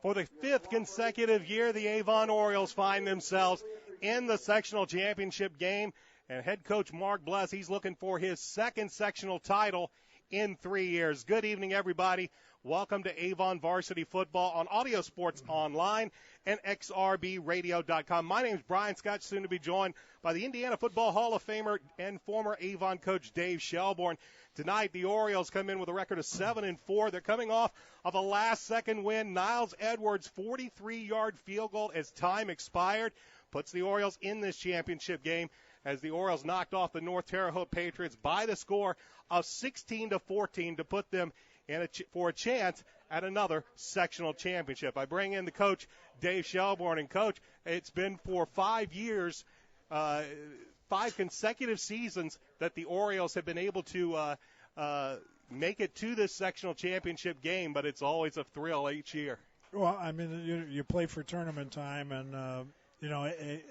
For the fifth consecutive year, the Avon Orioles find themselves in the sectional championship game. And head coach Mark Bless, he's looking for his second sectional title in 3 years. Good evening, everybody. Welcome to Avon Varsity Football on Audio Sports Online and XRBRadio.com. My name is Brian Scott, soon to be joined by the Indiana Football Hall of Famer and former Avon coach Dave Shelbourne. Tonight, the Orioles come in with a record of 7-4. They're coming off of a last-second win. Niles Edwards' 43-yard field goal as time expired puts the Orioles in this championship game as the Orioles knocked off the North Terre Haute Patriots by the score of 16-14 to put them for a chance at another sectional championship. I bring in the coach, Dave Shelbourne. And, Coach, it's been for 5 years, 5 consecutive seasons that the Orioles have been able to make it to this sectional championship game, but it's always a thrill each year. Well, I mean, you play for tournament time, and,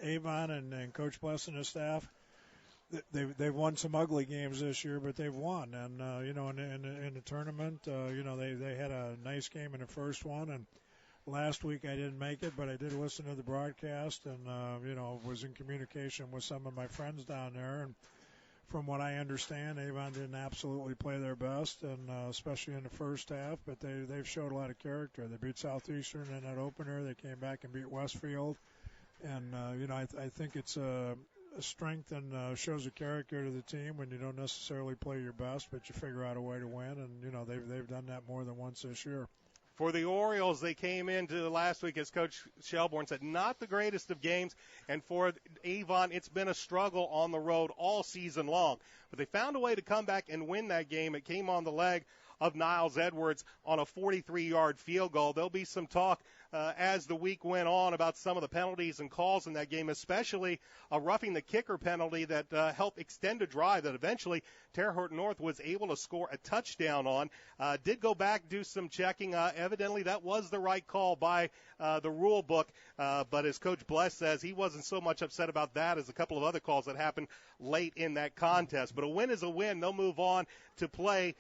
Avon and Coach Bless and his staff, they've won some ugly games this year, but they've won. And, in the tournament, they had a nice game in the first one. And last week I didn't make it, but I did listen to the broadcast and, was in communication with some of my friends down there. And from what I understand, Avon didn't absolutely play their best, and especially in the first half, but they've showed a lot of character. They beat Southeastern in that opener. They came back and beat Westfield. And, I think it's a strength and shows a character to the team when you don't necessarily play your best, but you figure out a way to win. And, they've done that more than once this year. For the Orioles, they came into last week, as Coach Shelbourne said, not the greatest of games. And for Avon, it's been a struggle on the road all season long. But they found a way to come back and win that game. It came on the leg of Niles Edwards on a 43-yard field goal. There'll be some talk as the week went on about some of the penalties and calls in that game, especially a roughing the kicker penalty that helped extend a drive that eventually Terre Haute North was able to score a touchdown on. Did go back, do some checking. Evidently that was the right call by the rule book, but as Coach Bless says, he wasn't so much upset about that as a couple of other calls that happened late in that contest. But a win is a win. They'll move on to play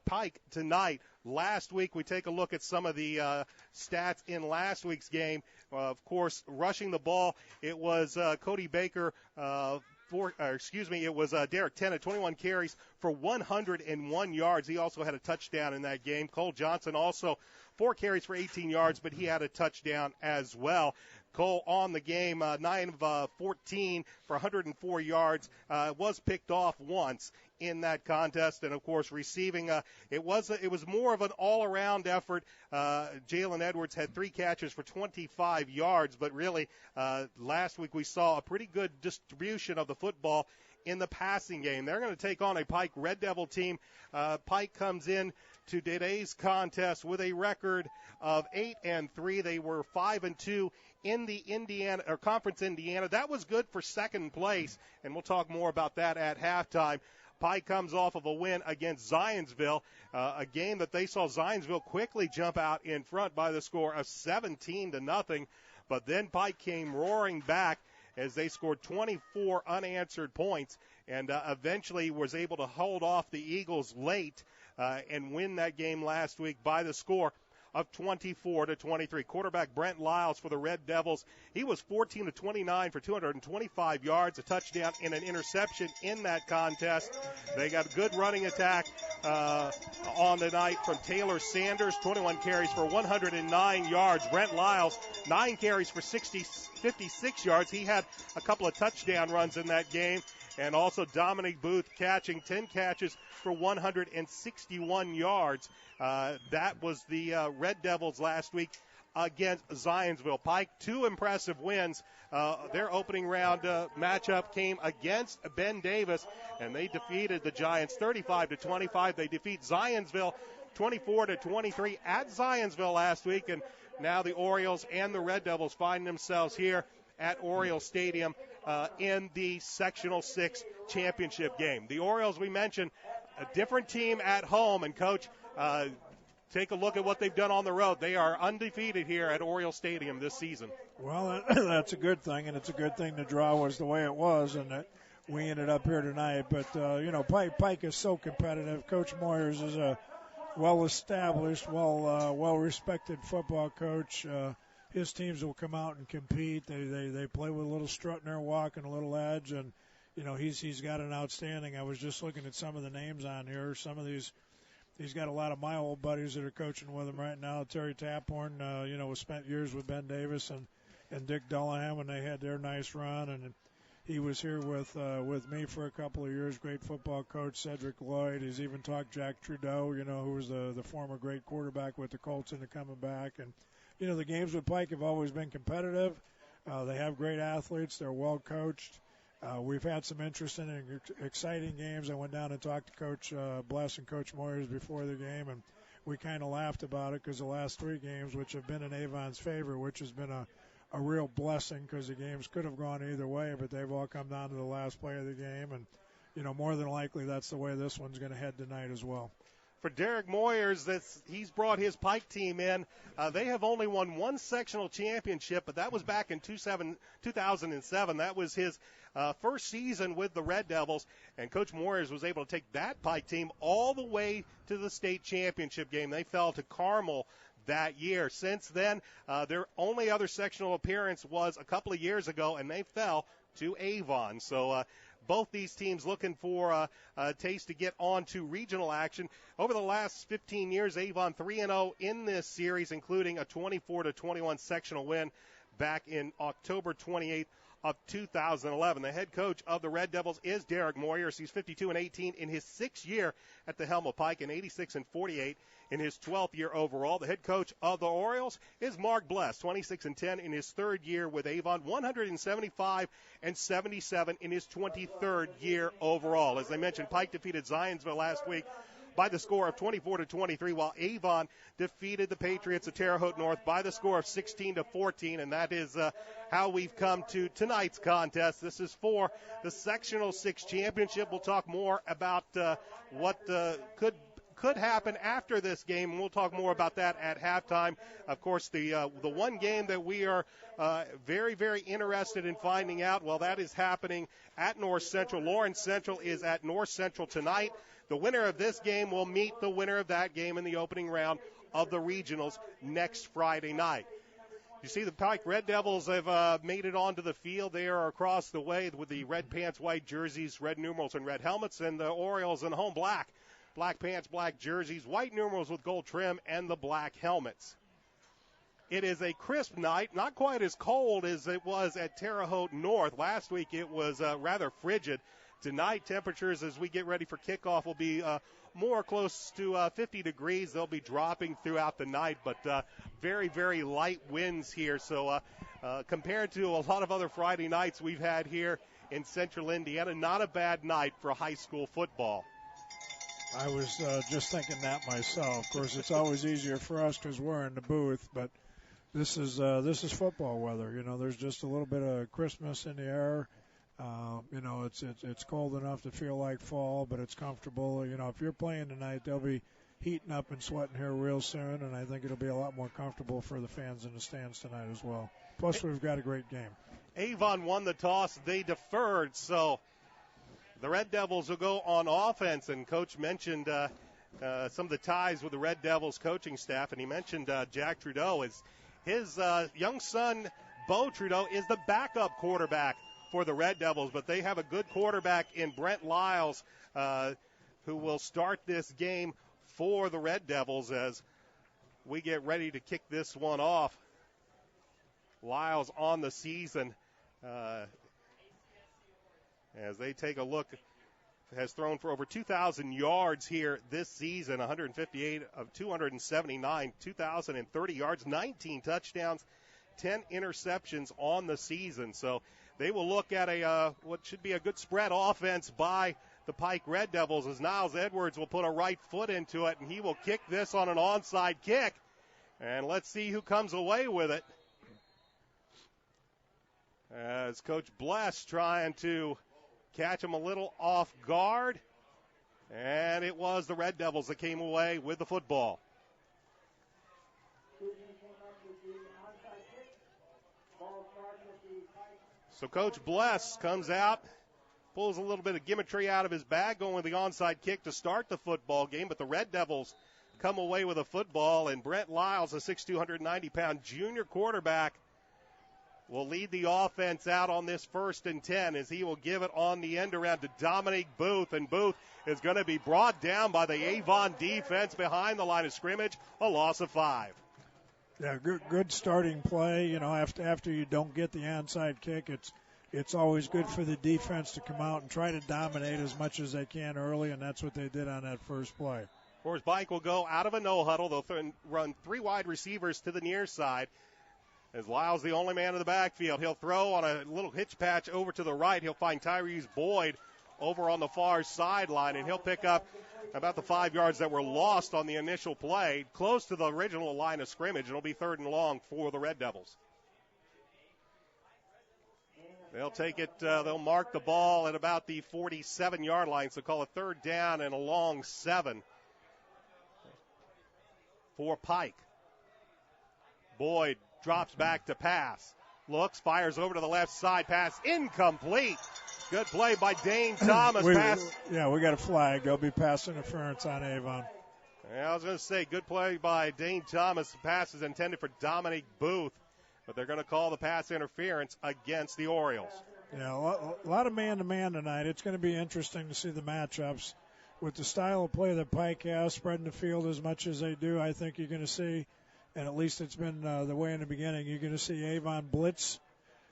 Pike tonight. Last week, we take a look at some of the stats in last week's game. Of course, rushing the ball, it was Cody Baker, it was Derek Tennant, 21 carries for 101 yards. He also had a touchdown in that game. Cole Johnson also 4 carries for 18 yards, but he had a touchdown as well. Cole on the game, 9 of 14 for 104 yards, was picked off once in that contest, and of course receiving, it was more of an all-around effort. Jalen Edwards had 3 catches for 25 yards, but really last week we saw a pretty good distribution of the football in the passing game. They're going to take on a Pike Red Devil team. Pike comes in to today's contest with a record of 8-3. They were 5-2 in the Conference Indiana. That was good for second place, and we'll talk more about that at halftime. Pike comes off of a win against Zionsville, a game that they saw Zionsville quickly jump out in front by the score of 17-0. But then Pike came roaring back as they scored 24 unanswered points and eventually was able to hold off the Eagles late and win that game last week by the score of 24-23. Quarterback Brent Lyles for the Red Devils, he was 14-29 for 225 yards, a touchdown and an interception in that contest. They got a good running attack on the night from Taylor Sanders, 21 carries for 109 yards. Brent Lyles, 9 carries for 56 yards. He had a couple of touchdown runs in that game. And also Dominic Booth catching 10 catches for 161 yards. That was the Red Devils last week against Zionsville. Pike, 2 impressive wins. Their opening round matchup came against Ben Davis, and they defeated the Giants 35-25. They defeat Zionsville 24-23 at Zionsville last week, and now the Orioles and the Red Devils find themselves here at Orioles Stadium in the Sectional 6 championship game. The Orioles, we mentioned, a different team at home, and Coach, take a look at what they've done on the road. They are undefeated here at Orioles Stadium this season. Well, that's a good thing, and it's a good thing the draw was the way it was, and that we ended up here tonight. But, Pike is so competitive. Coach Moyers is a well-established, well-respected football coach. His teams will come out and compete. They play with a little strut in their walk and a little edge, and he's got an outstanding. I was just looking at some of the names on here. Some of these, he's got a lot of my old buddies that are coaching with him right now. Terry Taphorn, was spent years with Ben Davis and Dick Dullahan when they had their nice run, and he was here with me for a couple of years. Great football coach, Cedric Lloyd. He's even talked Jack Trudeau, who was the former great quarterback with the Colts and coming back. And, the games with Pike have always been competitive. They have great athletes. They're well coached. We've had some interesting and exciting games. I went down and talked to Coach Bless and Coach Moyers before the game, and we kind of laughed about it because the last three games, which have been in Avon's favor, which has been a real blessing because the games could have gone either way, but they've all come down to the last play of the game. And, more than likely that's the way this one's going to head tonight as well. For Derek Moyers, he's brought his Pike team in. They have only won one sectional championship, but that was back in 2007. That was his first season with the Red Devils, and Coach Moyers was able to take that Pike team all the way to the state championship game. They fell to Carmel that year. Since then, their only other sectional appearance was a couple of years ago, and they fell to Avon. So both these teams looking for a taste to get on to regional action. Over the last 15 years, Avon 3-0 in this series, including a 24-21 sectional win back in October 28th of 2011. The head coach of the Red Devils is Derek Moyers. He's 52-18 in his sixth year at the helm of Pike and 86-48 in his 12th year overall. The head coach of the Orioles is Mark Bless, 26-10 in his third year with Avon, 175-77 in his 23rd year overall. As I mentioned, Pike defeated Zionsville last week by the score of 24-23, while Avon defeated the Patriots of Terre Haute North by the score of 16-14, and that is how we've come to tonight's contest. This is for the Sectional 6 Championship. We'll talk more about what could happen after this game, and we'll talk more about that at halftime. Of course, the one game that we are very, very interested in finding out, well, that is happening at North Central. Lawrence Central is at North Central tonight. The winner of this game will meet the winner of that game in the opening round of the regionals next Friday night. You see the Pike Red Devils have made it onto the field. They are across the way with the red pants, white jerseys, red numerals, and red helmets, and the Orioles in home black. Black pants, black jerseys, white numerals with gold trim, and the black helmets. It is a crisp night, not quite as cold as it was at Terre Haute North. Last week it was rather frigid. Tonight, temperatures as we get ready for kickoff will be more close to 50 degrees. They'll be dropping throughout the night, but very, very light winds here. So compared to a lot of other Friday nights we've had here in central Indiana, not a bad night for high school football. I was just thinking that myself. Of course, it's always easier for us because we're in the booth, but this is football weather. There's just a little bit of crispness in the air. It's cold enough to feel like fall, but it's comfortable. If you're playing tonight, they'll be heating up and sweating here real soon, and I think it'll be a lot more comfortable for the fans in the stands tonight as well. Plus, we've got a great game. Avon won the toss. They deferred, so the Red Devils will go on offense, and Coach mentioned some of the ties with the Red Devils coaching staff, and he mentioned Jack Trudeau. His young son, Bo Trudeau, is the backup quarterback for the Red Devils, but they have a good quarterback in Brent Lyles who will start this game for the Red Devils as we get ready to kick this one off. Lyles on the season as they take a look, has thrown for over 2,000 yards here this season, 158 of 279, 2,030 yards, 19 touchdowns, 10 interceptions on the season. So they will look at what should be a good spread offense by the Pike Red Devils as Niles Edwards will put a right foot into it, and he will kick this on an onside kick. And let's see who comes away with it. As Coach Bless trying to catch him a little off guard. And it was the Red Devils that came away with the football. So Coach Bless comes out, pulls a little bit of gimmickry out of his bag, going with the onside kick to start the football game. But the Red Devils come away with a football, and Brent Lyles, a 6'2", 190-pound junior quarterback, will lead the offense out on this 1st and 10 as he will give it on the end around to Dominic Booth, and Booth is going to be brought down by the Avon defense behind the line of scrimmage, a loss of 5. Yeah, good starting play. You know, after you don't get the onside kick, it's always good for the defense to come out and try to dominate as much as they can early, and that's what they did on that first play. Of course, Pike will go out of a no huddle. They'll run 3 wide receivers to the near side. As Lyle's the only man in the backfield, he'll throw on a little hitch patch over to the right. He'll find Tyrese Boyd over on the far sideline, and he'll pick up about the 5 yards that were lost on the initial play, close to the original line of scrimmage. It'll be 3rd and long for the Red Devils. They'll take it, they'll mark the ball at about the 47-yard line, so call it 3rd down and a long 7 for Pike. Boyd drops back to pass. Looks, fires over to the left side. Pass incomplete. Good play by Dane Thomas. We got a flag. There'll be pass interference on Avon. Yeah, I was going to say, good play by Dane Thomas. Pass is intended for Dominic Booth, but they're going to call the pass interference against the Orioles. Yeah, a lot of man-to-man tonight. It's going to be interesting to see the matchups. With the style of play that Pike has, spreading the field as much as they do, I think you're going to see, and at least it's been the way in the beginning, you're going to see Avon blitz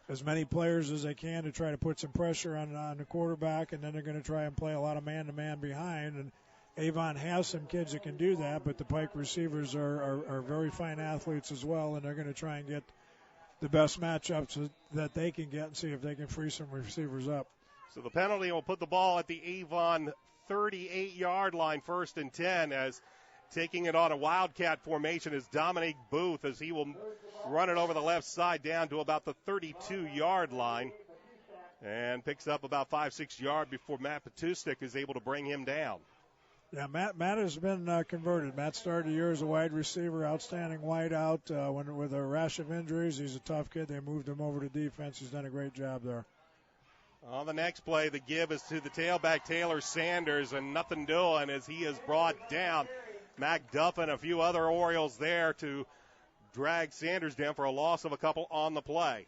as many players as they can to try to put some pressure on the quarterback, and then they're going to try and play a lot of man-to-man behind. And Avon has some kids that can do that, but the Pike receivers are very fine athletes as well, and they're going to try and get the best matchups that they can get and see if they can free some receivers up. So the penalty will put the ball at the Avon 38-yard line, 1st and 10, as taking it on a wildcat formation is Dominic Booth, as he will run it over the left side down to about the 32-yard line and picks up about 5-6 yards before Matt Patustik is able to bring him down. Yeah, Matt has been converted. Matt started the year as a wide receiver, outstanding wide out. With a rash of injuries, he's a tough kid. They moved him over to defense. He's done a great job there. On the next play, the give is to the tailback, Taylor Sanders, and nothing doing as he is brought down. Mac Duffin, a few other Orioles there to drag Sanders down for a loss of a couple on the play.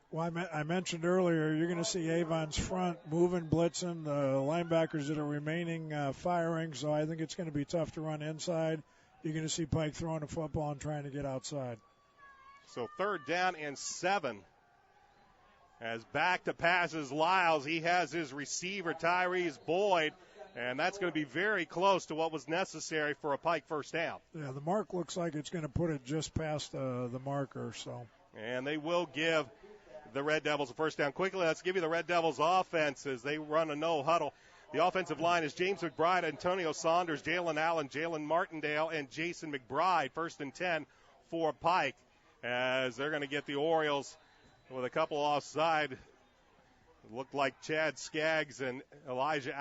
Well, I mentioned earlier, you're going to see Avon's front moving, blitzing, the linebackers that are remaining firing, so I think it's going to be tough to run inside. You're going to see Pike throwing the football and trying to get outside. So 3rd down and 7. As back to passes Lyles, he has his receiver, Tyrese Boyd, and that's going to be very close to what was necessary for a Pike 1st down. Yeah, the mark looks like it's going to put it just past the marker. So. And they will give the Red Devils a 1st down. Quickly, let's give you the Red Devils offense as they run a no huddle. The offensive line is James McBride, Antonio Saunders, Jalen Allen, Jalen Martindale, and Jason McBride. 1st and 10 for Pike as they're going to get the Orioles with a couple offside. It looked like Chad Skaggs and Elijah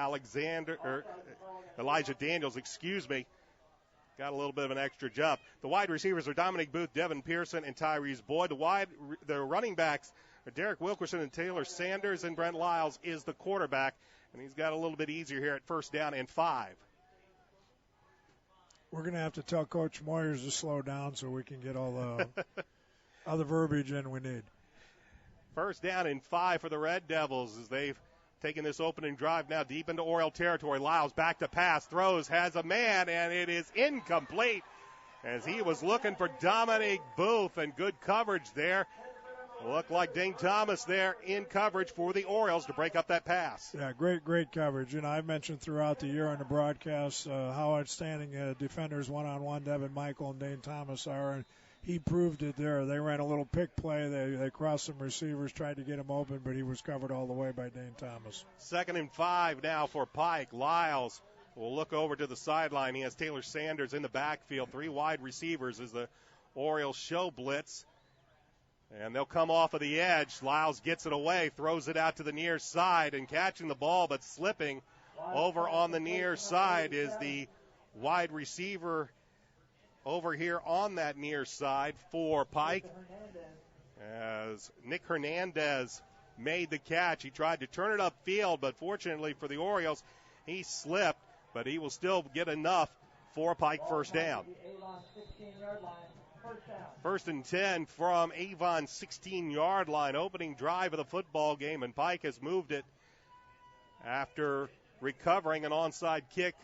Daniels, got a little bit of an extra jump. The wide receivers are Dominic Booth, Devin Pearson, and Tyrese Boyd. The running backs are Derek Wilkerson and Taylor Sanders, and Brent Lyles is the quarterback, and he's got a little bit easier here at 1st down and 5. We're going to have to tell Coach Moyers to slow down so we can get all the verbiage in we need. 1st down and 5 for the Red Devils as they've taken this opening drive now deep into Oriole territory. Lyles back to pass, throws, has a man, and it is incomplete as he was looking for Dominic Booth, and good coverage there. Looked like Dane Thomas there in coverage for the Orioles to break up that pass. Yeah, great coverage. You know, I've mentioned throughout the year on the broadcast how outstanding defenders one-on-one Devin Michael and Dane Thomas are, and he proved it there. They ran a little pick play. They crossed some receivers, tried to get him open, but he was covered all the way by Dane Thomas. 2nd and 5 now for Pike. Lyles will look over to the sideline. He has Taylor Sanders in the backfield. 3 wide receivers as the Orioles show blitz. And they'll come off of the edge. Lyles gets it away, throws it out to the near side, and catching the ball but slipping over on the near side is the wide receiver over here on that near side for Pike. As Nick Hernandez made the catch, he tried to turn it upfield, but fortunately for the Orioles, he slipped, but he will still get enough for Pike first down. 1st and 10 from Avon's 16-yard line. Opening drive of the football game, and Pike has moved it after recovering an onside kick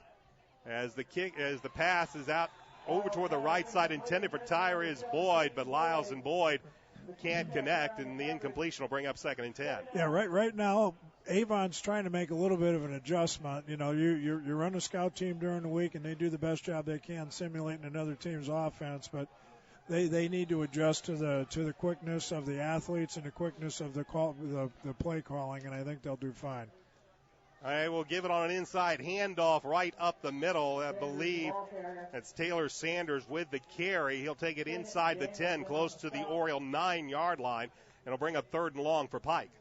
as the pass is out over toward the right side, intended for Tyrese Boyd, but Lyles and Boyd can't connect, and the incompletion will bring up 2nd and 10. Yeah, right now Avon's trying to make a little bit of an adjustment. You know, you run a scout team during the week, and they do the best job they can simulating another team's offense, but they need to adjust to the quickness of the athletes and the quickness of the play calling, and I think they'll do fine. All right, we'll give it on an inside handoff right up the middle. I believe that's Taylor Sanders with the carry. He'll take it inside the 10, close to the Oriole 9-yard line, and it'll bring up 3rd and long for Pike.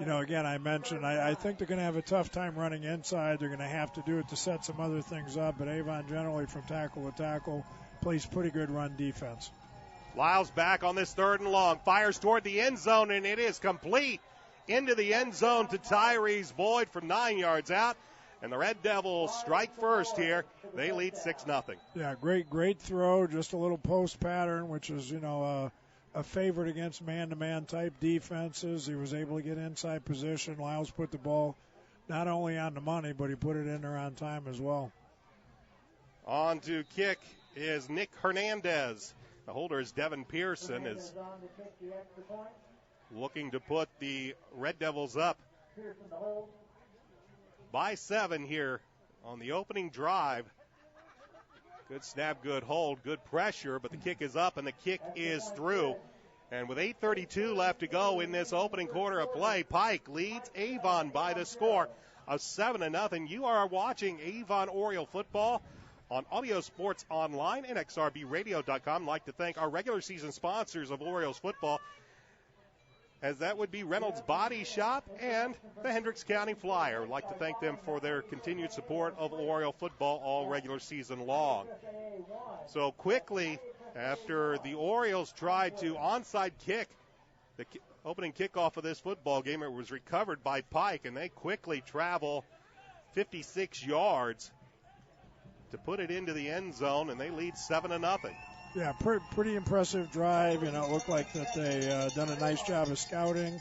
You know, again, I mentioned I think they're going to have a tough time running inside. They're going to have to do it to set some other things up, but Avon generally from tackle to tackle plays pretty good run defense. Lyles back on this 3rd and long, fires toward the end zone, and it is complete. Into the end zone to Tyrese Boyd from 9 yards out. And the Red Devils strike first here. They lead 6-0. Yeah, great throw. Just a little post pattern, which is, you know, a favorite against man-to-man type defenses. He was able to get inside position. Lyles put the ball not only on the money, but he put it in there on time as well. On to kick is Nick Hernandez. The holder is Devin Pearson, is looking to put the Red Devils up by 7 here on the opening drive. Good snap, good hold, good pressure, but the kick is up and the kick is through. And with 8:32 left to go in this opening quarter of play, Pike leads Avon by the score of 7-0. You are watching Avon Oriole football on Audio Sports Online and XRBRadio.com. I'd like to thank our regular season sponsors of Orioles football, as that would be Reynolds Body Shop and the Hendricks County Flyer. I'd like to thank them for their continued support of Oriole football all regular season long. So quickly, after the Orioles tried to onside kick the opening kickoff of this football game, it was recovered by Pike, and they quickly travel 56 yards to put it into the end zone, and they lead 7-0. Yeah, pretty impressive drive. You know, it looked like that they done a nice job of scouting.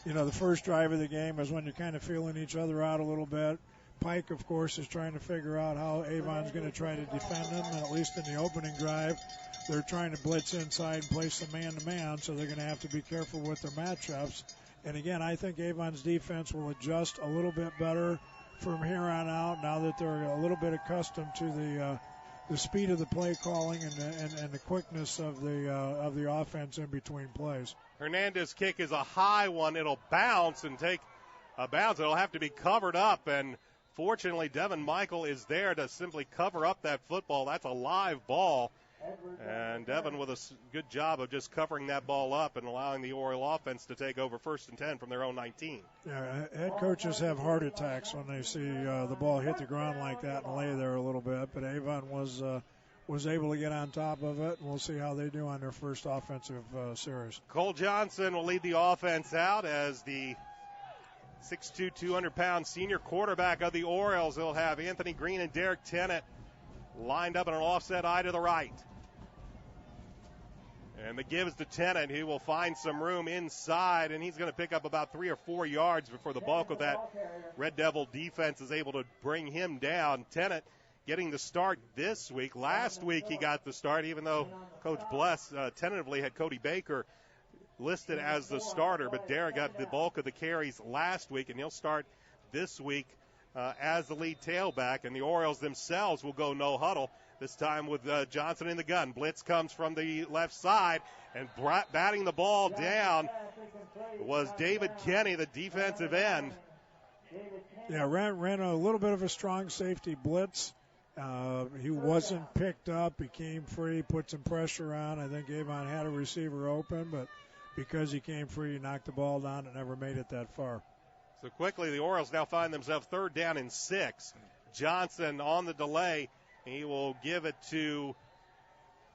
You know, the first drive of the game is when you're kind of feeling each other out a little bit. Pike, of course, is trying to figure out how Avon's going to try to defend them, and at least in the opening drive, they're trying to blitz inside and play some man-to-man, so they're going to have to be careful with their matchups. And, again, I think Avon's defense will adjust a little bit better from here on out now that they're a little bit accustomed to the speed of the play calling and the quickness of the offense in between plays. Hernandez's kick is a high one. It'll bounce and take a bounce. It'll have to be covered up, and fortunately Devin Michael is there to simply cover up that football. That's a live ball, and Devin with a good job of just covering that ball up and allowing the Oriole offense to take over 1st and 10 from their own 19. Yeah, head coaches have heart attacks when they see the ball hit the ground like that and lay there a little bit, but Avon was able to get on top of it, and we'll see how they do on their first offensive series. Cole Johnson will lead the offense out as the 6'2", 200-pound senior quarterback of the Orioles. He'll have Anthony Green and Derek Tennant lined up in an offset eye to the right. And the give is to Tennant. He will find some room inside, and he's going to pick up about 3 or 4 yards before the bulk of that Red Devil defense is able to bring him down. Tennant getting the start this week. Last week he got the start, even though Coach Bless tentatively had Cody Baker listed as the starter, but Derek got the bulk of the carries last week, and he'll start this week as the lead tailback. And the Orioles themselves will go no huddle, this time with Johnson in the gun. Blitz comes from the left side, and batting the ball down was David Kenny, the defensive end. Yeah, ran a little bit of a strong safety blitz. He wasn't picked up. He came free, put some pressure on. I think Avon had a receiver open, but because he came free, he knocked the ball down and never made it that far. So quickly, the Orioles now find themselves 3rd down and 6. Johnson on the delay. He will give it to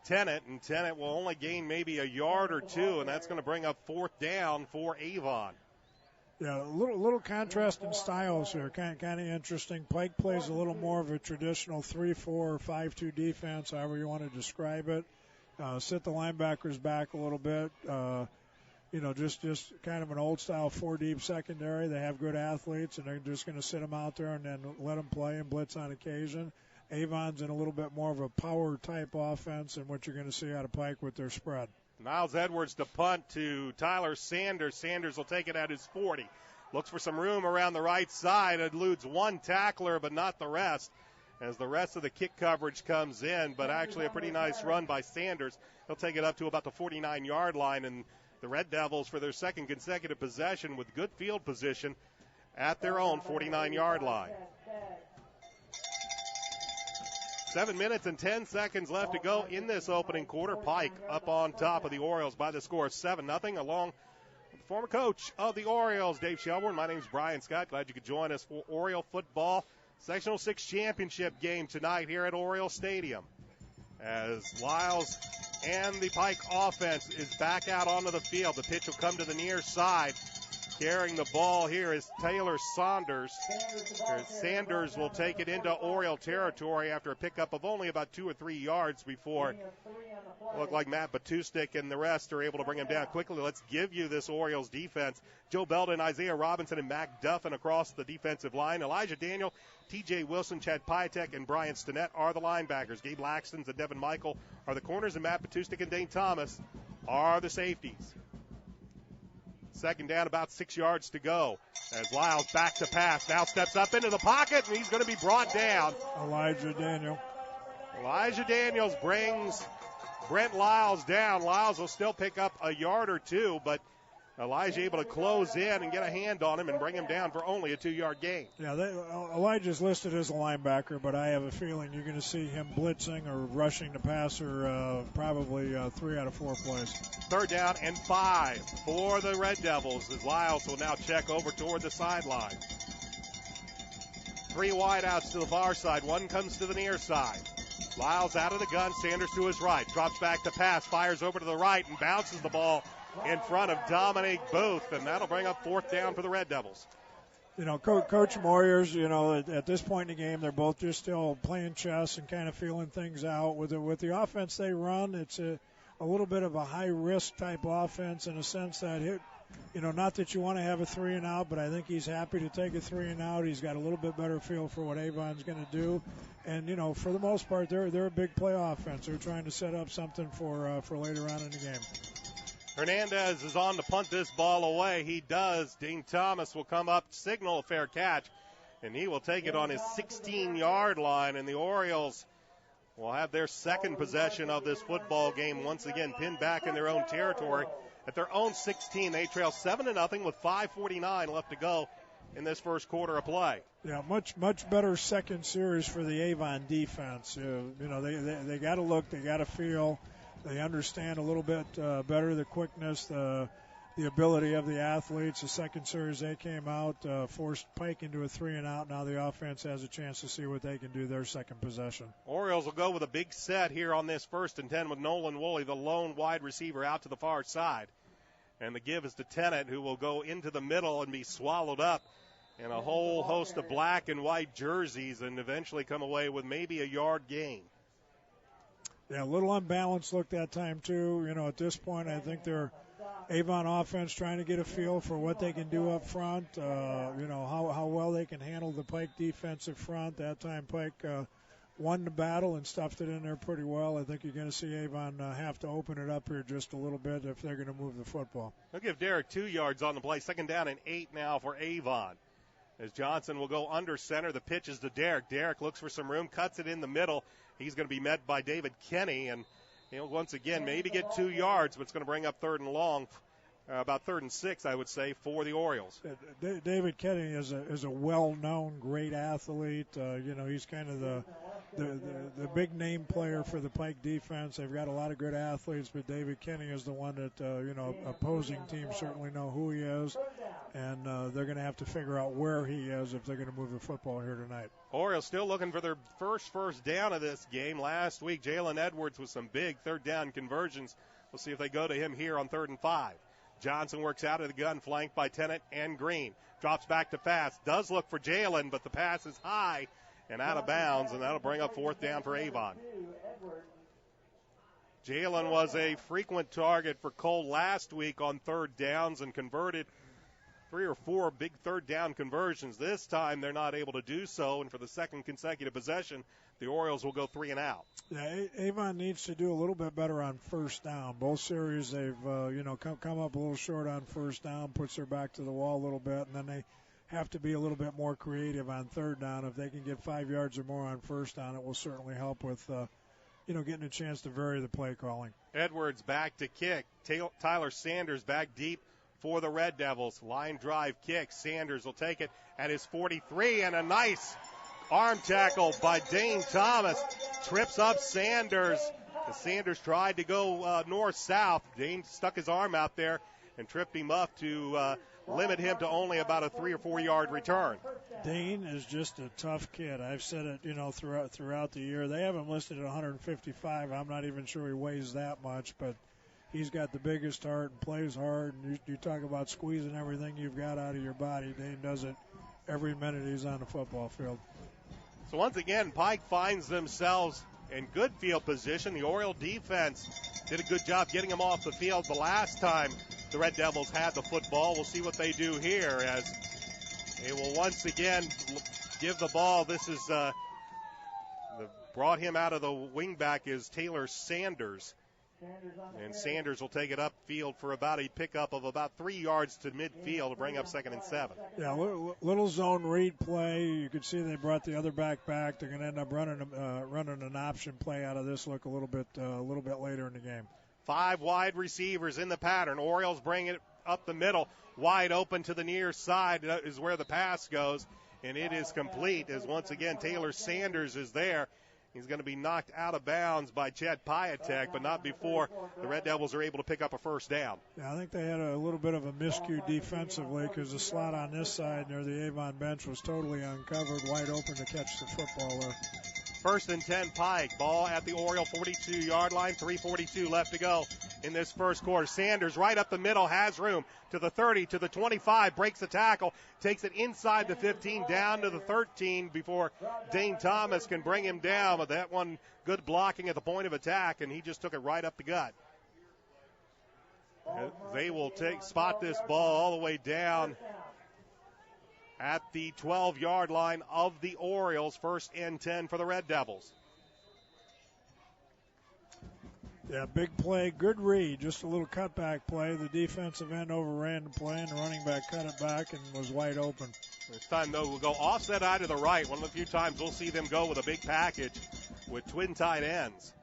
Tennant, and Tennant will only gain maybe a yard or two, and that's going to bring up 4th down for Avon. Yeah, a little contrast in styles here, kind of interesting. Pike plays a little more of a traditional 3-4 or 5-2 defense, however you want to describe it. Sit the linebackers back a little bit. Just kind of an old style 4-deep secondary. They have good athletes, and they're just going to sit them out there and then let them play and blitz on occasion. Avon's in a little bit more of a power type offense than what you're going to see out of Pike with their spread. Niles Edwards to punt to Tyler Sanders. Sanders will take it at his 40. Looks for some room around the right side. Eludes one tackler, but not the rest, as the rest of the kick coverage comes in. But actually a pretty nice run by Sanders. He'll take it up to about the 49-yard line, and the Red Devils, for their second consecutive possession with good field position at their own 49-yard line. 7 minutes and 10 seconds left to go in this opening quarter. Pike up on top of the Orioles by the score of 7-0, along with the former coach of the Orioles, Dave Shelbourne. My name's Brian Scott. Glad you could join us for Oriole football Sectional 6 championship game tonight here at Oriole Stadium, as Lyles and the Pike offense is back out onto the field. The pitch will come to the near side. Carrying the ball here is Taylor Saunders. Sanders will take it into Oriole territory after a pickup of only about 2 or 3 yards before it looked like Matt Batustik and the rest are able to bring him down quickly. Let's give you this Orioles defense. Joe Belden, Isaiah Robinson, and Mac Duffin across the defensive line. Elijah Daniel, T.J. Wilson, Chad Piatek, and Brian Stinnett are the linebackers. Gabe Laxtons and Devin Michael are the corners, and Matt Batustik and Dane Thomas are the safeties. Second down, about 6 yards to go. As Lyles back to pass, now steps up into the pocket, and he's going to be brought down. Elijah Daniels brings Brent Lyles down. Lyles will still pick up a yard or two, but Elijah able to close in and get a hand on him and bring him down for only a 2-yard gain. Yeah, Elijah's listed as a linebacker, but I have a feeling you're going to see him blitzing or rushing the passer probably 3 out of 4 plays. Third down and 5 for the Red Devils, as Lyles will now check over toward the sideline. 3 wideouts to the far side. 1 comes to the near side. Lyles out of the gun. Sanders to his right. Drops back to pass. Fires over to the right and bounces the ball in front of Dominique Booth, and that'll bring up 4th down for the Red Devils. Coach Moyers, at this point in the game, they're both just still playing chess and kind of feeling things out. With the offense they run, it's a little bit of a high-risk type offense in a sense that, not that you want to have a 3-and-out, but I think he's happy to take a 3-and-out. He's got a little bit better feel for what Avon's going to do. And, for the most part, they're a big play offense. They're trying to set up something for later on in the game. Hernandez is on to punt this ball away. He does. Dean Thomas will come up, signal a fair catch, and he will take it on his 16-yard line, and the Orioles will have their second possession of this football game, once again pinned back in their own territory. At their own 16, they trail 7-0 with 5:49 left to go in this first quarter of play. Yeah, much better second series for the Avon defense. They got to look, they got to feel. They understand a little bit better the quickness, the ability of the athletes. The second series they came out, forced Pike into a 3-and-out. Now the offense has a chance to see what they can do their second possession. Orioles will go with a big set here on this 1st and 10 with Nolan Woolley, the lone wide receiver, out to the far side. And the give is to Tennant, who will go into the middle and be swallowed up in a whole host of black and white jerseys and eventually come away with maybe a yard gain. Yeah, a little unbalanced look that time, too. At this point, I think they're Avon offense trying to get a feel for what they can do up front, how well they can handle the Pike defensive front. That time Pike won the battle and stuffed it in there pretty well. I think you're going to see Avon have to open it up here just a little bit if they're going to move the football. They'll give Derek 2 yards on the play. 2nd down and 8 now for Avon. As Johnson will go under center, the pitch is to Derek. Derek looks for some room, cuts it in the middle. He's going to be met by David Kenny, and he'll once again maybe get 2 yards, but it's going to bring up 3rd and long, about 3rd and 6, I would say, for the Orioles. David Kenny is a well-known, great athlete. He's kind of the big name player for the Pike defense. They've got a lot of good athletes, but David Kenny is the one that opposing teams certainly know who he is, and they're going to have to figure out where he is if they're going to move the football here tonight. Orioles still looking for their first down of this game. Last week, Jalen Edwards with some big 3rd down conversions. We'll see if they go to him here on 3rd and 5. Johnson works out of the gun, flanked by Tennant and Green. Drops back to Fast. Does look for Jalen, but the pass is high and out of bounds, and that'll bring up fourth down for Avon. Jalen was a frequent target for Cole last week on third downs and converted 3 or 4 big third down conversions. This time they're not able to do so, and for the second consecutive possession, the Orioles will go 3 and out. Yeah, Avon needs to do a little bit better on first down. Both series they've come up a little short on first down, puts their back to the wall a little bit, and then they have to be a little bit more creative on third down. If they can get 5 yards or more on first down, it will certainly help with getting a chance to vary the play calling. Edwards back to kick. Tyler Sanders back deep for the Red Devils. Line drive kick. Sanders will take it at his 43, and a nice arm tackle by Dane Thomas. Trips up Sanders. Sanders tried to go north-south. Dane stuck his arm out there and tripped him up to limit him to only about a 3 or 4 yard return. Dane is just a tough kid. I've said it, throughout the year. They have him listed at 155. I'm not even sure he weighs that much, but he's got the biggest heart and plays hard. And you talk about squeezing everything you've got out of your body. Dane does it every minute he's on the football field. So once again, Pike finds themselves in good field position. The Oriole defense did a good job getting them off the field the last time the Red Devils had the football. We'll see what they do here as they will once again give the ball. This is brought him out of the wingback is Taylor Sanders. And Sanders will take it upfield for about a pickup of about 3 yards to midfield to bring up 2nd and 7. Yeah, little zone read play. You can see they brought the other back. They're going to end up running an option play out of this look a little bit later in the game. 5 wide receivers in the pattern. Orioles bring it up the middle, wide open to the near side is where the pass goes, and it is complete as once again Taylor Sanders is there. He's going to be knocked out of bounds by Chad Piatek, but not before the Red Devils are able to pick up a first down. Yeah, I think they had a little bit of a miscue defensively because the slot on this side near the Avon bench was totally uncovered, wide open to catch the football there. 1st and 10 Pike. Ball at the Oriole 42-yard line. 3:42 left to go in this first quarter. Sanders right up the middle, has room to the 30, to the 25, breaks the tackle, takes it inside the 15, down to the 13 before Dane Thomas can bring him down. But that one, good blocking at the point of attack, and he just took it right up the gut. They will spot this ball all the way down at the 12-yard line of the Orioles. 1st and 10 for the Red Devils. Yeah, big play, good read, just a little cutback play. The defensive end overran the play, and the running back cut it back and was wide open. This time, though, we'll go offset eye to the right. One of the few times we'll see them go with a big package with twin tight ends.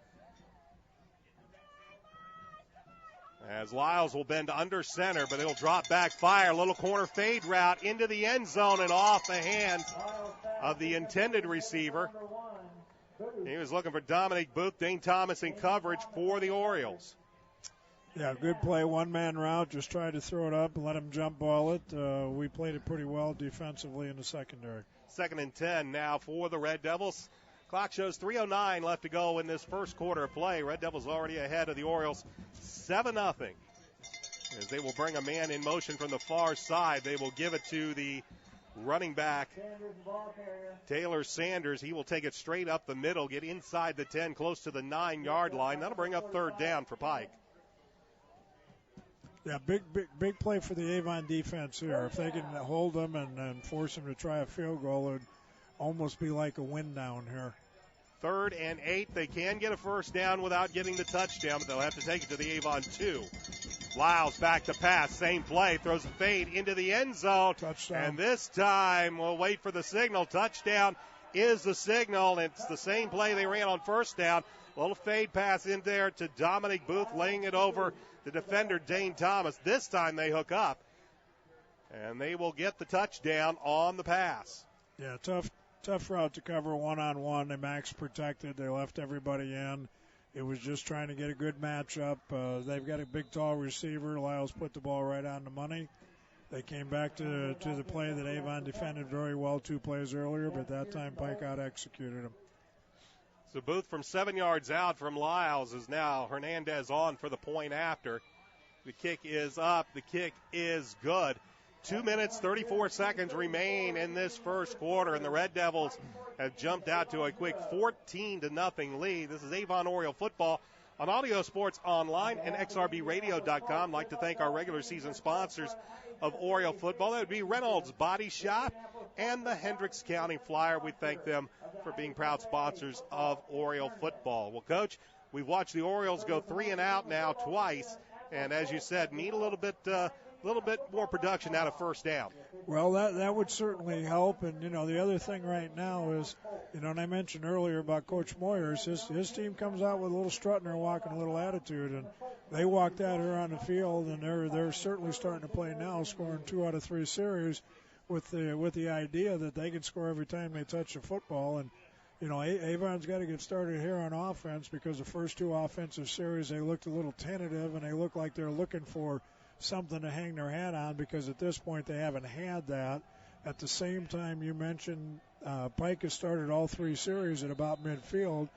As Lyles will bend under center, but it'll drop back, fire, little corner fade route into the end zone and off the hands of the intended receiver. He was looking for Dominic Booth. Dane Thomas in coverage for the Orioles. Yeah, good play, one-man route, just tried to throw it up and let him jump ball it. We played it pretty well defensively in the secondary. 2nd and 10 now for the Red Devils. Clock shows 3:09 left to go in this first quarter of play. Red Devils already ahead of the Orioles 7-0. As they will bring a man in motion from the far side. They will give it to the running back, Taylor Sanders. He will take it straight up the middle, get inside the 10, close to the 9-yard line. That'll bring up 3rd down for Pike. Yeah, big play for the Avon defense here. If they can hold them and force them to try a field goal, it would almost be like a win down here. 3rd and 8. They can get a first down without getting the touchdown, but they'll have to take it to the Avon 2. Lyles back to pass. Same play. Throws a fade into the end zone. Touchdown. And this time we'll wait for the signal. Touchdown is the signal. It's the same play they ran on first down. A little fade pass in there to Dominic Booth, laying it over the defender, Dane Thomas. This time they hook up, and they will get the touchdown on the pass. Yeah, tough route to cover one-on-one. They max protected. They left everybody in. It was just trying to get a good matchup. They've got a big, tall receiver. Lyles put the ball right on the money. They came back to the play that Avon defended very well 2 plays earlier, but that time Pike out-executed him. So Booth from 7 yards out from Lyles is now Hernandez on for the point after. The kick is up. The kick is good. 2 minutes, 34 seconds remain in this first quarter, and the Red Devils have jumped out to a quick 14-0 lead. This is Avon Oriole football on Audio Sports Online and XRBRadio.com. I'd like to thank our regular season sponsors of Oriole football. That would be Reynolds Body Shop and the Hendricks County Flyer. We thank them for being proud sponsors of Oriole football. Well, Coach, we've watched the Orioles go 3 and out now twice, and as you said, need a little bit more production out of first down. Well, that would certainly help. And, the other thing right now is, and I mentioned earlier about Coach Moyers, his team comes out with a little strut in their walk and a little attitude. And they walked out here on the field, and they're certainly starting to play now, scoring 2 out of 3 series with the idea that they can score every time they touch the football. And, Avon's got to get started here on offense, because the first 2 offensive series, they looked a little tentative, and they look like they're looking for something to hang their hat on, because at this point they haven't had that. At the same time, you mentioned Pike has started all 3 series at about midfield,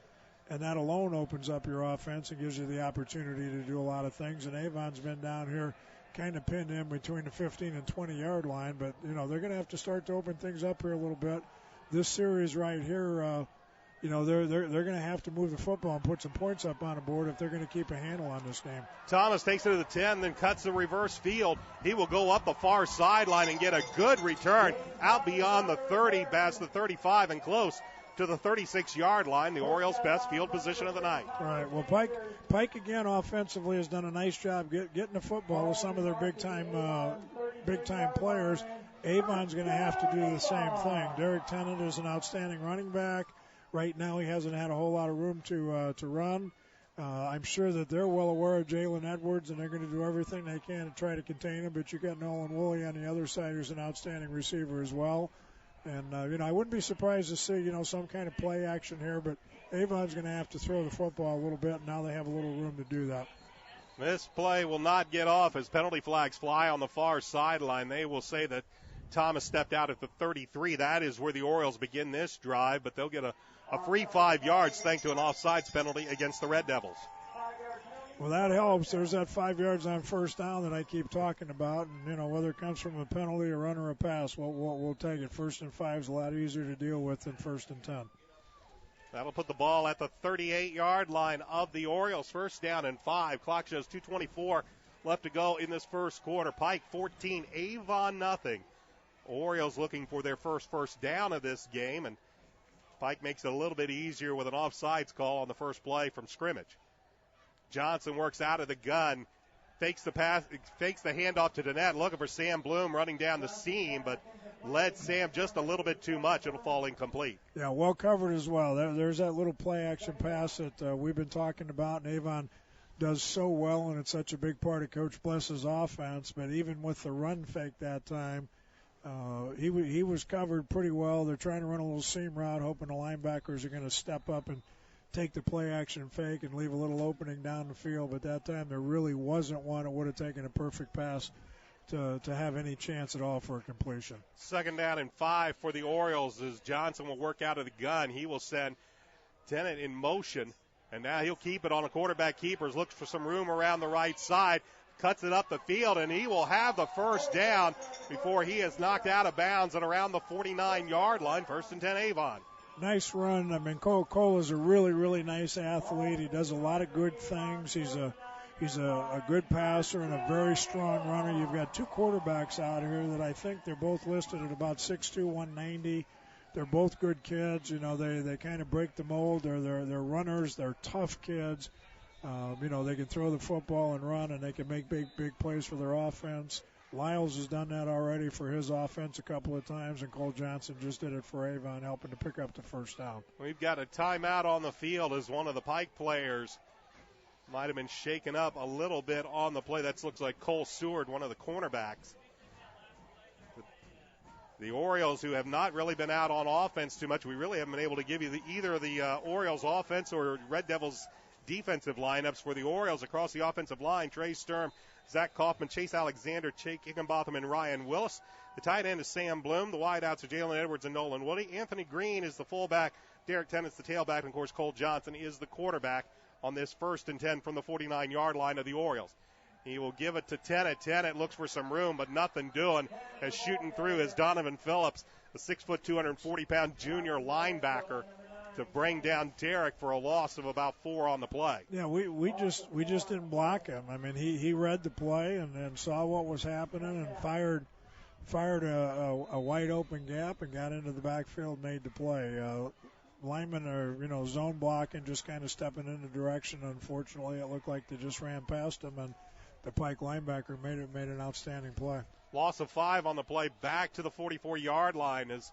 and that alone opens up your offense and gives you the opportunity to do a lot of things. And Avon's been down here kind of pinned in between the 15 and 20-yard line, but, they're going to have to start to open things up here a little bit. This series right here, they're going to have to move the football and put some points up on the board if they're going to keep a handle on this game. Thomas takes it to the 10, then cuts the reverse field. He will go up the far sideline and get a good return out beyond the 30, past the 35, and close to the 36-yard line. The Orioles' best field position of the night. All right. Well, Pike again offensively has done a nice job getting the football with some of their big time players. Avon's going to have to do the same thing. Derek Tennant is an outstanding running back. Right now, he hasn't had a whole lot of room to run. I'm sure that they're well aware of Jalen Edwards, and they're going to do everything they can to try to contain him. But you got Nolan Woolley on the other side, who's an outstanding receiver as well. And I wouldn't be surprised to see some kind of play action here. But Avon's going to have to throw the football a little bit, and now they have a little room to do that. This play will not get off as penalty flags fly on the far sideline. They will say that Thomas stepped out at the 33. That is where the Orioles begin this drive, but they'll get a free 5 yards thanks to an offsides penalty against the Red Devils. Well, that helps. There's that 5 yards on first down that I keep talking about, and whether it comes from a penalty, a run, or a pass, we'll take it. 1st and 5 is a lot easier to deal with than 1st and 10. That'll put the ball at the 38-yard line of the Orioles. 1st down and 5. Clock shows 2:24 left to go in this first quarter. Pike 14, Avon nothing. Orioles looking for their first down of this game, and Pike makes it a little bit easier with an offsides call on the first play from scrimmage. Johnson works out of the gun, fakes the handoff to Danette, looking for Sam Bloom running down the seam, but led Sam just a little bit too much. It'll fall incomplete. Yeah, well covered as well. There's that little play action pass that we've been talking about, and Avon does so well, and it's such a big part of Coach Bless's offense. But even with the run fake that time, he was covered pretty well. They're trying to run a little seam route, hoping the linebackers are going to step up and take the play action fake and leave a little opening down the field. But that time there really wasn't one. It would have taken a perfect pass to have any chance at all for a completion. 2nd down and 5 for the Orioles as Johnson will work out of the gun. He will send Tennant in motion, and now he'll keep it on a quarterback keepers. Looks for some room around the right side. Cuts it up the field, and he will have the 1st down before he is knocked out of bounds at around the 49-yard line. 1st and 10 Avon. Nice run. I mean, Cole is a really, really nice athlete. He does a lot of good things. He's a good passer and a very strong runner. You've got 2 quarterbacks out here that I think they're both listed at about 6'2", 190. They're both good kids. They kind of break the mold. They're runners. They're tough kids. They can throw the football and run, and they can make big plays for their offense. Lyles has done that already for his offense a couple of times, and Cole Johnson just did it for Avon, helping to pick up the 1st down. We've got a timeout on the field as one of the Pike players might have been shaken up a little bit on the play. That looks like Cole Seward, one of the cornerbacks. The Orioles, who have not really been out on offense too much, we really haven't been able to give you either the Orioles offense or Red Devils defensive lineups. For the Orioles across the offensive line: Trey Sturm, Zach Kaufman, Chase Alexander, Jake Higginbotham, and Ryan Willis. The tight end is Sam Bloom. The wideouts are Jalen Edwards and Nolan Woody. Anthony Green is the fullback. Derek Tennant's the tailback. And, of course, Cole Johnson is the quarterback on this 1st and 10 from the 49-yard line of the Orioles. He will give it to Tennant. Tennant looks for some room, but nothing doing. As shooting through is Donovan Phillips, a 6', 240-pound junior linebacker, to bring down Derrick for a loss of about 4 on the play. Yeah, we just didn't block him. I mean, he read the play and saw what was happening and fired a wide open gap and got into the backfield, made the play. Linemen are zone blocking, just kind of stepping in the direction. Unfortunately, it looked like they just ran past him, and the Pike linebacker made an outstanding play. Loss of 5 on the play, back to the 44-yard line as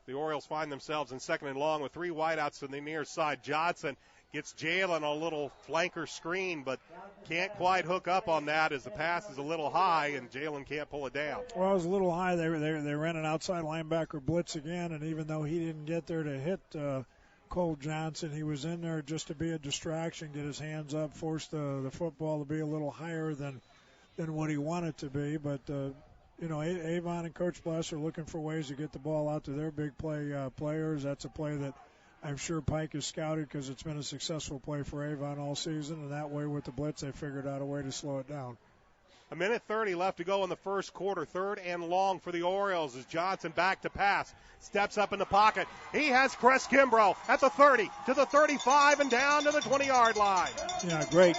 the Orioles find themselves in 2nd and long with 3 wideouts to the near side. Johnson gets Jalen a little flanker screen, but can't quite hook up on that as the pass is a little high, and Jalen can't pull it down. Well, it was a little high. They ran an outside linebacker blitz again, and even though he didn't get there to hit Cole Johnson, he was in there just to be a distraction, get his hands up, force the football to be a little higher than what he wanted to be. But Avon and Coach Bless are looking for ways to get the ball out to their big play players. That's a play that I'm sure Pike has scouted because it's been a successful play for Avon all season, and that way with the blitz they figured out a way to slow it down. 1:30 left to go in the first quarter. 3rd and long for the Orioles as Johnson back to pass. Steps up in the pocket. He has Cress Kimbrough at the 30, to the 35, and down to the 20-yard line. Yeah, great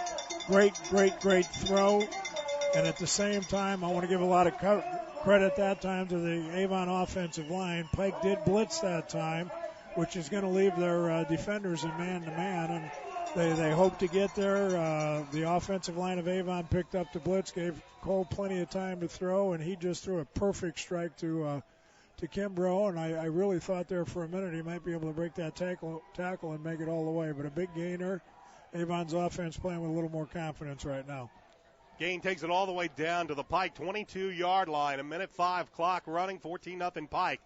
throw. And at the same time, I want to give a lot of credit that time to the Avon offensive line. Pike did blitz that time, which is going to leave their defenders in man-to-man, and they hope to get there. The offensive line of Avon picked up the blitz, gave Cole plenty of time to throw, and he just threw a perfect strike to Kimbrough, and I really thought there for a minute he might be able to break that tackle and make it all the way, but a big gainer. Avon's offense playing with a little more confidence right now. Gain takes it all the way down to the Pike 22-yard line. 1:05 clock running, 14-0 Pike.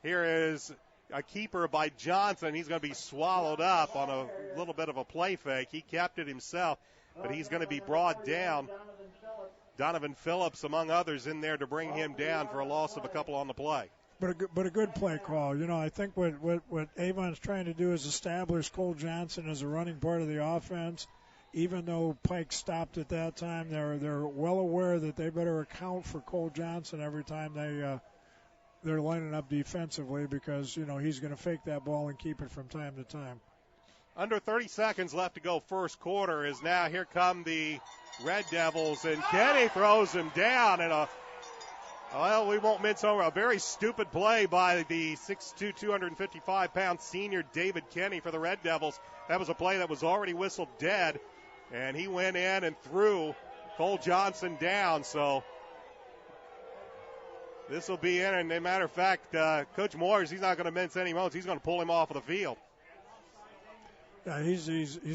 Here is a keeper by Johnson. He's going to be swallowed up on a little bit of a play fake. He kept it himself, but he's going to be brought down. Donovan Phillips, among others, in there to bring him down for a loss of a couple on the play. But a good play call. I think what Avon's trying to do is establish Cole Johnson as a running part of the offense. Even though Pike stopped at that time, they're well aware that they better account for Cole Johnson every time they're lining up defensively because he's going to fake that ball and keep it from time to time. Under 30 seconds left to go first quarter is now here come the Red Devils, and Kenny throws him down in we won't mince over, a very stupid play by the 6'2", 255-pound senior David Kenny for the Red Devils. That was a play that was already whistled dead, and he went in and threw Cole Johnson down. So this will be in, and as a matter of fact, Coach Moyers, he's not going to mince any moments. He's going to pull him off of the field. Yeah, he's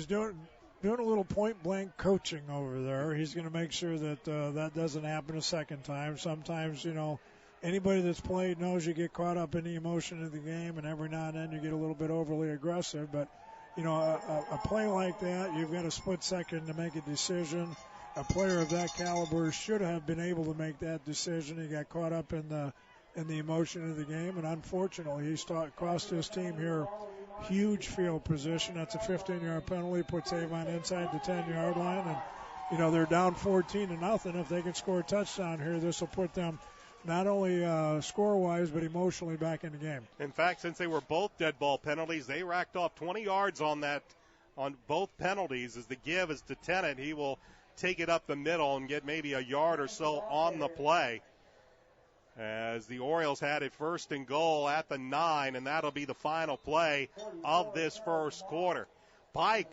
doing a little point-blank coaching over there. He's going to make sure that that doesn't happen a second time. Sometimes, anybody that's played knows you get caught up in the emotion of the game, and every now and then you get a little bit overly aggressive. But, a play like that, you've got a split second to make a decision. A player of that caliber should have been able to make that decision. He got caught up in the emotion of the game, and unfortunately, cost his team here huge field position. That's a 15-yard penalty, puts Avon inside the 10-yard line, and they're down 14-0. If they can score a touchdown here, this will put them not only score-wise but emotionally back in the game. In fact, since they were both dead ball penalties, they racked off 20 yards on both penalties. As the give is to Tennant, he will take it up the middle and get maybe a yard or so on the play. As the Orioles had it 1st and goal at the 9, and that'll be the final play of this first quarter. Pike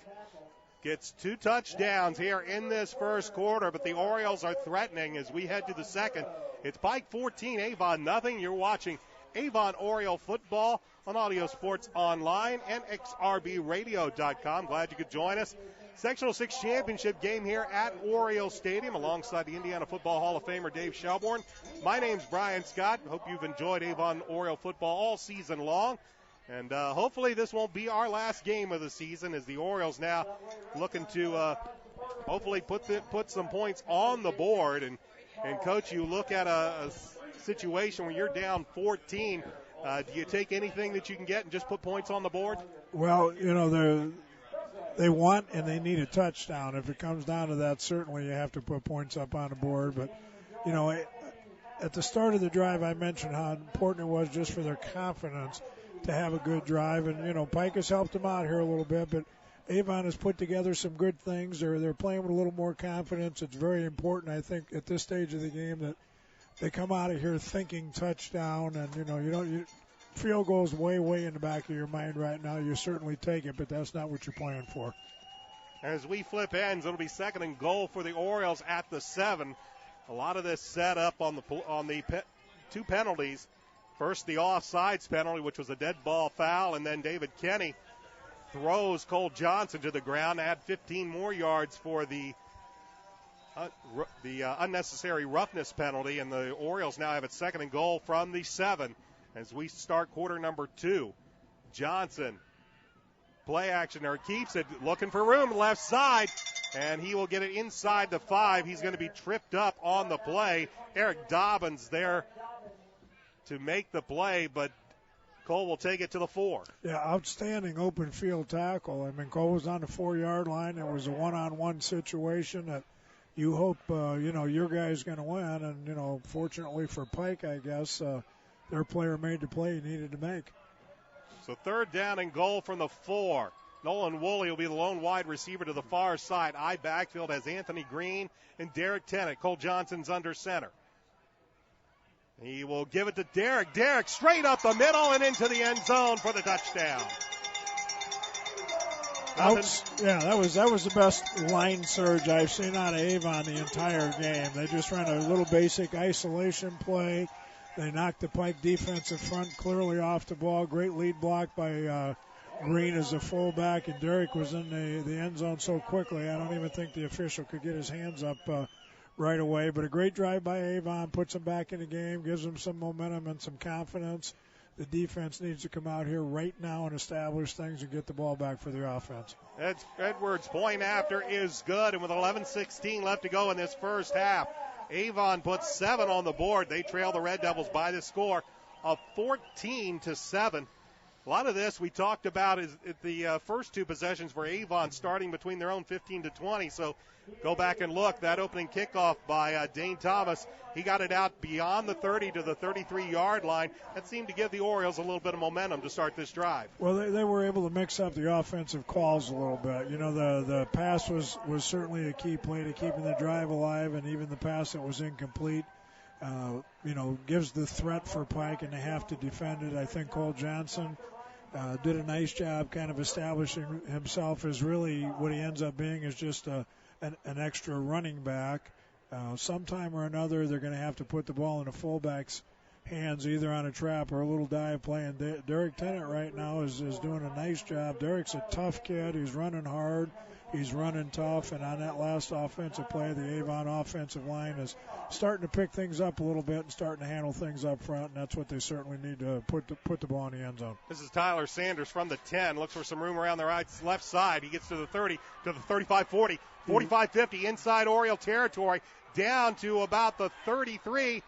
gets 2 touchdowns here in this first quarter, but the Orioles are threatening as we head to the second. It's Pike 14, Avon nothing. You're watching Avon Oriole football on Audio Sports Online and XRBRadio.com. Glad you could join us. Sectional 6 championship game here at Oriole Stadium alongside the Indiana Football Hall of Famer Dave Shelbourne. My name's Brian Scott. Hope you've enjoyed Avon Oriole football all season long. And hopefully this won't be our last game of the season as the Orioles now looking to hopefully put some points on the board. And Coach, you look at a situation where you're down 14. Do you take anything that you can get and just put points on the board? Well, they want and they need a touchdown. If it comes down to that, certainly you have to put points up on the board. But, you know, at the start of the drive, I mentioned how important it was just for their confidence to have a good drive. And, you know, Pike has helped them out here a little bit, but Avon has put together some good things. They're playing with a little more confidence. It's very important, I think, at this stage of the game that they come out of here thinking touchdown. And, you know, field goal's way in the back of your mind right now. You certainly take it, but that's not what you're playing for. As we flip ends, it'll be 2nd and goal for the Orioles at the 7. A lot of this set up on the two penalties. First, the offsides penalty, which was a dead ball foul, and then David Kenny throws Cole Johnson to the ground, add 15 more yards for the unnecessary roughness penalty, and the Orioles now have it 2nd and goal from the 7 as we start quarter number 2. Johnson, play action there, keeps it, looking for room left side, and he will get it inside the 5. He's going to be tripped up on the play. Eric Dobbins there to make the play, but Cole will take it to the 4. Yeah, outstanding open field tackle. I mean, Cole was on the 4-yard line. It was a one-on-one situation that you hope, your guy's going to win. And, fortunately for Pike, I guess, their player made the play he needed to make. So 3rd down and goal from the 4. Nolan Woolley will be the lone wide receiver to the far side. Backfield has Anthony Green and Derek Tennant. Cole Johnson's under center. He will give it to Derek. Derek straight up the middle and into the end zone for the touchdown. That was the best line surge I've seen out of Avon the entire game. They just ran a little basic isolation play. They knocked the Pike defensive front clearly off the ball. Great lead block by Green as a fullback, and Derek was in the end zone so quickly I don't even think the official could get his hands up right away. But a great drive by Avon, puts them back in the game, gives them some momentum and some confidence. The defense needs to come out here right now and establish things and get the ball back for the offense. Edwards' point after is good, and with 11:16 left to go in this first half, Avon puts 7 on the board. They trail the Red Devils by the score of 14-7. A lot of this we talked about is the first 2 possessions for Avon starting between their own 15 to 20. So go back and look. That opening kickoff by Dane Thomas, he got it out beyond the 30 to the 33-yard line. That seemed to give the Orioles a little bit of momentum to start this drive. Well, they were able to mix up the offensive calls a little bit. The pass was certainly a key play to keeping the drive alive, and even the pass that was incomplete, gives the threat for Pike, and they have to defend it. I think Cole Johnson did a nice job kind of establishing himself as really what he ends up being is just an extra running back. Sometime or another, they're going to have to put the ball in a fullback's hands, either on a trap or a little dive play. And Derek Tennant right now is doing a nice job. Derek's a tough kid. He's running hard. He's running tough. And on that last offensive play, the Avon offensive line is starting to pick things up a little bit and starting to handle things up front. And that's what they certainly need to put the ball in the end zone. This is Tyler Sanders from the 10. Looks for some room around the left side. He gets to the 30, to the 35, 40, 45, 50, inside Oriole territory, down to about the 33,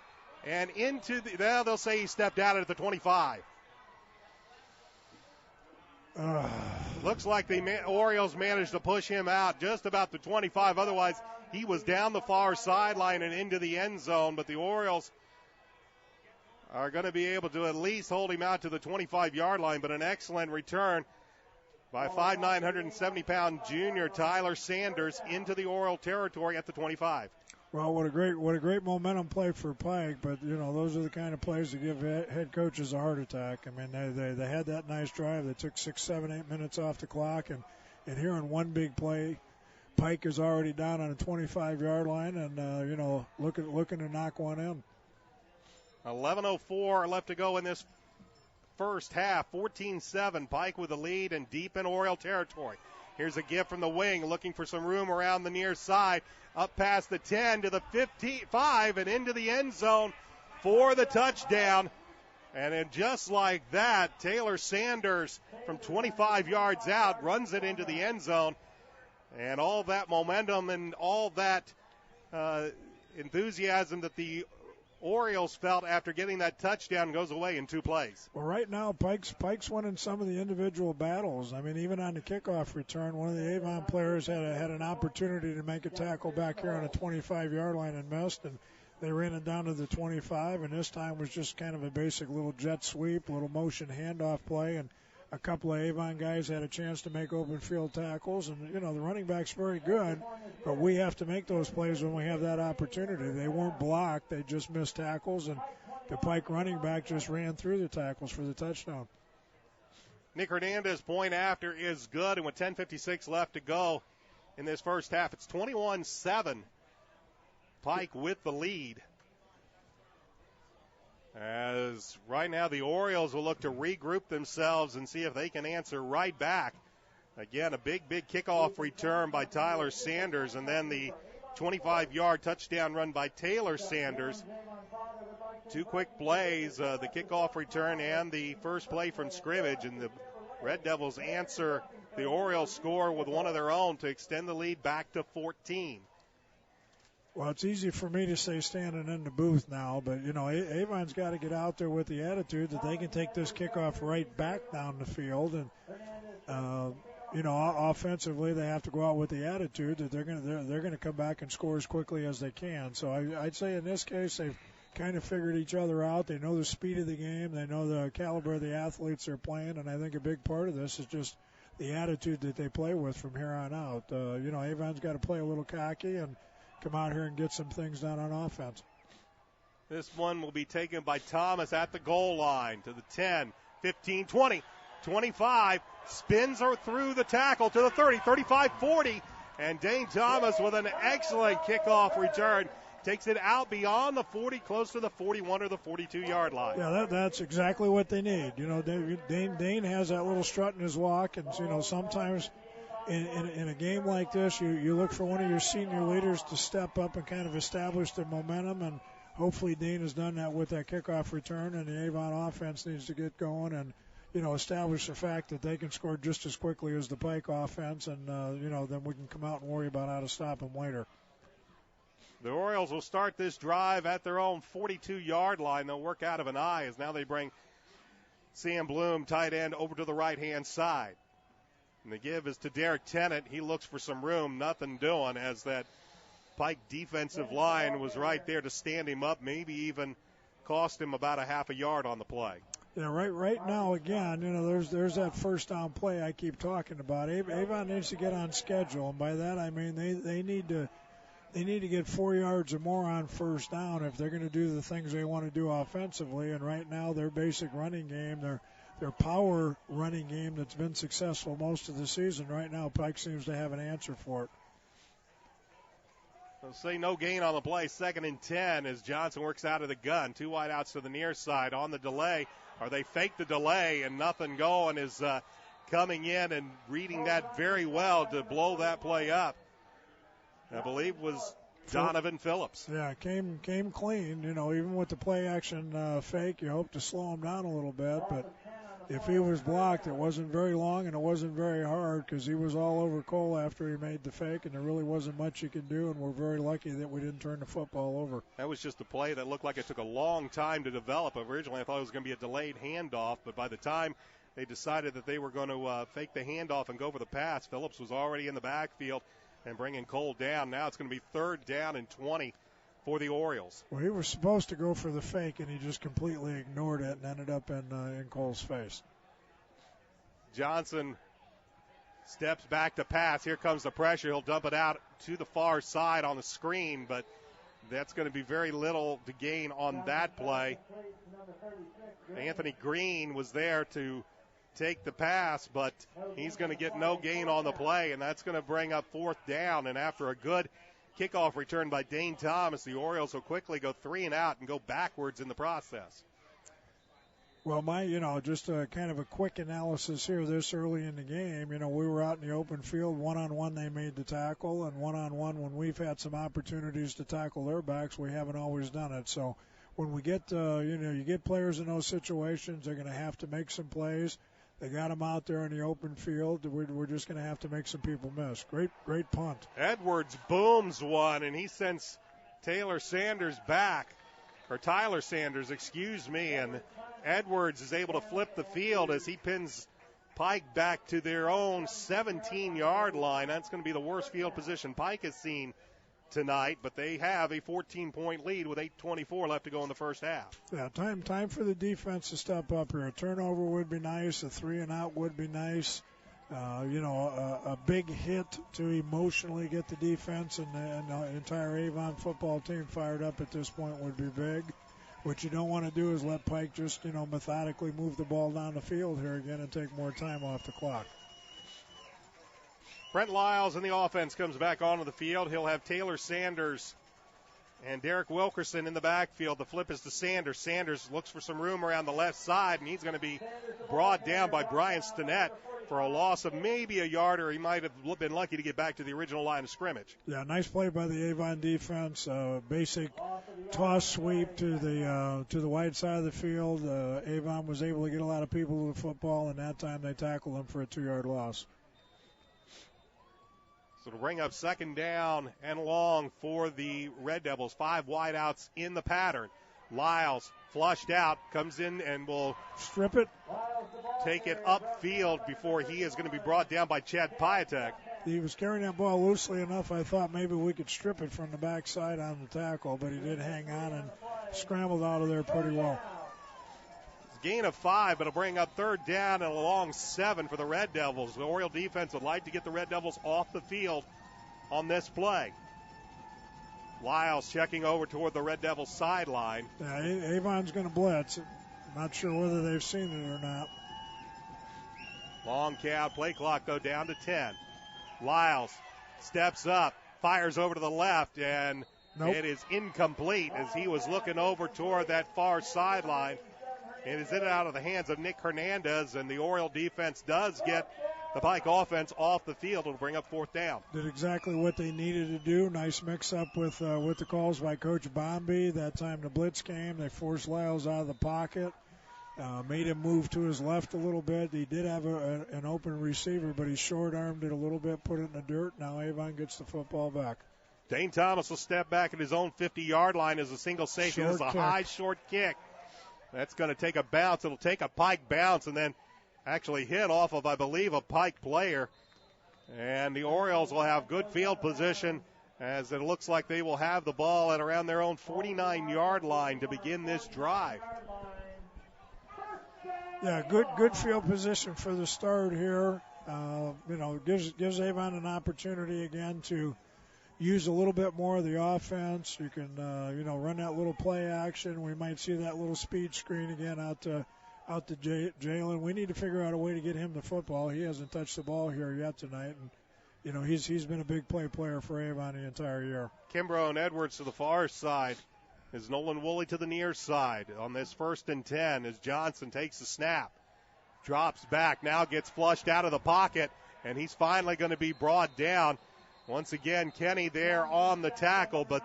and into they'll say he stepped out at the 25. Looks like the Orioles managed to push him out just about the 25. Otherwise, he was down the far sideline and into the end zone. But the Orioles are going to be able to at least hold him out to the 25-yard line. But an excellent return by 5'9", 170-pound junior Tyler Sanders into the Oriole territory at the 25. Well, what a great momentum play for Pike, but those are the kind of plays that give head coaches a heart attack. I mean, they had that nice drive that took 6, 7, 8 minutes off the clock, and here in one big play, Pike is already down on a 25-yard line, and looking to knock one in. 11:04 left to go in this first half. 14-7. Pike with the lead and deep in Oriole territory. Here's a gift from the wing, looking for some room around the near side. Up past the 10 to the 55 and into the end zone for the touchdown. And then just like that, Taylor Sanders from 25 yards out runs it into the end zone. And all that momentum and all that enthusiasm that the Orioles felt after getting that touchdown goes away in 2 plays. Well, right now, Pike's winning some of the individual battles. I mean, even on the kickoff return, one of the Avon players had an opportunity to make a tackle back here on a 25-yard line and missed, and they ran it down to the 25, and this time was just kind of a basic little jet sweep, little motion handoff play, and a couple of Avon guys had a chance to make open field tackles. And, the running back's very good, but we have to make those plays when we have that opportunity. They weren't blocked. They just missed tackles, and the Pike running back just ran through the tackles for the touchdown. Nick Hernandez point after is good, and with 10:56 left to go in this first half, it's 21-7. Pike with the lead. As right now the Orioles will look to regroup themselves and see if they can answer right back. Again, a big kickoff return by Tyler Sanders, and then the 25-yard touchdown run by Taylor Sanders. 2 quick plays, the kickoff return and the first play from scrimmage, and the Red Devils answer the Orioles score with one of their own to extend the lead back to 14. Well, it's easy for me to say standing in the booth now, but, Avon's got to get out there with the attitude that they can take this kickoff right back down the field. And, offensively they have to go out with the attitude that they're going to come back and score as quickly as they can. So I'd say in this case they've kind of figured each other out. They know the speed of the game. They know the caliber of the athletes they're playing, and I think a big part of this is just the attitude that they play with from here on out. Avon's got to play a little cocky and come out here and get some things done on offense. This one will be taken by Thomas at the goal line to the 10, 15, 20, 25. Spins her through the tackle to the 30, 35, 40. And Dane Thomas with an excellent kickoff return takes it out beyond the 40, close to the 41 or the 42-yard line. Yeah, that's exactly what they need. Dane has that little strut in his walk, and, sometimes in a game like this, you look for one of your senior leaders to step up and kind of establish the momentum, and hopefully Dane has done that with that kickoff return, and the Avon offense needs to get going and, establish the fact that they can score just as quickly as the Pike offense, and, then we can come out and worry about how to stop them later. The Orioles will start this drive at their own 42-yard line. They'll work out of an I as now they bring Sam Bloom, tight end, over to the right-hand side. And the give is to Derek Tennant. He looks for some room, nothing doing, as that Pike defensive line was right there to stand him up, maybe even cost him about a half a yard on the play. Right now, again, there's that first down play I keep talking about. Avon needs to get on schedule, and by that I mean they need to get 4 yards or more on first down if they're going to do the things they want to do offensively. And right now, their basic running game, their power running game that's been successful most of the season, right now Pike seems to have an answer for it. They'll say no gain on the play, 2nd and 10 as Johnson works out of the gun. 2 wideouts to the near side on the delay. Or they fake the delay and nothing going is coming in and reading that very well to blow that play up. I believe was Donovan Phillips. Yeah, came clean. Even with the play action fake, you hope to slow him down a little bit. But if he was blocked, it wasn't very long and it wasn't very hard because he was all over Cole after he made the fake, and there really wasn't much you could do, and we're very lucky that we didn't turn the football over. That was just a play that looked like it took a long time to develop. Originally, I thought it was going to be a delayed handoff, but by the time they decided that they were going to fake the handoff and go for the pass, Phillips was already in the backfield and bringing Cole down. Now it's going to be 3rd down and 20 for the Orioles. Well, he was supposed to go for the fake, and he just completely ignored it and ended up in Cole's face. Johnson steps back to pass. Here comes the pressure. He'll dump it out to the far side on the screen, but that's going to be very little to gain on that play. Anthony Green was there to take the pass, but he's going to get no gain on the play, and that's going to bring up 4th down. And after a good kickoff return by Dane Thomas, the Orioles will quickly go 3 and out and go backwards in the process. Well, just a kind of a quick analysis here this early in the game. We were out in the open field. One-on-one they made the tackle, and one-on-one when we've had some opportunities to tackle their backs, we haven't always done it. So when we get, you get players in those situations, they're going to have to make some plays. They got them out there in the open field. We're just going to have to make some people miss. Great punt. Edwards booms one, and he sends Taylor Sanders back. Tyler Sanders, excuse me, and Edwards is able to flip the field as he pins Pike back to their own 17-yard line. That's going to be the worst field position Pike has seen tonight, but they have a 14-point lead with 8:24 left to go in the first half. Yeah, time for the defense to step up here. A turnover would be nice. A 3-and-out would be nice. A big hit to emotionally get the defense and the entire Avon football team fired up at this point would be big. What you don't want to do is let Pike just, methodically move the ball down the field here again and take more time off the clock. Brent Lyles in the offense comes back onto the field. He'll have Taylor Sanders and Derek Wilkerson in the backfield. The flip is to Sanders. Sanders looks for some room around the left side, and he's going to be brought down by Brian Stinnett for a loss of maybe a yard, or he might have been lucky to get back to the original line of scrimmage. Yeah, nice play by the Avon defense. Basic toss sweep to the wide side of the field. Avon was able to get a lot of people to the football, and that time they tackled him for a 2-yard loss. So to bring up second down and long for the Red Devils. 5 wideouts in the pattern. Lyles flushed out, comes in and will strip it, take it upfield before he is going to be brought down by Chad Piatek. He was carrying that ball loosely enough. I thought maybe we could strip it from the backside on the tackle, but he did hang on and scrambled out of there pretty well. Gain of 5, but it'll bring up third down and a long 7 for the Red Devils. The Oriole defense would like to get the Red Devils off the field on this play. Lyles checking over toward the Red Devils sideline. Yeah, Avon's going to blitz. Not sure whether they've seen it or not. Long count, play clock though down to 10. Lyles steps up, fires over to the left, and It is incomplete as he was looking over toward that far sideline. It is in and out of the hands of Nick Hernandez, and the Oriole defense does get the Pike offense off the field. It'll bring up fourth down. Did exactly what they needed to do. Nice mix-up with the calls by Coach Bombi. That time the blitz came. They forced Lyles out of the pocket, made him move to his left a little bit. He did have an open receiver, but he short-armed it a little bit, put it in the dirt. Now Avon gets the football back. Dane Thomas will step back at his own 50-yard line as a single safety. It's a high, short kick. That's going to take a bounce. It'll take a Pike bounce and then actually hit off of, I believe, a Pike player. And the Orioles will have good field position as it looks like they will have the ball at around their own 49-yard line to begin this drive. Yeah, good field position for the start here. Gives Avon an opportunity again to use a little bit more of the offense. You can, run that little play action. We might see that little speed screen again out to Jalen. We need to figure out a way to get him the football. He hasn't touched the ball here yet tonight, and he's been a big play player for Avon the entire year. Kimbrough and Edwards to the far side. Is Nolan Woolley to the near side on this 1st and 10 as Johnson takes the snap, drops back, now gets flushed out of the pocket, and he's finally going to be brought down. Once again, Kenny there on the tackle, but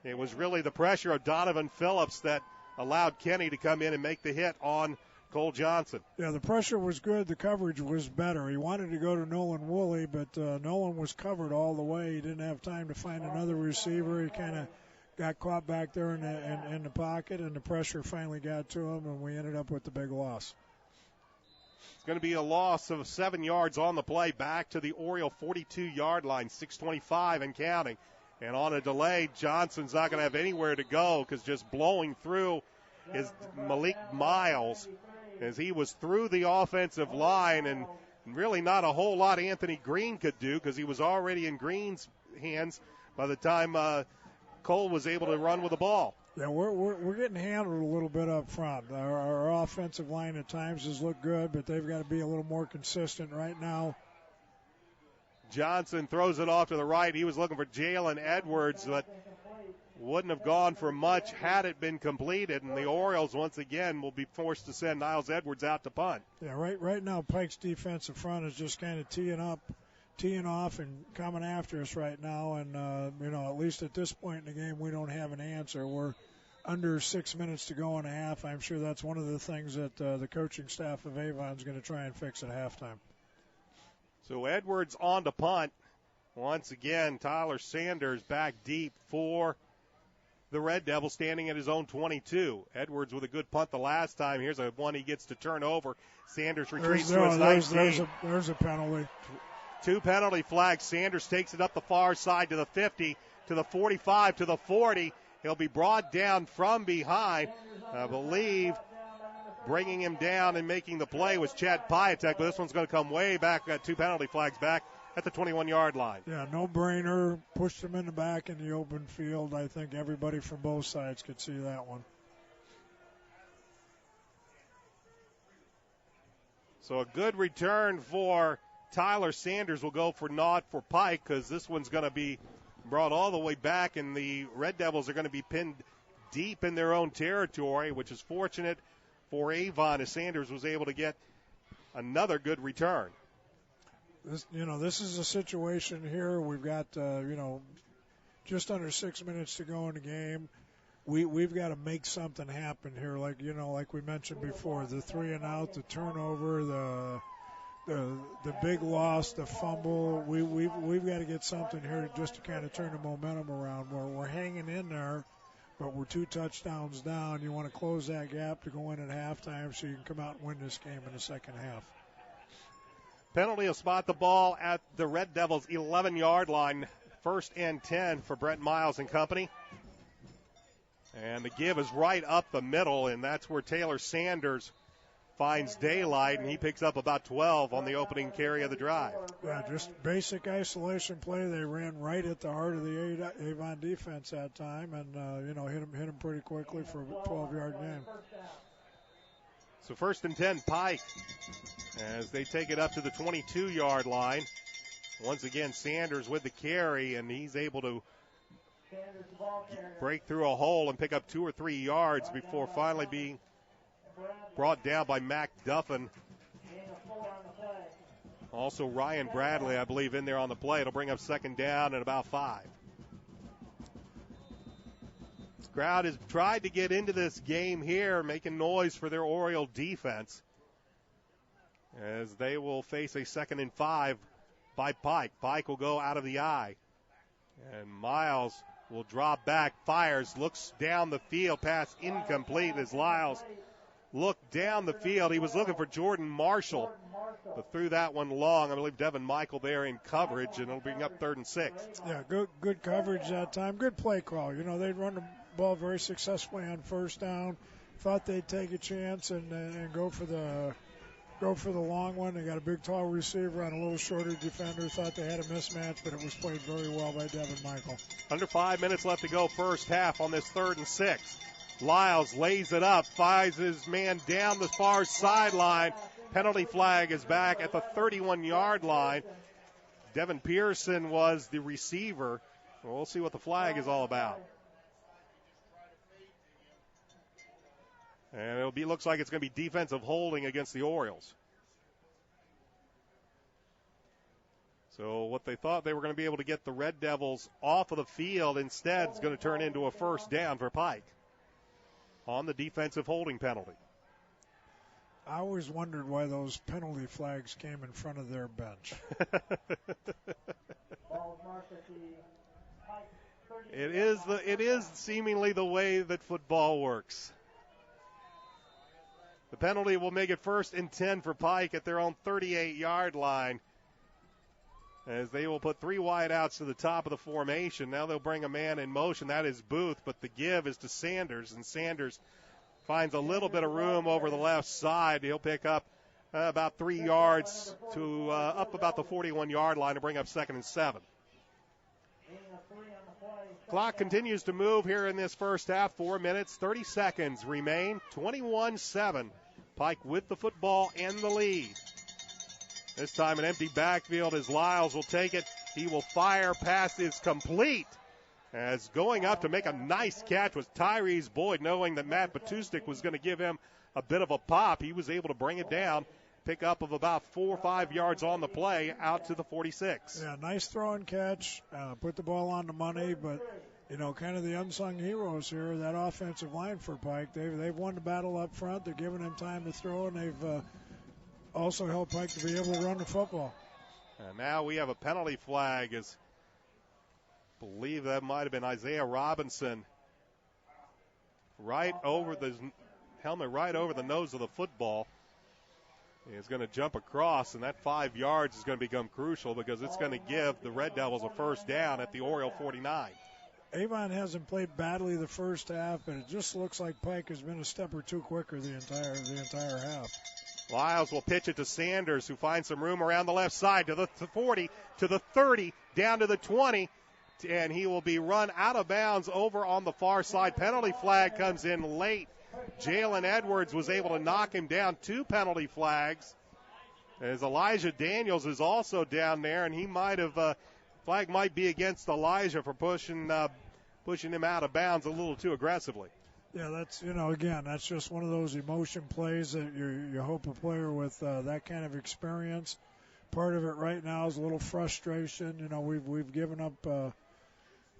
it was really the pressure of Donovan Phillips that allowed Kenny to come in and make the hit on Cole Johnson. Yeah, the pressure was good. The coverage was better. He wanted to go to Nolan Woolley, but Nolan was covered all the way. He didn't have time to find another receiver. He kind of got caught back there in the pocket, and the pressure finally got to him, and we ended up with the big loss. It's going to be a loss of 7 yards on the play back to the Oriole 42-yard line, 6:25 and counting. And on a delay, Johnson's not going to have anywhere to go because just blowing through is Malik Miles as he was through the offensive line, and really not a whole lot Anthony Green could do because he was already in Green's hands by the time Cole was able to run with the ball. Yeah, we're getting handled a little bit up front. Our offensive line at times has looked good, but they've got to be a little more consistent right now. Johnson throws it off to the right. He was looking for Jalen Edwards, but wouldn't have gone for much had it been completed. And the Orioles, once again, will be forced to send Niles Edwards out to punt. Yeah, right now Pike's defensive front is just kind of teeing off and coming after us right now. And, at least at this point in the game, we don't have an answer. We're under 6 minutes to go in a half. I'm sure that's one of the things that the coaching staff of Avon is going to try and fix at halftime. So Edwards on to punt. Once again, Tyler Sanders back deep for the Red Devils, standing at his own 22. Edwards with a good punt the last time. Here's a one he gets to turn over. Sanders retreats to his 19. There's a penalty. 2 penalty flags. Sanders takes it up the far side to the 50, to the 45, to the 40. He'll be brought down from behind. I believe bringing him down and making the play was Chad Piatek, but this one's going to come way back. Got 2 penalty flags back at the 21-yard line. Yeah, no-brainer. Pushed him in the back in the open field. I think everybody from both sides could see that one. So a good return for Tyler Sanders will go for naught for Pike, because this one's going to be brought all the way back, and the Red Devils are going to be pinned deep in their own territory, which is fortunate for Avon, as Sanders was able to get another good return. This is a situation here. We've got, just under 6 minutes to go in the game. We've got to make something happen here. Like we mentioned before, the 3 and out, the turnover, the big loss, the fumble. We've got to get something here just to kind of turn the momentum around. We're hanging in there, but we're 2 touchdowns down. You want to close that gap to go in at halftime so you can come out and win this game in the second half. Penalty will spot the ball at the Red Devils' 11-yard line. 1st and 10 for Brett Miles and company. And the give is right up the middle, and that's where Taylor Sanders finds daylight, and he picks up about 12 on the opening carry of the drive. Yeah, just basic isolation play. They ran right at the heart of the Avon defense that time, and hit him pretty quickly for a 12-yard gain. So 1st and 10, Pike, as they take it up to the 22-yard line. Once again, Sanders with the carry, and he's able to break through a hole and pick up 2 or 3 yards before finally being brought down by Mac Duffin. Also Ryan Bradley, I believe, in there on the play. It'll bring up 2nd down and about 5. This crowd has tried to get into this game here, making noise for their Oriole defense, as they will face a 2nd and 5 by Pike. Pike will go out of the eye, and Miles will drop back, fires, looks down the field, pass incomplete as Lyles looked down the field. He was looking for Jordan Marshall, but threw that one long. I believe Devin Michael there in coverage, and it'll bring up 3rd and 6. Yeah, good coverage that time. Good play call. They'd run the ball very successfully on 1st down. Thought they'd take a chance and go for the long one. They got a big, tall receiver on a little shorter defender. Thought they had a mismatch, but it was played very well by Devin Michael. Under 5 minutes left to go first half on this 3rd and 6. Lyles lays it up, finds his man down the far sideline. Penalty flag is back at the 31-yard line. Devin Pearson was the receiver. We'll see what the flag is all about. And looks like it's going to be defensive holding against the Orioles. So what they thought they were going to be able to get the Red Devils off of the field, instead is going to turn into a 1st down for Pike on the defensive holding penalty. I always wondered why those penalty flags came in front of their bench. It is seemingly the way that football works. The penalty will make it 1st and 10 for Pike at their own 38-yard line, as they will put 3 wideouts to the top of the formation. Now they'll bring a man in motion. That is Booth, but the give is to Sanders, and Sanders finds a little bit of room over the left side. He'll pick up about 3 yards to up about the 41-yard line to bring up 2nd and 7. Clock continues to move here in this first half. 4 minutes, 30 seconds remain. 21-7. Pike with the football and the lead. This time an empty backfield as Lyles will take it. He will fire. Pass is complete. As going up to make a nice catch was Tyrese Boyd, knowing that Matt Batustik was going to give him a bit of a pop. He was able to bring it down. Pick up of about 4 or 5 yards on the play out to the 46. Yeah, nice throw and catch. Put the ball on the money, but, kind of the unsung heroes here, that offensive line for Pike. They've won the battle up front. They're giving him time to throw, and they've also helped Pike to be able to run the football. And now we have a penalty flag, as I believe that might have been Isaiah Robinson right over the helmet, right over the nose of the football. He's going to jump across, and that 5 yards is going to become crucial because it's going to give the Red Devils a first down at the Oriole 49. Avon hasn't played badly the first half, but it just looks like Pike has been a step or two quicker the entire half. Lyles will pitch it to Sanders, who finds some room around the left side to the 40, to the 30, down to the 20, and he will be run out of bounds over on the far side. Penalty flag comes in late. Jalen Edwards was able to knock him down. 2 penalty flags, as Elijah Daniels is also down there, and he might have flag might be against Elijah for pushing him out of bounds a little too aggressively. Yeah, that's, again, that's just one of those emotion plays that you hope a player with that kind of experience. Part of it right now is a little frustration. We've given up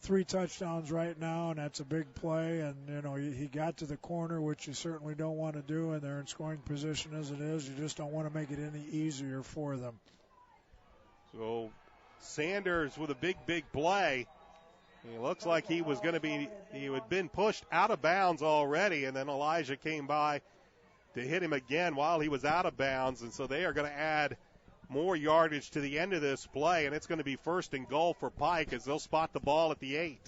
3 touchdowns right now, and that's a big play. And, he got to the corner, which you certainly don't want to do, and they're in scoring position as it is. You just don't want to make it any easier for them. So Sanders with a big play. He looks like he had been pushed out of bounds already, and then Elijah came by to hit him again while he was out of bounds. And so they are going to add more yardage to the end of this play, and it's going to be 1st and goal for Pike as they'll spot the ball at the 8.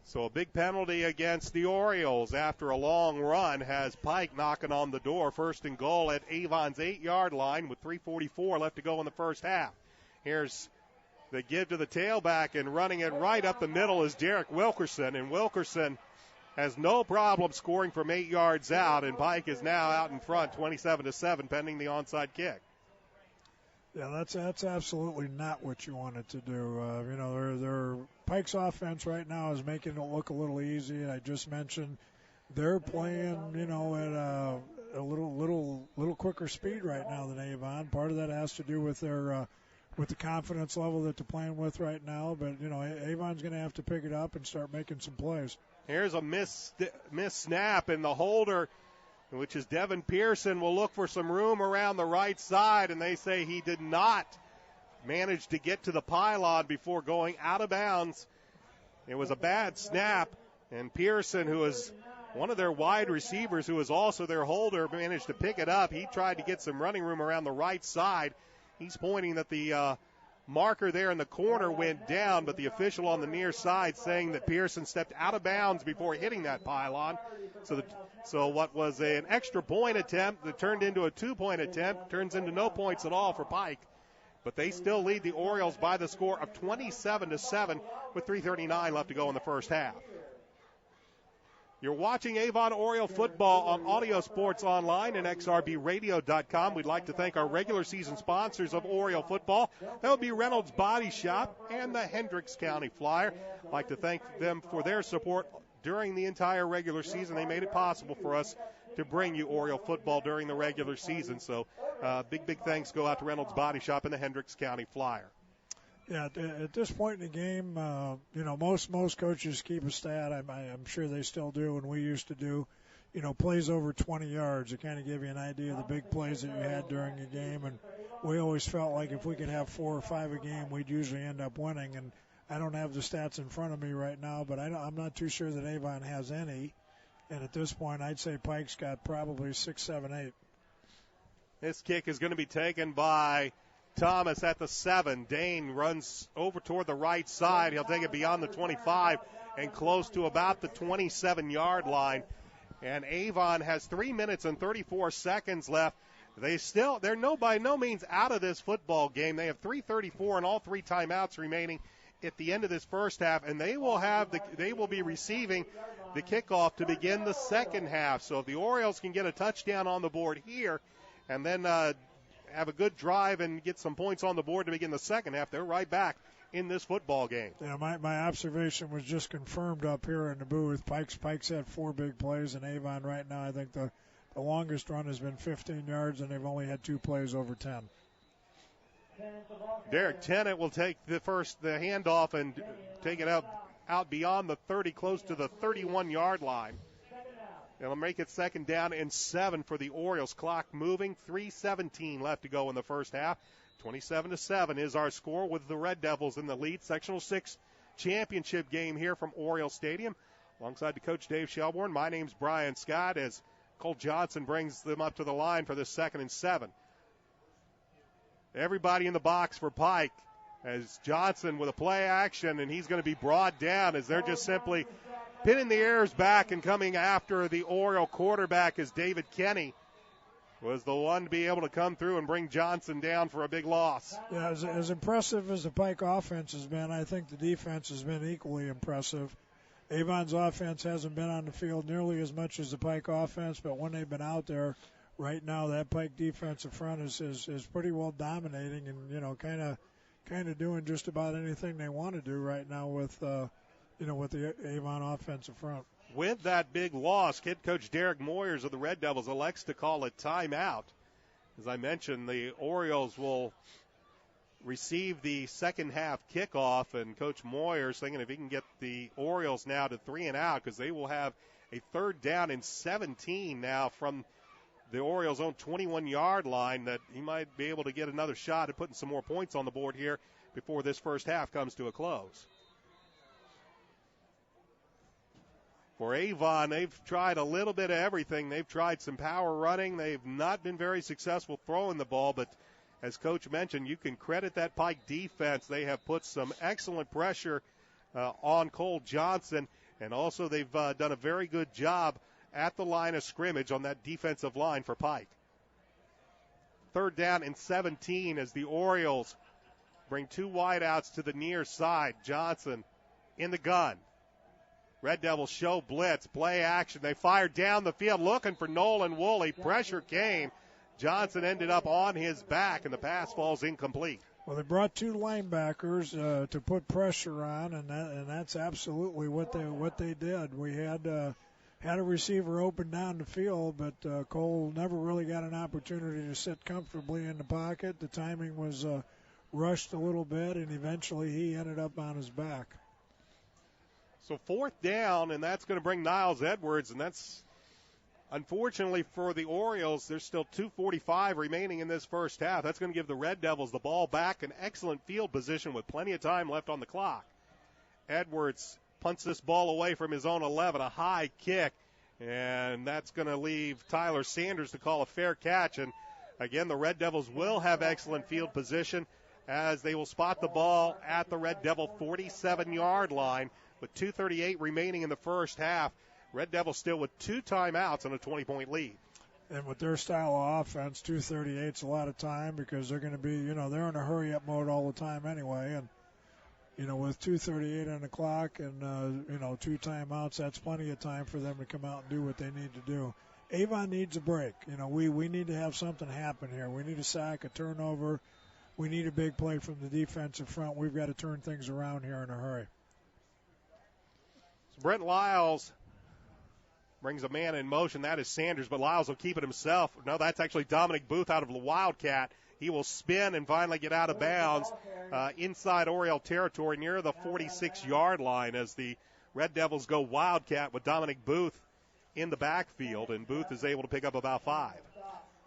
So a big penalty against the Orioles after a long run has Pike knocking on the door. 1st and goal at Avon's 8-yard line with 3:44 left to go in the first half. Here's the give to the tailback, and running it right up the middle is Derek Wilkerson, and Wilkerson has no problem scoring from 8 yards out, and Pike is now out in front 27-7 pending the onside kick. Yeah, that's absolutely not what you wanted to do. Pike's offense right now is making it look a little easy, and I just mentioned they're playing, at a little quicker speed right now than Avon. Part of that has to do with their with the confidence level that they're playing with right now, but Avon's going to have to pick it up and start making some plays. Here's a miss snap, and the holder, which is Devin Pearson, will look for some room around the right side, and they say he did not manage to get to the pylon before going out of bounds. It was a bad snap, and Pearson, who is one of their wide receivers, who is also their holder, managed to pick it up. He tried to get some running room around the right side. He's pointing that the marker there in the corner went down, but the official on the near side saying that Pearson stepped out of bounds before hitting that pylon. So what was an extra point attempt that turned into a 2-point attempt turns into no points at all for Pike. But they still lead the Orioles by the score of 27-7 with 3:39 left to go in the first half. You're watching Avon Oriole football on Audio Sports Online and XRBRadio.com. We'd like to thank our regular season sponsors of Oriole football. That would be Reynolds Body Shop and the Hendricks County Flyer. I'd like to thank them for their support during the entire regular season. They made it possible for us to bring you Oriole football during the regular season. So big thanks go out to Reynolds Body Shop and the Hendricks County Flyer. Yeah, at this point in the game, most coaches keep a stat. I'm sure they still do, and we used to do, plays over 20 yards to kind of give you an idea of the big plays that you had during a game. And we always felt like if we could have 4 or 5 a game, we'd usually end up winning. And I don't have the stats in front of me right now, but I'm not too sure that Avon has any. And at this point, I'd say Pike's got probably 6, 7, 8. This kick is going to be taken by Thomas at the 7. Dane runs over toward the right side. He'll take it beyond the 25 and close to about the 27-yard line. And Avon has 3 minutes and 34 seconds left. They're by no means out of this football game. They have 3:34 and all 3 timeouts remaining at the end of this first half, and they will be receiving the kickoff to begin the second half. So if the Orioles can get a touchdown on the board here and then have a good drive and get some points on the board to begin the second half, they're right back in this football game. Yeah, my observation was just confirmed up here in the booth. Pike's had 4 big plays, and Avon right now, I think the longest run has been 15 yards, and they've only had 2 plays over 10. Derek Tennant will take the handoff and take it out beyond the 30, close to the 31-yard line. It'll make it 2nd down and 7 for the Orioles. Clock moving, 3:17 left to go in the first half. 27-7 is our score with the Red Devils in the lead. Sectional 6 championship game here from Oriole Stadium Alongside the coach Dave Shelbourne, my name's Brian Scott as Cole Johnson brings them up to the line for the 2nd and 7. Everybody in the box for Pike as Johnson with a play action, and he's going to be brought down as they're just simply pinning the airs back and coming after the Oriole quarterback as David Kenny was the one to be able to come through and bring Johnson down for a big loss. Yeah, as impressive as the Pike offense has been, I think the defense has been equally impressive. Avon's offense hasn't been on the field nearly as much as the Pike offense, but when they've been out there, right now that Pike defensive front is pretty well dominating and, you know, kind of doing just about anything they want to do right now with the Avon offensive front. With that big loss, head coach Derek Moyers of the Red Devils elects to call a timeout. As I mentioned, the Orioles will receive the second half kickoff, and Coach Moyers thinking if he can get the Orioles now to 3 and out, because they will have a 3rd down and 17 now from the Orioles' own 21-yard line, that he might be able to get another shot at putting some more points on the board here before this first half comes to a close. For Avon, they've tried a little bit of everything. They've tried some power running. They've not been very successful throwing the ball, but as Coach mentioned, you can credit that Pike defense. They have put some excellent pressure on Cole Johnson, and also they've done a very good job at the line of scrimmage on that defensive line for Pike. 3rd down and 17 as the Orioles bring 2 wideouts to the near side. Johnson in the gun. Red Devils show blitz, play action. They fire down the field looking for Nolan Woolley. Pressure came. Johnson ended up on his back, and the pass falls incomplete. Well, they brought 2 linebackers to put pressure on, and that's absolutely what they did. We had a receiver open down the field, but Cole never really got an opportunity to sit comfortably in the pocket. The timing was rushed a little bit, and eventually he ended up on his back. So 4th down, and that's going to bring Niles Edwards, and that's unfortunately for the Orioles. There's still 2:45 remaining in this first half. That's going to give the Red Devils the ball back, an excellent field position with plenty of time left on the clock. Edwards punts this ball away from his own 11, a high kick, and that's going to leave Tyler Sanders to call a fair catch. And again, the Red Devils will have excellent field position as they will spot the ball at the Red Devil 47-yard line with 2:38 remaining in the first half. Red Devils still with 2 timeouts and a 20-point lead. And with their style of offense, 2:38's a lot of time because they're going to be, they're in a hurry-up mode all the time anyway. And, with 2:38 on the clock and, 2 timeouts, that's plenty of time for them to come out and do what they need to do. Avon needs a break. We need to have something happen here. We need a sack, a turnover. We need a big play from the defensive front. We've got to turn things around here in a hurry. So Brent Lyles brings a man in motion. That is Sanders, but Lyles will keep it himself. No, that's actually Dominic Booth out of the Wildcat. He will spin and finally get out of bounds inside Oriole territory near the 46-yard line as the Red Devils go Wildcat with Dominic Booth in the backfield, and Booth is able to pick up about 5.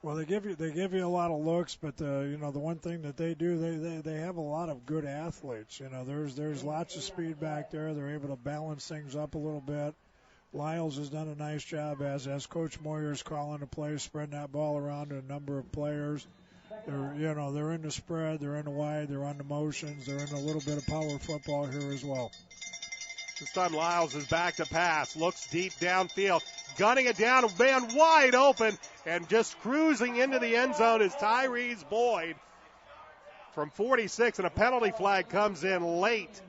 Well, they give you a lot of looks, but the one thing that they do, they have a lot of good athletes. There's lots of speed back there. They're able to balance things up a little bit. Lyles has done a nice job as Coach Moyer's calling the play, spreading that ball around to a number of players. They're in the spread, they're in the wide, they're on the motions, they're in a little bit of power football here as well. This time Lyles is back to pass, looks deep downfield, gunning it down, a man wide open, and just cruising into the end zone is Tyrese Boyd from 46, and a penalty flag comes in late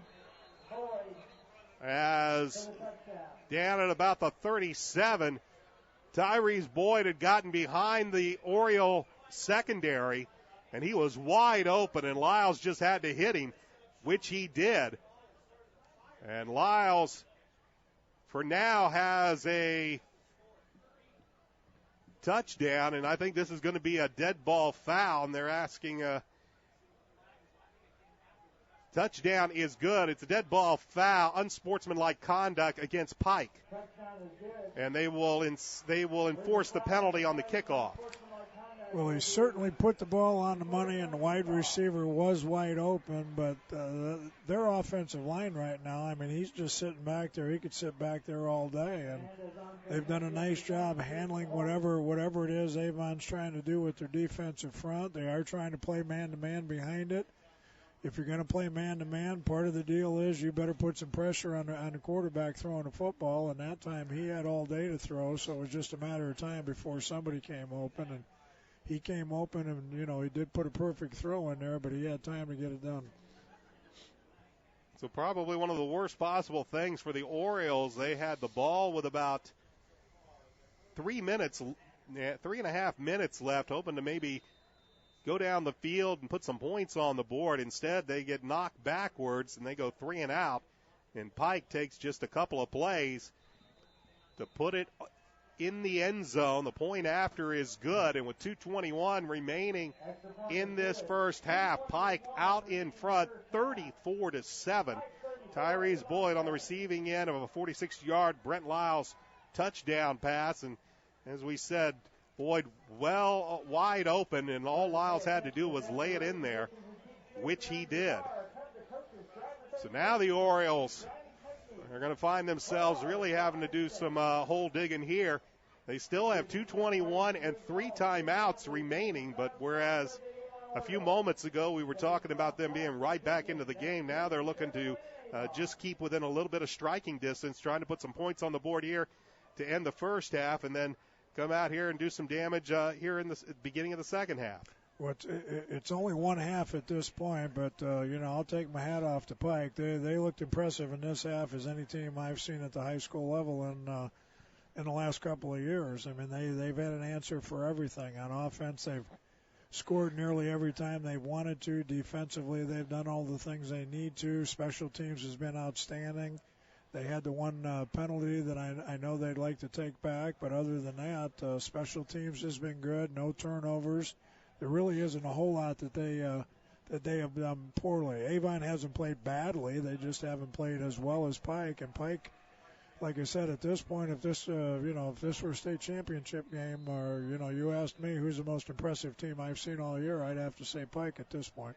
as down at about the 37, Tyrese Boyd had gotten behind the Oriole secondary, and he was wide open, and Lyles just had to hit him, which he did. And Lyles, for now, has a touchdown, and I think this is going to be a dead ball foul, and they're asking touchdown is good. It's a dead ball foul, unsportsmanlike conduct against Pike. And they will enforce the penalty on the kickoff. Well, he certainly put the ball on the money, and the wide receiver was wide open. But their offensive line right now, I mean, he's just sitting back there. He could sit back there all day, and they've done a nice job handling whatever it is Avon's trying to do with their defensive front. They are trying to play man-to-man behind it. If you're going to play man-to-man, part of the deal is you better put some pressure on the quarterback throwing the football. And that time he had all day to throw, so it was just a matter of time before somebody came open. And he came open, and, you know, he did put a perfect throw in there, but he had time to get it done. So probably one of the worst possible things for the Orioles. They had the ball with about 3.5 minutes left, hoping to maybe go down the field and put some points on the board. Instead, they get knocked backwards, and they go 3 and out. And Pike takes just a couple of plays to put it in the end zone. The point after is good, and with 2:21 remaining in this first half, Pike out in front, 34-7. Tyrese Boyd on the receiving end of a 46-yard Brent Lyles touchdown pass, and as we said, Boyd well wide open, and all Lyles had to do was lay it in there, which he did. So now the Orioles are going to find themselves really having to do some hole digging here. They still have 2:21 and 3 timeouts remaining, but whereas a few moments ago we were talking about them being right back into the game, now they're looking to just keep within a little bit of striking distance, trying to put some points on the board here to end the first half, and then come out here and do some damage here in the beginning of the second half. Well, it's only one half at this point, but, you know, I'll take my hat off to Pike. They looked impressive in this half as any team I've seen at the high school level in the last couple of years. I mean, they've had an answer for everything. On offense, they've scored nearly every time they wanted to. Defensively, they've done all the things they need to. Special teams has been outstanding. They had the one penalty that I know they'd like to take back, but other than that, special teams has been good. No turnovers. There really isn't a whole lot that they have done poorly. Avon hasn't played badly. They just haven't played as well as Pike. And Pike, like I said, at this point, if this were a state championship game, or, you know, you asked me who's the most impressive team I've seen all year, I'd have to say Pike at this point.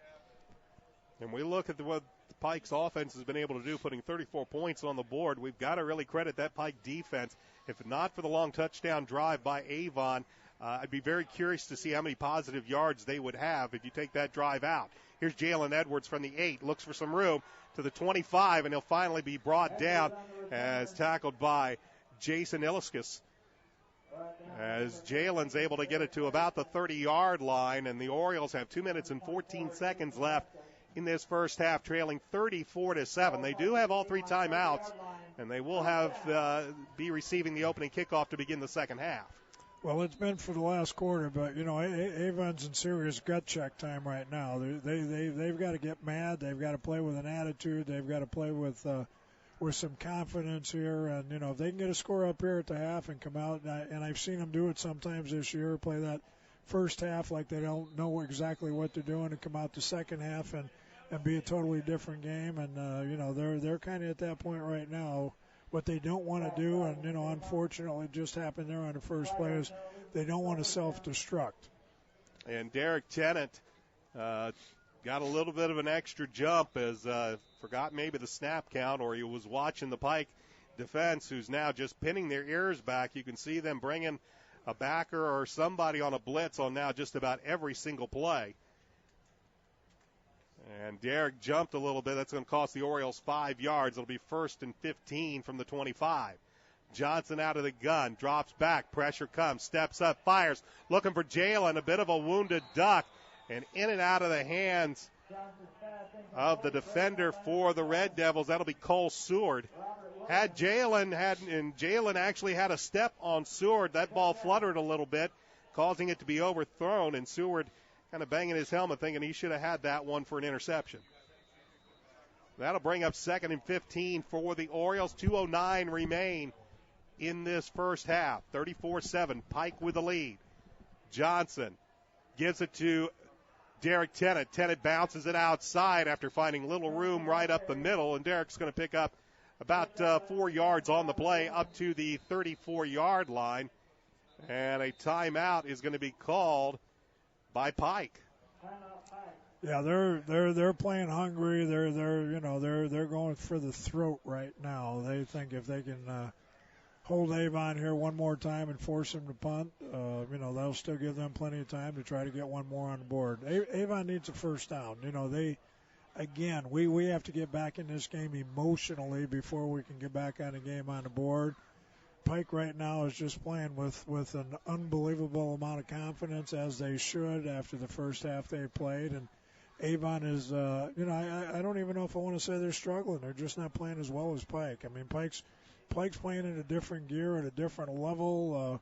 And we look at what Pike's offense has been able to do, putting 34 points on the board. We've got to really credit that Pike defense. If not for the long touchdown drive by Avon, I'd be very curious to see how many positive yards they would have if you take that drive out. Here's Jalen Edwards from the 8, looks for some room to the 25, and he'll finally be brought down as tackled by Jason Illiskis. As Jalen's able to get it to about the 30-yard line, and the Orioles have 2 minutes and 14 seconds left in this first half, trailing 34-7. They do have all 3 timeouts, and they will have be receiving the opening kickoff to begin the second half. Well, it's been for the last quarter, but, you know, Avon's in serious gut check time right now. They've got to get mad. They've got to play with an attitude. They've got to play with some confidence here. And, you know, if they can get a score up here at the half and come out, and I've seen them do it sometimes this year, play that first half like they don't know exactly what they're doing, and come out the second half and be a totally different game. And, you know, they're kind of at that point right now. What they don't want to do, and, you know, unfortunately it just happened there on the first play, is they don't want to self-destruct. And Derek Tennant got a little bit of an extra jump as forgot maybe the snap count, or he was watching the Pike defense, who's now just pinning their ears back. You can see them bringing a backer or somebody on a blitz on now just about every single play. And Derek jumped a little bit. That's going to cost the Orioles 5 yards. It'll be 1st and 15 from the 25. Johnson out of the gun, drops back, pressure comes, steps up, fires, looking for Jalen, a bit of a wounded duck, and in and out of the hands of the defender for the Red Devils. That'll be Cole Seward. Jalen actually had a step on Seward. That ball fluttered a little bit, causing it to be overthrown, and Seward kind of banging his helmet, thinking he should have had that one for an interception. That'll bring up 2nd and 15 for the Orioles. 2:09 remain in this first half. 34-7, Pike with the lead. Johnson gives it to Derek Tennant. Tennant bounces it outside after finding little room right up the middle, and Derek's going to pick up about 4 yards on the play up to the 34-yard line. And a timeout is going to be called by Pike. Yeah, they're playing hungry. They're going for the throat right now. They think if they can hold Avon here one more time and force him to punt, that'll still give them plenty of time to try to get one more on the board. Avon needs a first down. We have to get back in this game emotionally before we can get back on the game on the board. Pike right now is just playing with an unbelievable amount of confidence, as they should after the first half they played. And Avon is, I don't even know if I want to say they're struggling. They're just not playing as well as Pike. I mean, Pike's playing in a different gear at a different level.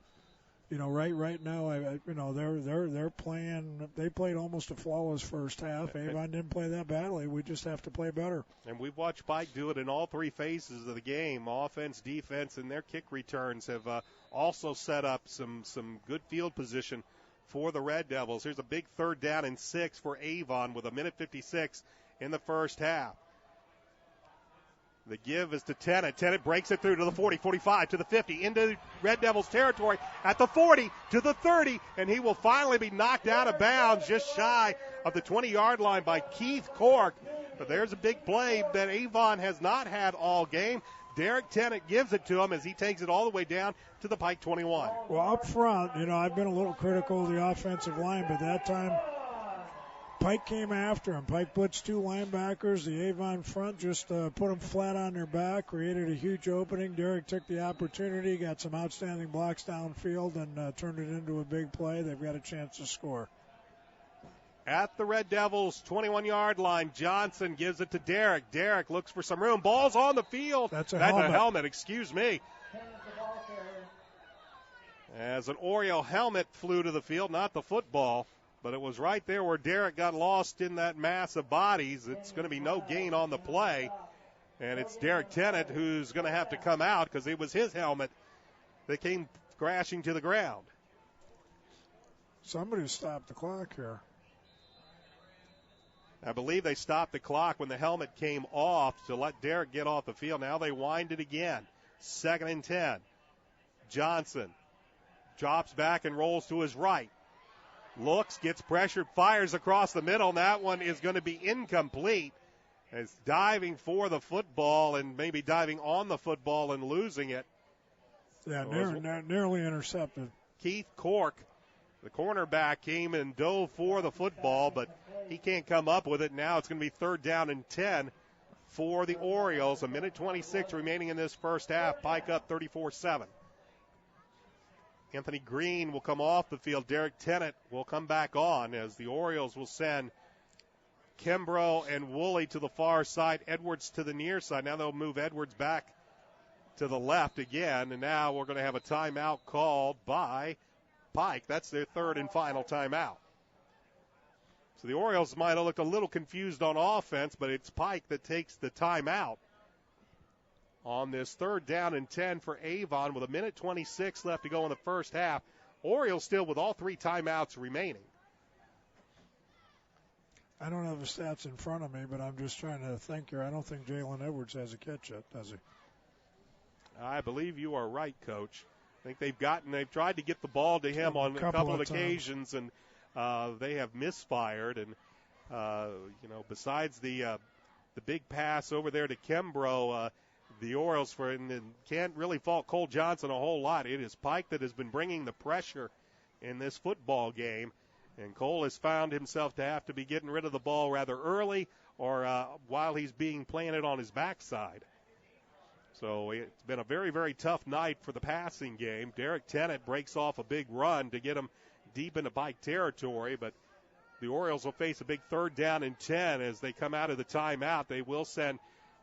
Right now, they're playing. They played almost a flawless first half. Avon didn't play that badly. We just have to play better. And we've watched Pike do it in all three phases of the game: offense, defense, and their kick returns have also set up some good field position for the Red Devils. Here's a big 3rd down and 6 for Avon with 1:56 in the first half. The give is to Tennant. Tennant breaks it through to the 40, 45, to the 50, into Red Devils territory at the 40, to the 30, and he will finally be knocked out of bounds just shy of the 20-yard line by Keith Cork. But there's a big play that Avon has not had all game. Derek Tennant gives it to him as he takes it all the way down to the Pike 21. Well, up front, I've been a little critical of the offensive line, but that time Pike came after him. Pike blitzed 2 linebackers. The Avon front just put them flat on their back, created a huge opening. Derek took the opportunity, got some outstanding blocks downfield, and turned it into a big play. They've got a chance to score. At the Red Devils' 21-yard line, Johnson gives it to Derek. Derek looks for some room. Ball's on the field. That's a helmet. Excuse me. As an Oriole helmet flew to the field, not the football. But it was right there where Derek got lost in that mass of bodies. It's going to be no gain on the play. And it's Derek Tennant who's going to have to come out because it was his helmet that came crashing to the ground. Somebody stopped the clock here. I believe they stopped the clock when the helmet came off to let Derek get off the field. Now they wind it again. 2nd and 10. Johnson drops back and rolls to his right. Looks, gets pressured, fires across the middle, and that one is going to be incomplete. It's diving for the football and maybe diving on the football and losing it. Yeah, nearly intercepted. Keith Cork, the cornerback, came and dove for the football, but he can't come up with it. Now it's going to be 3rd down and 10 for the Orioles. 1:26 remaining in this first half. Pike up 34-7. Anthony Green will come off the field. Derek Tennant will come back on as the Orioles will send Kimbrough and Woolley to the far side, Edwards to the near side. Now they'll move Edwards back to the left again, and now we're going to have a timeout called by Pike. That's their 3rd and final timeout. So the Orioles might have looked a little confused on offense, but it's Pike that takes the timeout on this 3rd down and 10 for Avon with 1:26 left to go in the first half. Orioles still with all 3 timeouts remaining. I don't have the stats in front of me, but I'm just trying to think here. I don't think Jalen Edwards has a catch yet, does he? I believe you are right, Coach. I think they've tried to get the ball to him on a couple of occasions, and they have misfired. And besides the big pass over there to Kimbrough, the Orioles can't really fault Cole Johnson a whole lot. It is Pike that has been bringing the pressure in this football game, and Cole has found himself to have to be getting rid of the ball rather early or while he's being planted on his backside. So it's been a very, very tough night for the passing game. Derek Tennant breaks off a big run to get him deep into Pike territory, but the Orioles will face a big 3rd down and 10 as they come out of the timeout. They will send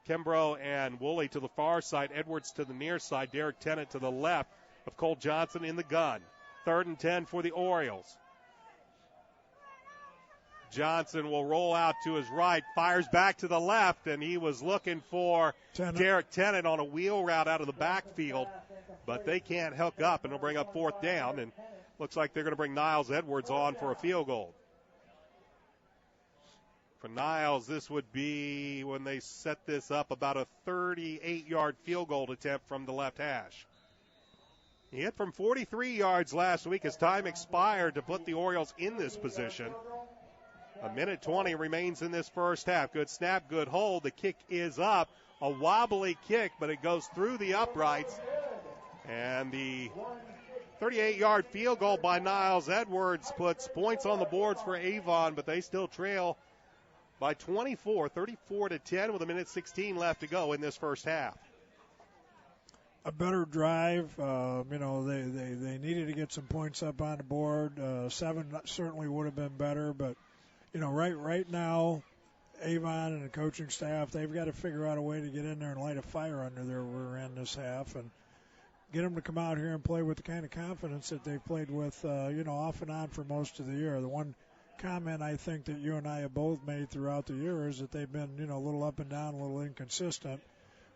Kimbrough and Woolley to the far side, Edwards to the near side, Derek Tennant to the left of Cole Johnson in the gun. 3rd and 10 for the Orioles. Johnson will roll out to his right, fires back to the left, and he was looking for Derek Tennant on a wheel route out of the backfield, but they can't hook up, and they'll bring up 4th down, and looks like they're going to bring Niles Edwards on for a field goal. For Niles, this would be, when they set this up, about a 38-yard field goal attempt from the left hash. He hit from 43 yards last week as time expired to put the Orioles in this position. A minute 20 remains in this first half. Good snap, good hold. The kick is up. A wobbly kick, but it goes through the uprights. And the 38-yard field goal by Niles Edwards puts points on the boards for Avon, but they still trail by 24, 34-10 with a minute 16 left to go in this first half. A better drive. They needed to get some points up on the board. 7 certainly would have been better, but right now, Avon and the coaching staff, they've got to figure out a way to get in there and light a fire under their rear end this half and get them to come out here and play with the kind of confidence that they've played with, off and on for most of the year. The one comment I think that you and I have both made throughout the year is that they've been, a little up and down, a little inconsistent.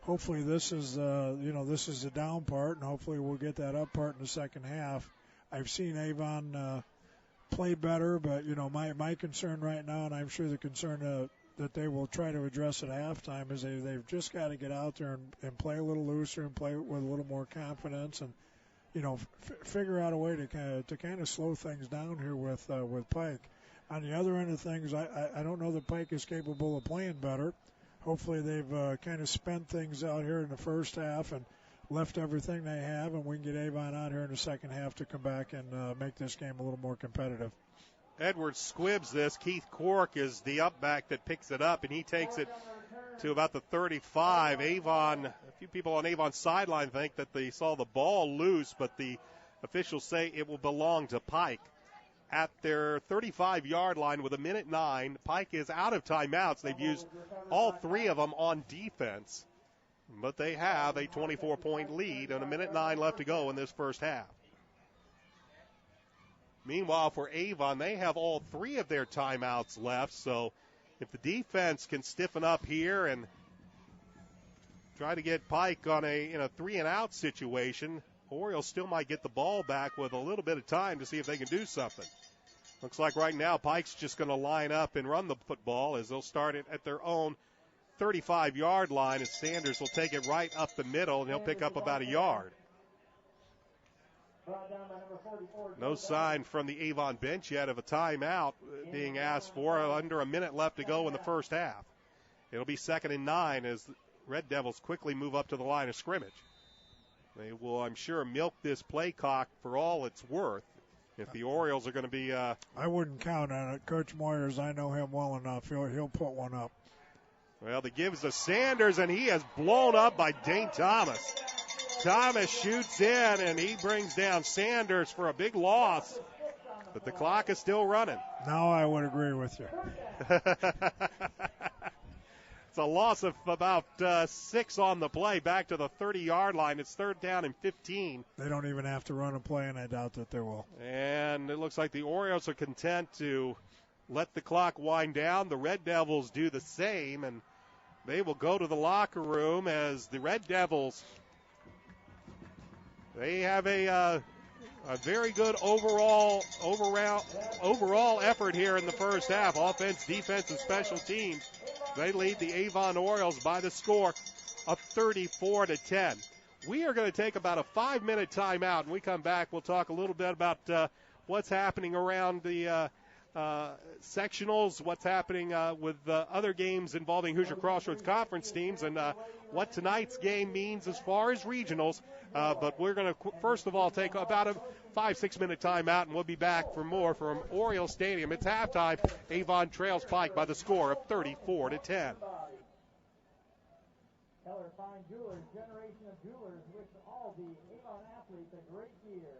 Hopefully this is the down part, and hopefully we'll get that up part in the second half. I've seen Avon play better, but, my concern right now, and I'm sure the concern that they will try to address at halftime, is they've just got to get out there and play a little looser and play with a little more confidence and, figure out a way to kind of slow things down here with Pike. On the other end of things, I don't know that Pike is capable of playing better. Hopefully they've kind of spent things out here in the first half and left everything they have, and we can get Avon out here in the second half to come back and make this game a little more competitive. Edwards squibs this. Keith Cork is the up back that picks it up, and he takes it to about the 35. Avon, a few people on Avon's sideline think that they saw the ball loose, but the officials say it will belong to Pike. At their 35-yard line with a minute 9, Pike is out of timeouts. They've used all 3 of them on defense, but they have a 24-point lead and a minute 9 left to go in this first half. Meanwhile, for Avon, they have all 3 of their timeouts left, so if the defense can stiffen up here and try to get Pike on a 3-and-out situation, Orioles still might get the ball back with a little bit of time to see if they can do something. Looks like right now Pike's just going to line up and run the football as they'll start it at their own 35-yard line, and Sanders will take it right up the middle, and he'll pick up about a yard. No sign from the Avon bench yet of a timeout being asked for. Under a minute left to go in the first half. It'll be 2nd and 9 as the Red Devils quickly move up to the line of scrimmage. They will, I'm sure, milk this play clock for all it's worth. If the Orioles are going to be... I wouldn't count on it. Coach Moyers, I know him well enough. He'll put one up. Well, the gives to Sanders, and he is blown up by Dane Thomas. Thomas shoots in, and he brings down Sanders for a big loss. But the clock is still running. Now I would agree with you. It's a loss of about 6 on the play, back to the 30-yard line. It's 3rd down and 15. They don't even have to run a play, and I doubt that they will. And it looks like the Orioles are content to let the clock wind down. The Red Devils do the same, and they will go to the locker room as the Red Devils, they have a very good overall effort here in the first half. Offense, defense, and special teams. They lead the Avon Orioles by the score of 34-10. We are going to take about a 5-minute timeout. When we come back, we'll talk a little bit about what's happening around the sectionals, what's happening with other games involving Hoosier Crossroads Conference teams, and what tonight's game means as far as regionals. But we're going to, first of all, take about a 5-6 minute timeout, and we'll be back for more from Orioles Stadium. It's halftime. Avon trails Pike by the score of 34-10. Keller Fine Jewelers, generation of jewelers, wish all the Avon athletes a great year.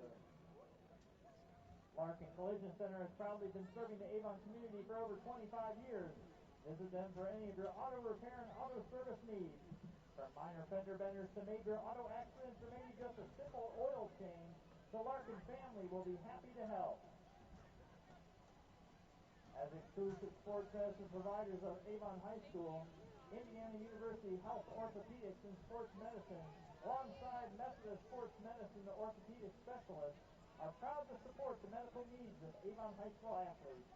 Larkin Collision Center has proudly been serving the Avon community for over 25 years. Visit them for any of your auto repair and auto service needs. From minor fender benders to major auto accidents or maybe just a simple oil change, the Larkin family will be happy to help. As exclusive sports medicine providers of Avon High School, Indiana University Health Orthopedics and Sports Medicine, alongside Methodist Sports Medicine, the orthopedic specialists, are proud to support the medical needs of Avon High School athletes.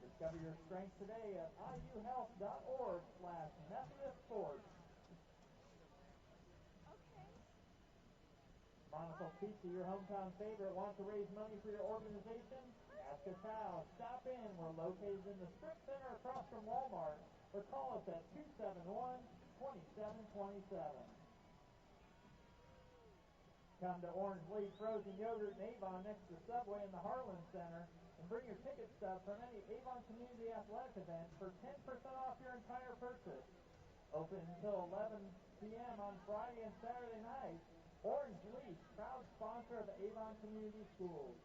Discover your strength today at iuhealth.org/Methodist Sports. Monocle's Pizza, your hometown favorite. Want to raise money for your organization? Ask us how. Stop in. We're located in the Strip Center across from Walmart. Or call us at 271-2727. Come to Orange Leaf Frozen Yogurt in Avon next to Subway in the Harlan Center and bring your ticket stub from any Avon Community Athletic event for 10% off your entire purchase. Open until 11 p.m. on Friday and Saturday nights. Orange Leaf, proud sponsor of the Avon Community Schools.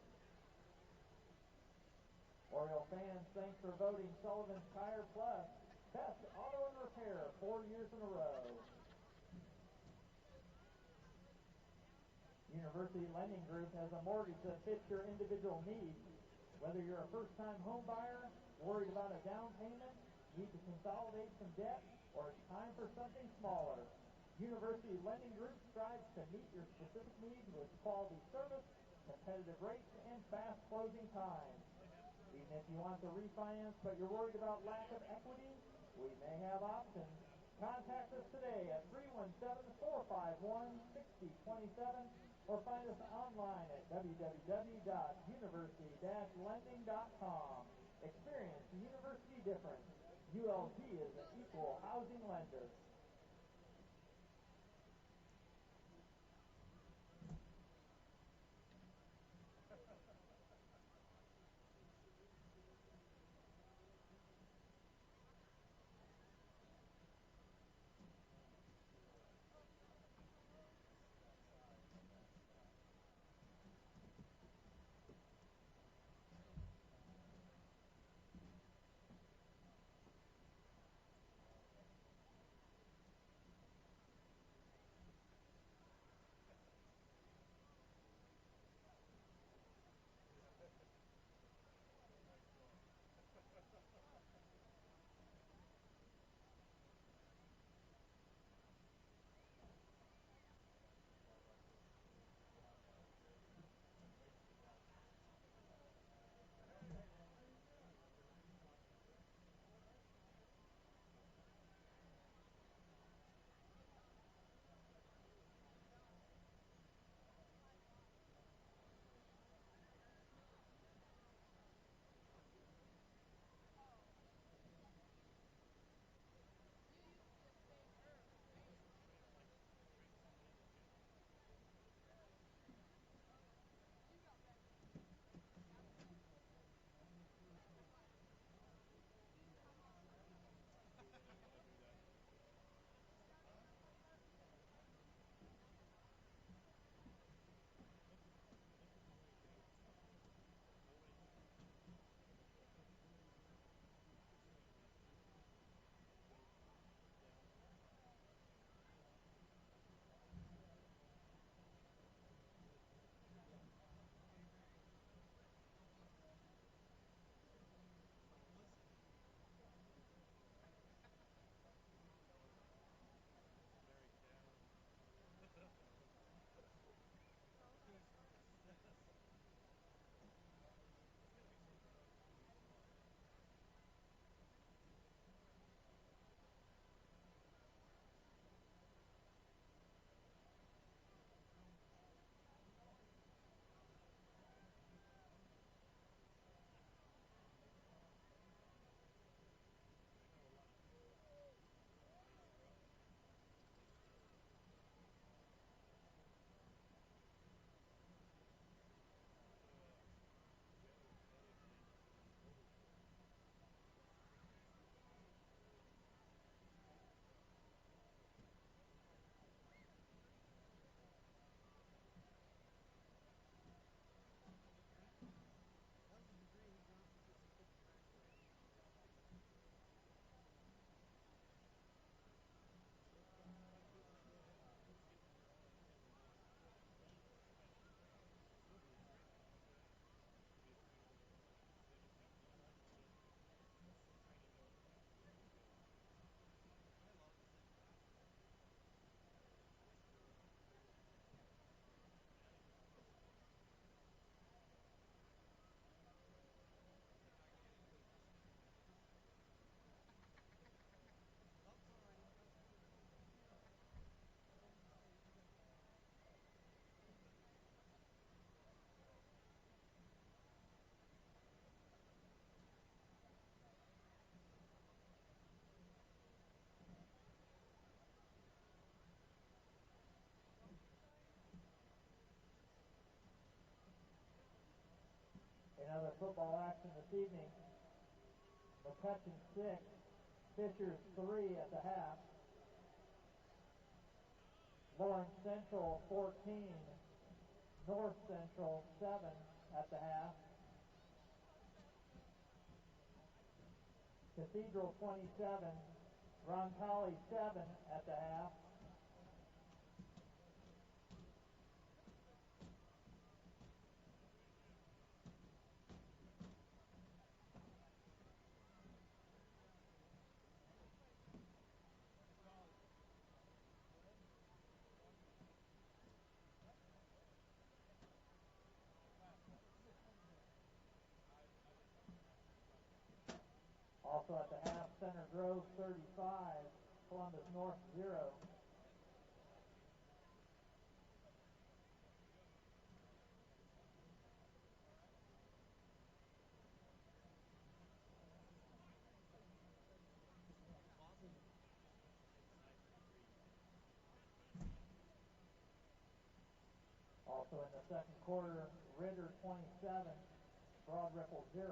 Oriole fans, thanks for voting Sullivan's Tire Plus Best Auto and Repair 4 years in a row. University Lending Group has a mortgage that fits your individual needs. Whether you're a first-time home buyer, worried about a down payment, need to consolidate some debt, or it's time for something smaller, University Lending Group strives to meet your specific needs with quality service, competitive rates, and fast closing times. Even if you want to refinance but you're worried about lack of equity, we may have options. Contact us today at 317-451-6027 or find us online at www.university-lending.com. Experience the university difference. ULG is an equal housing lender. other football action this evening. McCutcheon 6, Fishers 3 at the half. Lawrence Central 14, North Central 7 at the half. Cathedral 27, Roncalli 7 at the half. Also at the half, Center Grove 35, Columbus North 0. Also in the second quarter, Ritter 27, Broad Ripple 0.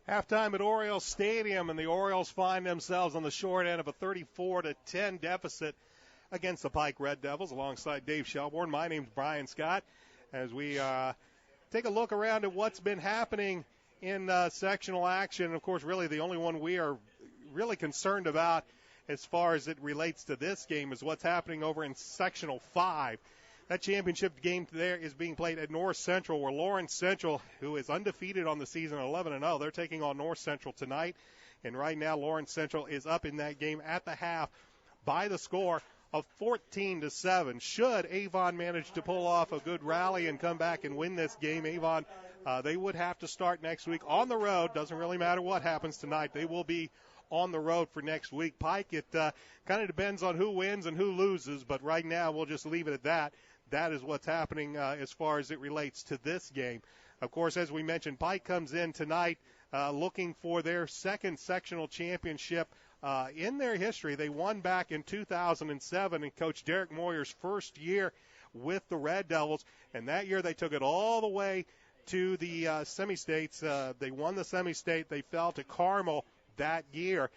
Halftime at Orioles Stadium, and the Orioles find themselves on the short end of a 34-10 deficit against the Pike Red Devils. Alongside Dave Shelbourne, my name's Brian Scott, as we take a look around at what's been happening in sectional action. Of course, really the only one we are really concerned about as far as it relates to this game is what's happening over in Sectional 5. That championship game there is being played at North Central, where Lawrence Central, who is undefeated on the season, 11-0, they're taking on North Central tonight. And right now, Lawrence Central is up in that game at the half by the score of 14-7. Should Avon manage to pull off a good rally and come back and win this game, Avon, they would have to start next week on the road. Doesn't really matter what happens tonight. They will be on the road for next week. Pike, it kind of depends on who wins and who loses, but right now we'll just leave it at that. That is what's happening as far as it relates to this game. Of course, as we mentioned, Pike comes in tonight looking for their second sectional championship in their history. They won back in 2007 in Coach Derek Moyer's first year with the Red Devils, and that year they took it all the way to the semi-states. They won the semi-state. They fell to Carmel that year.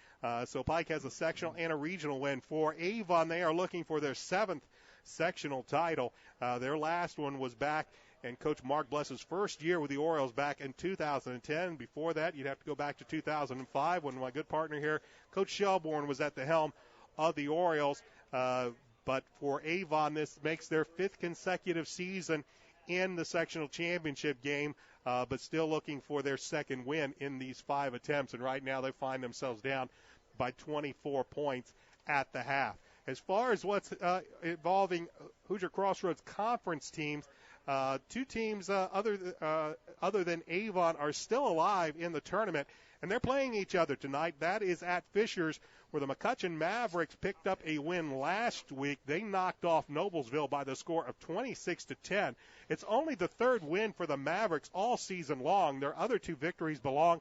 So Pike has a sectional and a regional win. For Avon, they are looking for their seventh sectional title. Their last one was back in Coach Mark Bless's first year with the Orioles back in 2010. Before that, you'd have to go back to 2005 when my good partner here, Coach Shelbourne, was at the helm of the Orioles. But for Avon, this makes their fifth consecutive season in the sectional championship game, but still looking for their second win in these 5 attempts. And right now they find themselves down by 24 points at the half. As far as what's involving Hoosier Crossroads Conference teams, 2 teams other than Avon are still alive in the tournament, and they're playing each other tonight. That is at Fishers, where the McCutcheon Mavericks picked up a win last week. They knocked off Noblesville by the score of 26-10. It's only the third win for the Mavericks all season long. Their other 2 victories belong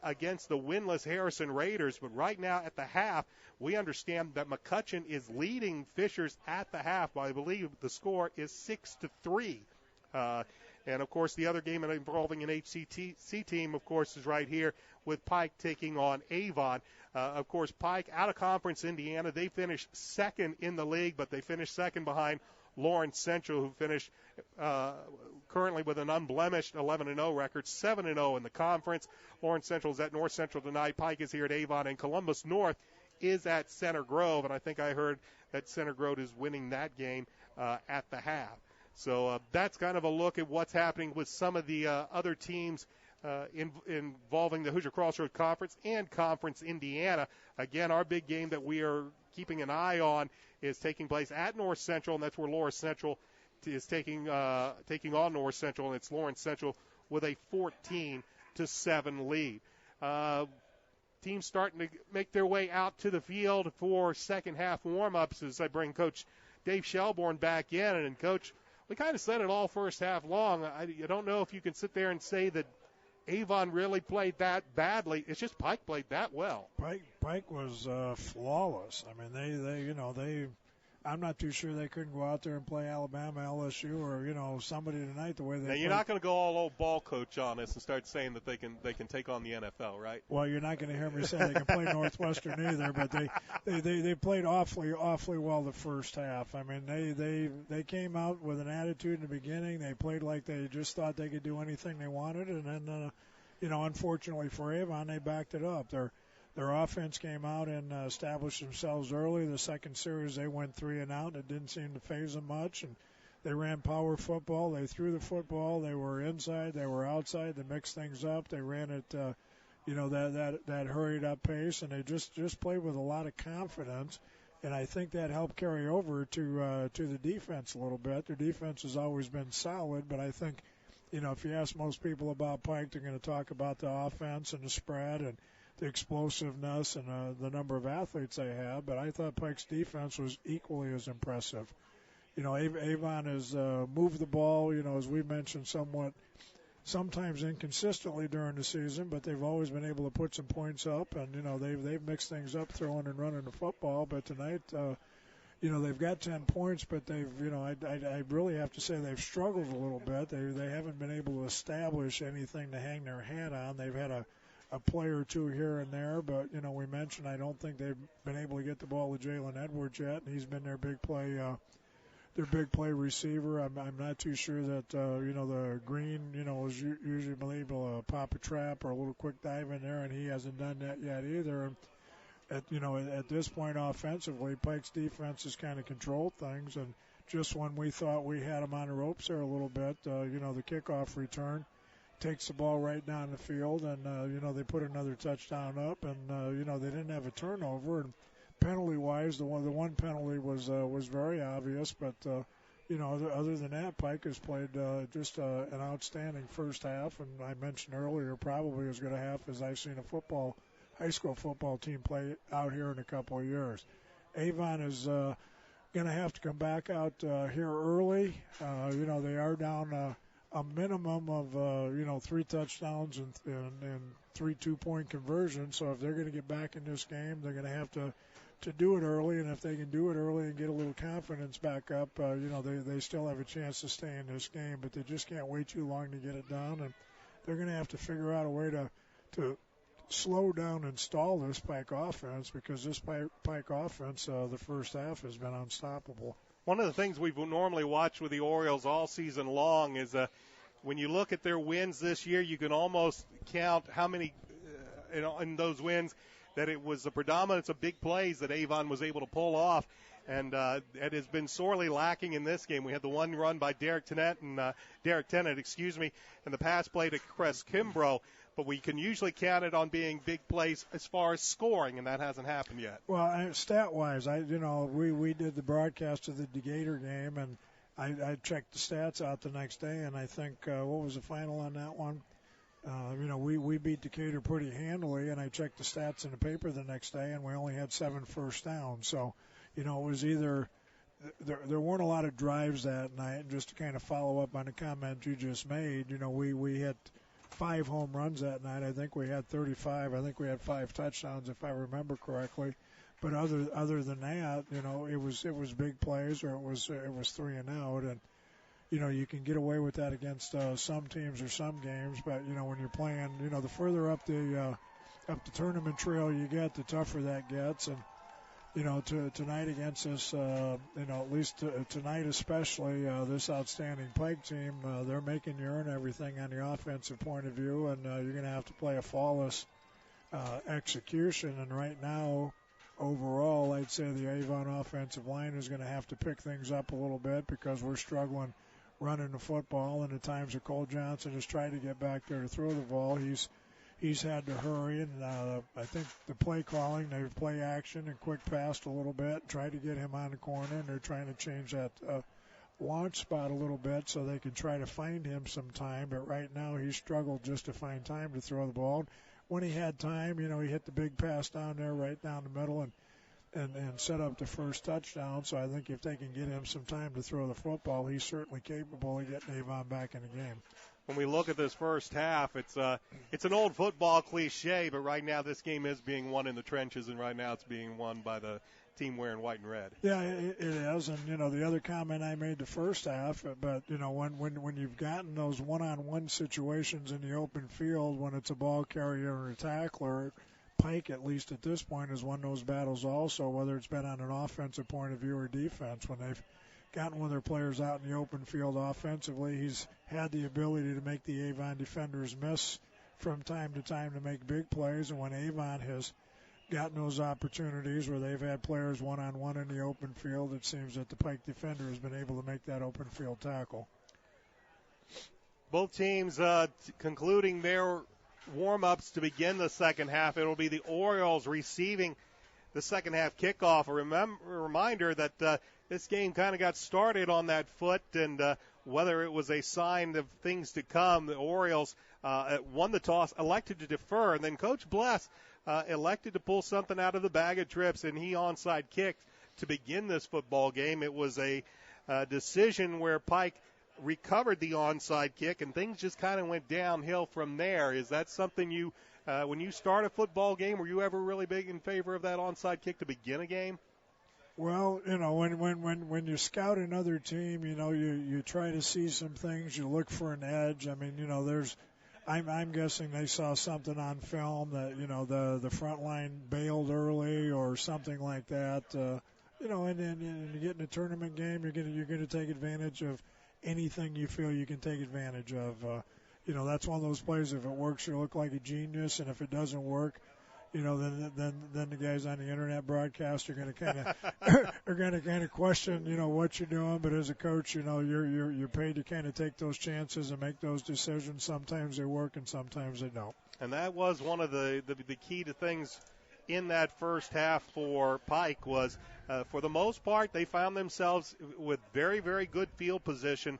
against the winless Harrison Raiders. But right now at the half, we understand that McCutcheon is leading Fishers at the half. I believe the score is 6-3. And, of course, the other game involving an HCC team, of course, is right here with Pike taking on Avon. Of course, Pike out of Conference Indiana. They finished second in the league, but they finished second behind Lawrence Central, who finished currently with an unblemished 11-0 record, 7-0 in the conference. Lawrence Central is at North Central tonight. Pike is here at Avon, and Columbus North is at Center Grove, and I think I heard that Center Grove is winning that game at the half. So that's kind of a look at what's happening with some of the other teams involving the Hoosier Crossroads Conference and Conference Indiana. Again, our big game that we are keeping an eye on is taking place at North Central, and that's where Lawrence Central is taking on North Central, and it's Lawrence Central with a 14-7 lead. Teams starting to make their way out to the field for second half warm-ups as I bring Coach Dave Shelbourne back in. And, Coach, we kind of said it all first half long. I don't know if you can sit there and say that Avon really played that badly. It's just Pike played that well. Pike was flawless. I mean, I'm not too sure they couldn't go out there and play Alabama, LSU, or somebody tonight the way they. Now you're not going to go all old ball coach on us and start saying that they can take on the NFL, right? Well, you're not going to hear me say they can play Northwestern either, but they played awfully well the first half. I mean, they came out with an attitude in the beginning. They played like they just thought they could do anything they wanted, and then unfortunately for Avon, they backed it up. Their offense came out and established themselves early. The second series, they went 3 and out. It didn't seem to faze them much, and they ran power football. They threw the football. They were inside. They were outside. They mixed things up. They ran it, that hurried up pace, and they just played with a lot of confidence. And I think that helped carry over to the defense a little bit. Their defense has always been solid, but I think, if you ask most people about Pike, they're going to talk about the offense and the spread and the explosiveness and the number of athletes they have, but I thought Pike's defense was equally as impressive. Avon has moved the ball, as we mentioned, sometimes inconsistently during the season, but they've always been able to put some points up, and they've mixed things up, throwing and running the football. But tonight, they've got 10 points, but they've, I really have to say they've struggled a little bit. They haven't been able to establish anything to hang their hat on. They've had a play or two here and there, but we mentioned I don't think they've been able to get the ball to Jalen Edwards yet, and he's been their big play receiver. I'm not too sure that the Green is usually able to pop a trap or a little quick dive in there, and he hasn't done that yet either. At this point offensively, Pike's defense has kind of controlled things, and just when we thought we had them on the ropes there a little bit, the kickoff return takes the ball right down the field, and they put another touchdown up, and they didn't have a turnover. And penalty-wise, the one penalty was very obvious, but other than that, Pike has played just an outstanding first half, and I mentioned earlier probably as good a half as I've seen a high school football team play out here in a couple of years. Avon is going to have to come back out here early. They are down a minimum of 3 touchdowns and 3 2-point conversions. So if they're going to get back in this game, they're going to have to do it early. And if they can do it early and get a little confidence back up, they still have a chance to stay in this game. But they just can't wait too long to get it done. And they're going to have to figure out a way to slow down and stall this Pike offense, because this Pike offense, the first half, has been unstoppable. One of the things we've normally watched with the Orioles all season long is when you look at their wins this year, you can almost count how many in those wins that it was the predominance of big plays that Avon was able to pull off. And it has been sorely lacking in this game. We had the one run by Derek Tennant, and the pass play to Chris Kimbrough. But we can usually count it on being big plays as far as scoring, and that hasn't happened yet. Well, stat-wise, we did the broadcast of the Decatur game, and I checked the stats out the next day, and I think what was the final on that one? We beat Decatur pretty handily, and I checked the stats in the paper the next day, and we only had 7 first downs. So, it was either there weren't a lot of drives that night. And just to kind of follow up on the comment you just made, we had 5 home runs that night. I think we had 35. I think we had 5 touchdowns, if I remember correctly. But other than that, it was big plays, or it was 3 and out, and you can get away with that against some teams or some games. But when you're playing, the further up the tournament trail you get, the tougher that gets. And tonight against this, at least tonight especially, this outstanding Pike team, they're making you earn everything on the offensive point of view, and you're going to have to play a flawless execution. And right now, overall, I'd say the Avon offensive line is going to have to pick things up a little bit, because we're struggling running the football, and at times that Cole Johnson has tried to get back there to throw the ball. He's had to hurry, and I think the play calling, they play action and quick passed a little bit, tried to get him on the corner, and they're trying to change that launch spot a little bit so they can try to find him some time. But right now he's struggled just to find time to throw the ball. When he had time, he hit the big pass down there right down the middle and set up the first touchdown. So I think if they can get him some time to throw the football, he's certainly capable of getting Avon back in the game. when we look at this first half, it's an old football cliche, but right now this game is being won in the trenches, and right now it's being won by the team wearing white and red. Yeah, it is. And, the other comment I made the first half, but, when you've gotten those one-on-one situations in the open field, when it's a ball carrier or a tackler, Pike, at least at this point, has won those battles also, whether it's been on an offensive point of view or defense. When they've gotten one of their players out in the open field offensively, he's had the ability to make the Avon defenders miss from time to time to make big plays. And when Avon has gotten those opportunities where they've had players one-on-one in the open field, it seems that the Pike defender has been able to make that open field tackle. Both teams concluding their warm-ups to begin the second half. It'll be the Orioles receiving the second half kickoff. A reminder that this game kind of got started on that foot, and whether it was a sign of things to come, the Orioles won the toss, elected to defer, and then Coach Bless elected to pull something out of the bag of trips, and he onside kicked to begin this football game. It was a decision where Pike recovered the onside kick, and things just kind of went downhill from there. Is that something you, when you start a football game, were you ever really big in favor of that onside kick to begin a game? Well, when you scout another team, you try to see some things. You look for an edge. I mean, I'm guessing they saw something on film that, the front line bailed early or something like that. And you get in a tournament game, you're going to take advantage of anything you feel you can take advantage of. That's one of those plays. If it works, you look like a genius, and if it doesn't work, then the guys on the internet broadcast are going to kind of question, what you're doing. But as a coach, you're paid to kind of take those chances and make those decisions. Sometimes they work and sometimes they don't. And that was one of the key to things in that first half for Pike was, for the most part, they found themselves with very, very good field position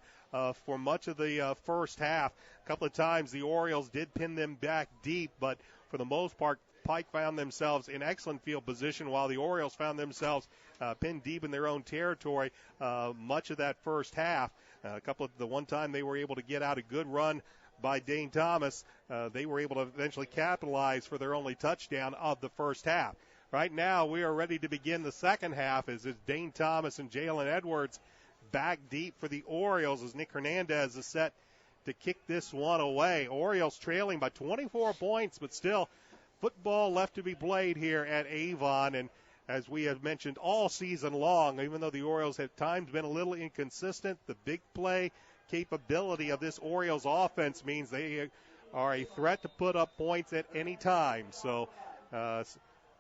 for much of the first half. A couple of times the Orioles did pin them back deep, but for the most part, Pike found themselves in excellent field position while the Orioles found themselves pinned deep in their own territory much of that first half. The one time they were able to get out a good run by Dane Thomas, they were able to eventually capitalize for their only touchdown of the first half. Right now we are ready to begin the second half as it's Dane Thomas and Jalen Edwards back deep for the Orioles as Nick Hernandez is set to kick this one away. Orioles trailing by 24 points, but still football left to be played here at Avon, and as we have mentioned all season long, even though the Orioles have times been a little inconsistent, the big play capability of this Orioles offense means they are a threat to put up points at any time. So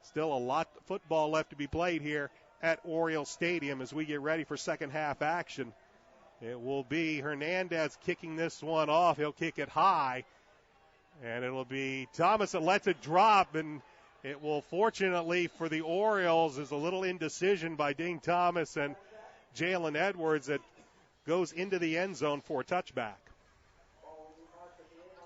still a lot of football left to be played here at Orioles Stadium as we get ready for second half action. It will be Hernandez kicking this one off. He'll kick it high. And it'll be Thomas that lets it drop, and it will, fortunately for the Orioles, is a little indecision by Dane Thomas and Jalen Edwards that goes into the end zone for a touchback.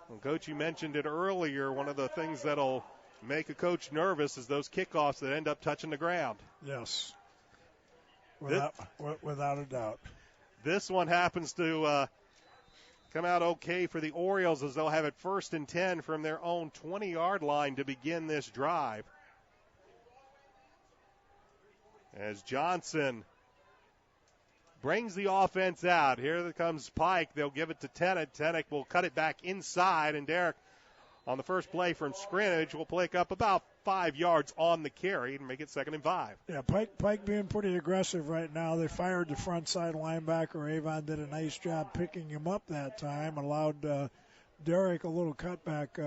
Well, Coach, you mentioned it earlier. One of the things that'll make a coach nervous is those kickoffs that end up touching the ground. Yes, without a doubt. This one happens to come out okay for the Orioles as they'll have it 1st and 10 from their own 20-yard line to begin this drive. As Johnson brings the offense out. Here comes Pike. They'll give it to Tennant. Tennant will cut it back inside, and Derek on the first play from scrimmage will pick up about 5 yards on the carry and make it 2nd and 5. Yeah, Pike being pretty aggressive right now. They fired the front side linebacker. Avon did a nice job picking him up that time, allowed Derek a little cutback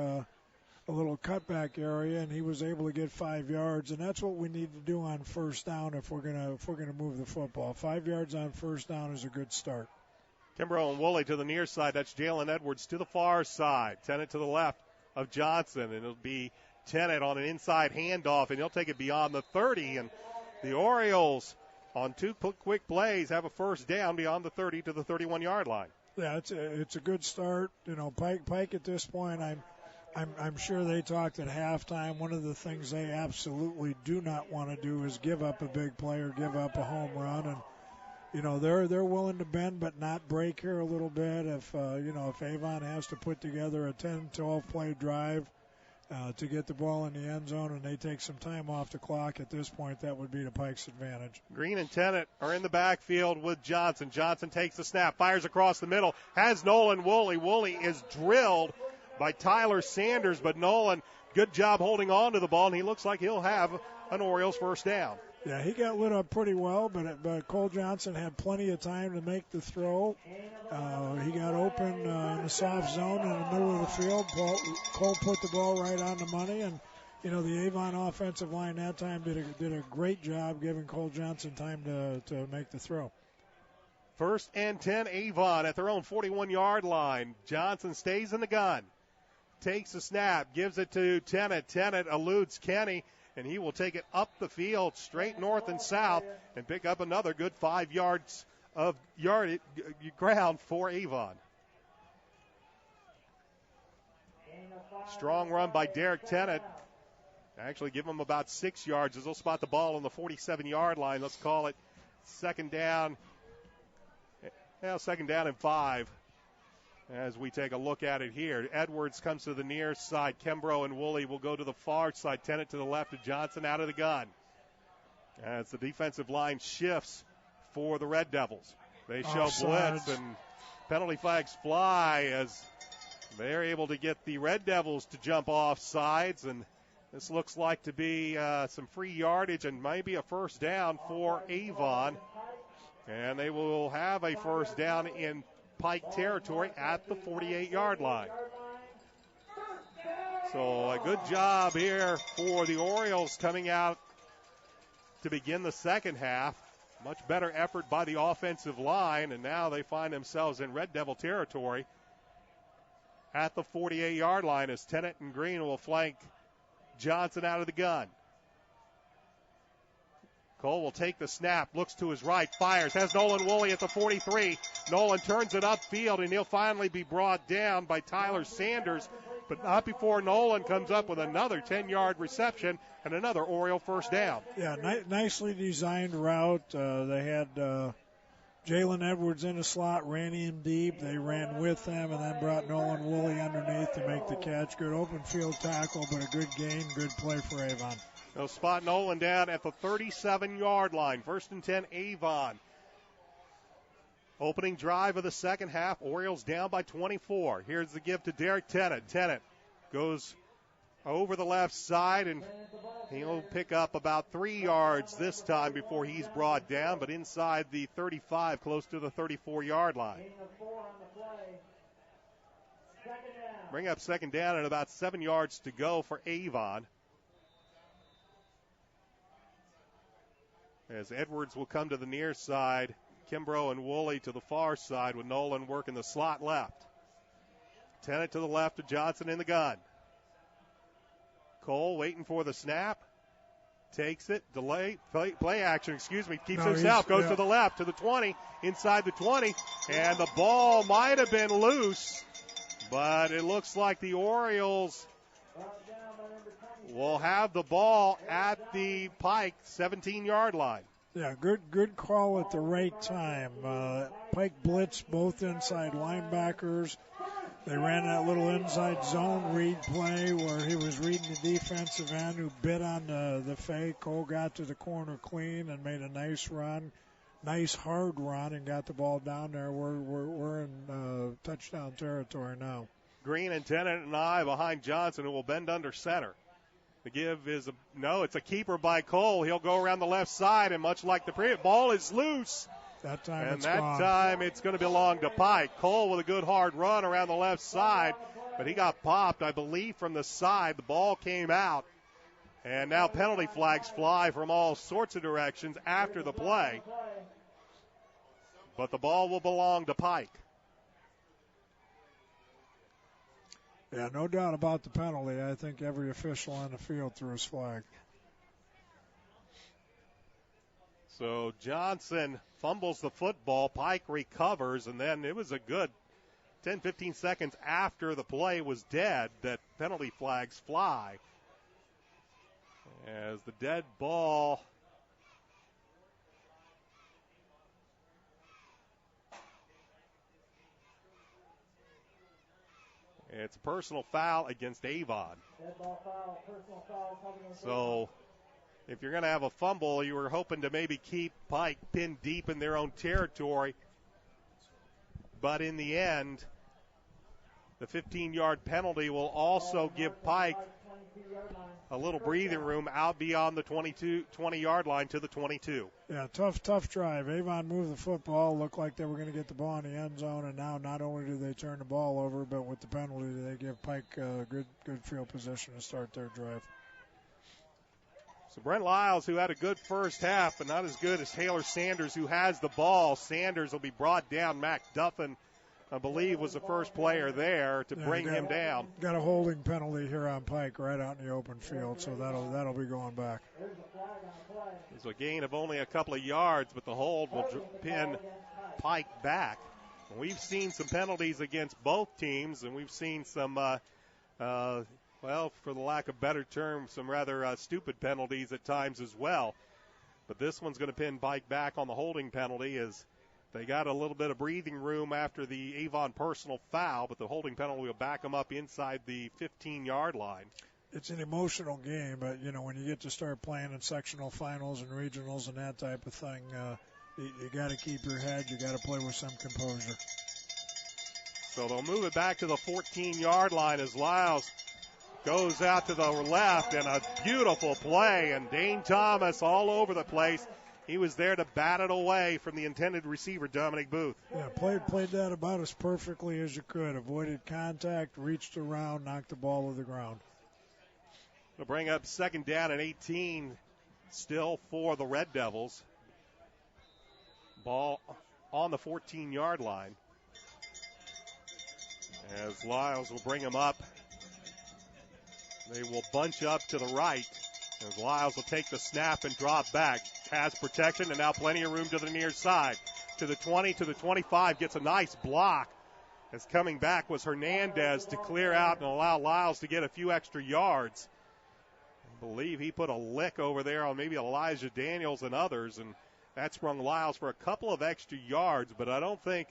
area, and he was able to get 5 yards. And that's what we need to do on first down if we're gonna move the football. 5 yards on first down is a good start. Kimbrough and Woolley to the near side. That's Jalen Edwards to the far side. Tennant to the left of Johnson, and it'll be Tennant on an inside handoff, and he'll take it beyond the 30. And the Orioles, on 2 quick plays, have a first down beyond the 30 to the 31-yard line. Yeah, it's a good start. Pike at this point, I'm sure they talked at halftime. One of the things they absolutely do not want to do is give up a big play or give up a home run. And they're willing to bend but not break here a little bit. If if Avon has to put together a 10-12 play drive to get the ball in the end zone and they take some time off the clock at this point, that would be the Pikes' advantage. Green and Tennant are in the backfield with Johnson. Johnson takes the snap, fires across the middle, has Nolan Woolley. Woolley is drilled by Tyler Sanders, but Nolan, good job holding on to the ball, and he looks like he'll have an Orioles first down. Yeah, he got lit up pretty well, but Cole Johnson had plenty of time to make the throw. He got open in the soft zone in the middle of the field. Cole put the ball right on the money, and the Avon offensive line that time did a great job giving Cole Johnson time to make the throw. First and 10, Avon at their own 41-yard line. Johnson stays in the gun, takes the snap, gives it to Tennant. Tennant eludes Kenny, and he will take it up the field, straight north and south, and pick up another good 5 yards of ground for Avon. Strong run by Derek Tennant. Actually give him about 6 yards as they'll spot the ball on the 47-yard line. Let's call it second down. Second down and 5 as we take a look at it here. Edwards comes to the near side. Kimbrough and Woolley will go to the far side. Tennant to the left of Johnson out of the gun. As the defensive line shifts for the Red Devils. They show blitz and penalty flags fly as they're able to get the Red Devils to jump off sides. And this looks like to be some free yardage and maybe a first down for Avon. And they will have a first down in Pike territory at the 48-yard line. So a good job here for the Orioles coming out to begin the second half. Much better effort by the offensive line, and now they find themselves in Red Devil territory at the 48-yard line as Tennant and Green will flank Johnson out of the gun. Cole will take the snap, looks to his right, fires, has Nolan Woolley at the 43. Nolan turns it upfield, and he'll finally be brought down by Tyler Sanders, but not before Nolan comes up with another 10-yard reception and another Oriole first down. Yeah, nicely designed route. They had Jalen Edwards in the slot, ran him deep. They ran with him and then brought Nolan Woolley underneath to make the catch. Good open field tackle, but a good gain, good play for Avon. They'll spot Nolan down at the 37-yard line. First and 10, Avon. Opening drive of the second half. Orioles down by 24. Here's the give to Derek Tennant. Tennant goes over the left side, and he'll pick up about 3 yards this time before he's brought down, but inside the 35, close to the 34-yard line. Bring up second down and about 7 yards to go for Avon. As Edwards will come to the near side, Kimbrough and Woolley to the far side with Nolan working the slot left. Tennant to the left of Johnson in the gun. Cole waiting for the snap. Takes it, play action, keeps himself, goes to the left, to the 20, inside the 20, and the ball might have been loose, but it looks like the Orioles will have the ball at the Pike 17-yard line. Yeah, good call at the right time. Pike blitzed both inside linebackers. They ran that little inside zone read play where he was reading the defensive end who bit on the fake. Cole got to the corner clean and made a nice run, nice hard run, and got the ball down there. We're in touchdown territory now. Green and Tennant and I behind Johnson, who will bend under center. The give is it's a keeper by Cole. He'll go around the left side, and much like the previous, ball is loose. That time and it's that gone. time it's going to belong to Pike. Cole with a good hard run around the left side, but he got popped, I believe, from the side. The ball came out, and now penalty flags fly from all sorts of directions after the play. But the ball will belong to Pike. Yeah, no doubt about the penalty. I think every official on the field threw his flag. So Johnson fumbles the football. Pike recovers, and then it was a good 10, 15 seconds after the play was dead that penalty flags fly. As the dead ball It's a personal foul against Avon. Dead ball foul, personal foul coming in. So if you're going to have a fumble, you were hoping to maybe keep Pike pinned deep in their own territory. But in the end, the 15-yard penalty will also give Pike a little breathing room out beyond the 20-yard line to the 22. Yeah, tough drive. Avon moved the football, looked like they were going to get the ball in the end zone, and now not only do they turn the ball over, but with the penalty, they give Pike good field position to start their drive. So Brent Lyles, who had a good first half, but not as good as Taylor Sanders, who has the ball. Sanders will be brought down. Mac Duffin, I believe, was the first player there to bring him down. Got a holding penalty here on Pike right out in the open field, so that'll be going back. It's a gain of only a couple of yards, but the hold will pin Pike back. We've seen some penalties against both teams, and we've seen some, well, for the lack of a better term, some rather stupid penalties at times as well. But this one's going to pin Pike back on the holding penalty as they got a little bit of breathing room after the Avon personal foul, but the holding penalty will back them up inside the 15-yard line. It's an emotional game, but, you know, when you get to start playing in sectional finals and regionals and that type of thing, you got to keep your head. You got to play with some composure. So they'll move it back to the 14-yard line as Lyles goes out to the left, and a beautiful play, and Dane Thomas all over the place. He was there to bat it away from the intended receiver, Dominic Booth. Yeah, played that about as perfectly as you could. Avoided contact, reached around, knocked the ball to the ground. They'll bring up second down and 18 still for the Red Devils. Ball on the 14-yard line. As Lyles will bring him up. They will bunch up to the right. As Lyles will take the snap and drop back. Has protection and now plenty of room to the near side. To the 20, to the 25, gets a nice block. As coming back was Hernandez to clear out and allow Lyles to get a few extra yards. I believe he put a lick over there on maybe Elijah Daniels and others, and that sprung Lyles for a couple of extra yards, but I don't think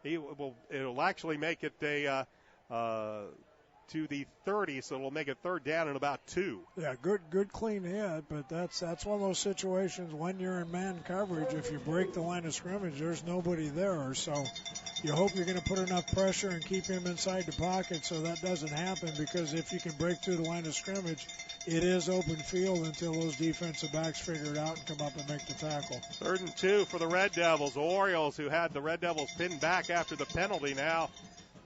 it'll actually make it to the 30, so it'll make it third down and about 2. Yeah, good clean hit, but that's one of those situations when you're in man coverage, if you break the line of scrimmage, there's nobody there. So you hope you're going to put enough pressure and keep him inside the pocket so that doesn't happen, because if you can break through the line of scrimmage, it is open field until those defensive backs figure it out and come up and make the tackle. 3rd and 2 for the Red Devils. Orioles, who had the Red Devils pinned back after the penalty, now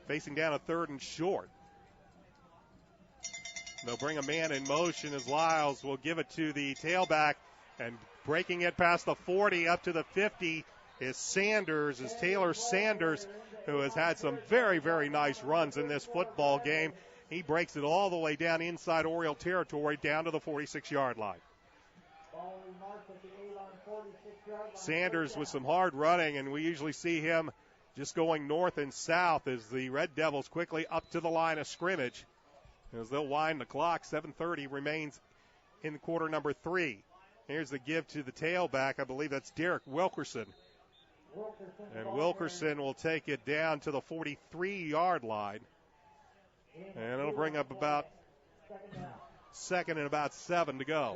facing down a 3rd and short. They'll bring a man in motion as Lyles will give it to the tailback, and breaking it past the 40 up to the 50 is Taylor Sanders, who has had some very, very nice runs in this football game. He breaks it all the way down inside Oriole territory down to the 46-yard line. Sanders with some hard running, and we usually see him just going north and south as the Red Devils quickly up to the line of scrimmage. As they'll wind the clock, 7:30 remains in quarter number 3. Here's the give to the tailback. I believe that's Derek Wilkerson. And Wilkerson will take it down to the 43-yard line. And it'll bring up about second and about 7 to go.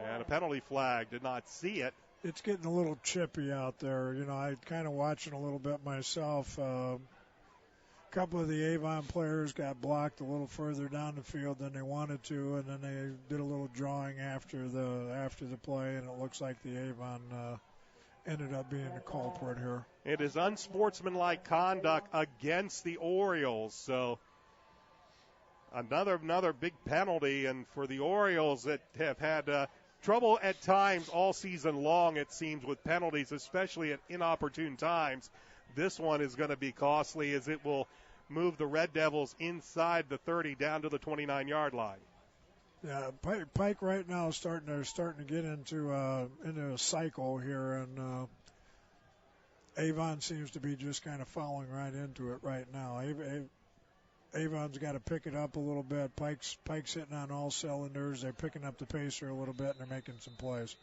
And a penalty flag. Did not see it. It's getting a little chippy out there. You know, I kind of watching a little bit myself. A couple of the Avon players got blocked a little further down the field than they wanted to, and then they did a little drawing after the play, and it looks like the Avon ended up being the culprit here. It is unsportsmanlike conduct against the Orioles, so another big penalty, and for the Orioles that have had trouble at times all season long, it seems, with penalties, especially at inopportune times. This one is going to be costly as it will move the Red Devils inside the 30 down to the 29-yard line. Yeah, Pike right now is starting to get into a cycle here, and Avon seems to be just kind of falling right into it right now. Avon's got to pick it up a little bit. Pike's hitting on all cylinders. They're picking up the pace here a little bit, and they're making some plays.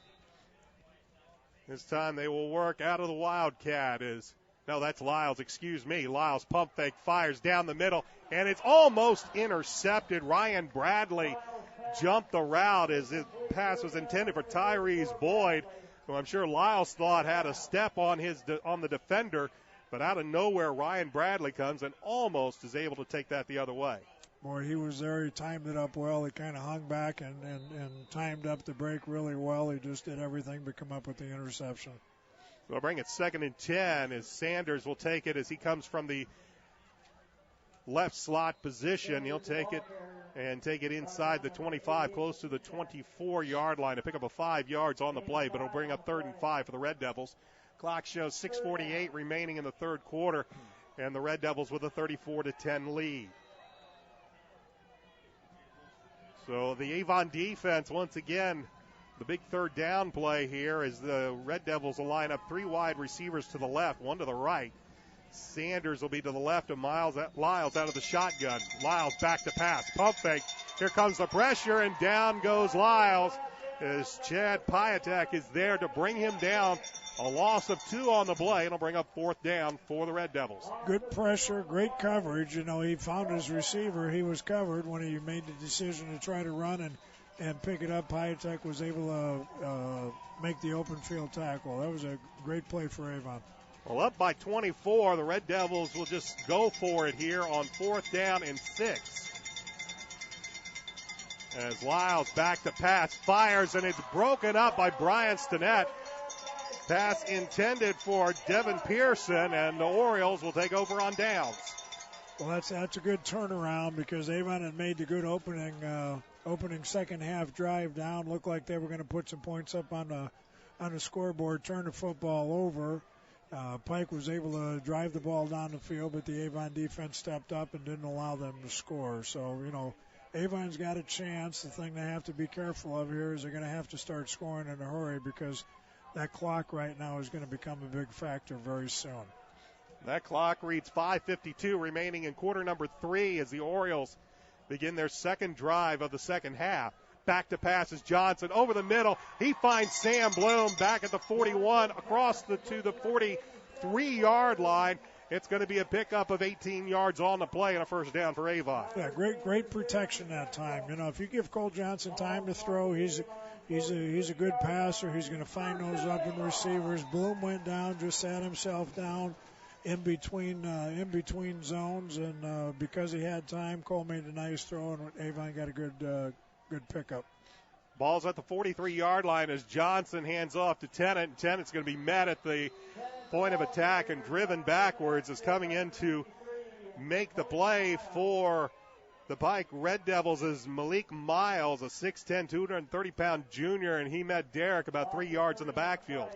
This time they will work out of the Wildcat as No, that's Lyles. Excuse me. Lyles pump fake, fires down the middle, and it's almost intercepted. Ryan Bradley jumped the route as his pass was intended for Tyrese Boyd, who I'm sure Lyles thought had a step on the defender, but out of nowhere Ryan Bradley comes and almost is able to take that the other way. Boy, he was there. He timed it up well. He kind of hung back and timed up the break really well. He just did everything but come up with the interception. We'll bring it 2nd and 10 as Sanders will take it as he comes from the left slot position. He'll take it and take it inside the 25, close to the 24-yard line to pick up a 5 yards on the play, but it'll bring up 3rd and 5 for the Red Devils. Clock shows 6:48 remaining in the third quarter, and the Red Devils with a 34-10 lead. So the Avon defense, once again, the big third down play here is the Red Devils will line up 3 wide receivers to the left, 1 to the right. Sanders will be to the left of Lyles out of the shotgun. Lyles back to pass. Pump fake. Here comes the pressure, and down goes Lyles as Chad Piatek is there to bring him down. A loss of 2 on the play, and it'll bring up 4th down for the Red Devils. Good pressure, great coverage. You know, he found his receiver. He was covered when he made the decision to try to run and pick it up. Piatek was able to make the open field tackle. That was a great play for Avon. Well, up by 24, the Red Devils will just go for it here on 4th down and 6. As Lyles back to pass, fires, and it's broken up by Brian Stinnett. Pass intended for Devin Pearson, and the Orioles will take over on downs. Well, that's a good turnaround because Avon had made the good opening second half drive down. Looked like they were going to put some points up on the scoreboard, turn the football over. Pike was able to drive the ball down the field, but the Avon defense stepped up and didn't allow them to score. So, you know, Avon's got a chance. The thing they have to be careful of here is they're going to have to start scoring in a hurry because that clock right now is going to become a big factor very soon. That clock reads 5:52 remaining in quarter number 3 as the Orioles begin their second drive of the second half. Back to pass is Johnson over the middle. He finds Sam Bloom back at the 41 across to the 43-yard line. It's going to be a pickup of 18 yards on the play and a first down for Avon. Yeah, great protection that time. You know, if you give Cole Johnson time to throw, he's a good passer. He's going to find those open receivers. Bloom went down, just sat himself down in between zones, and because he had time, Cole made a nice throw, and Avon got a good pickup. Ball's at the 43-yard line as Johnson hands off to Tennant. And Tennant's going to be met at the point of attack and driven backwards as coming in to make the play for the Pike Red Devils is Malik Miles, a 6'10", 230-pound junior, and he met Derrick about 3 yards in the backfield.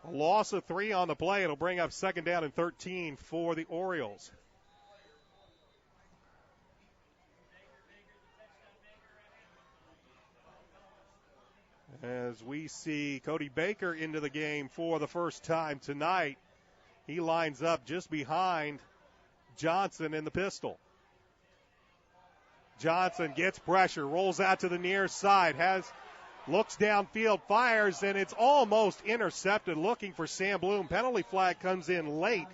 A loss of 3 on the play. It'll bring up 2nd down and 13 for the Orioles. As we see Cody Baker into the game for the first time tonight. He lines up just behind Johnson in the pistol. Johnson gets pressure, rolls out to the near side, looks downfield, fires, and it's almost intercepted. Looking for Sam Bloom. Penalty flag comes in late.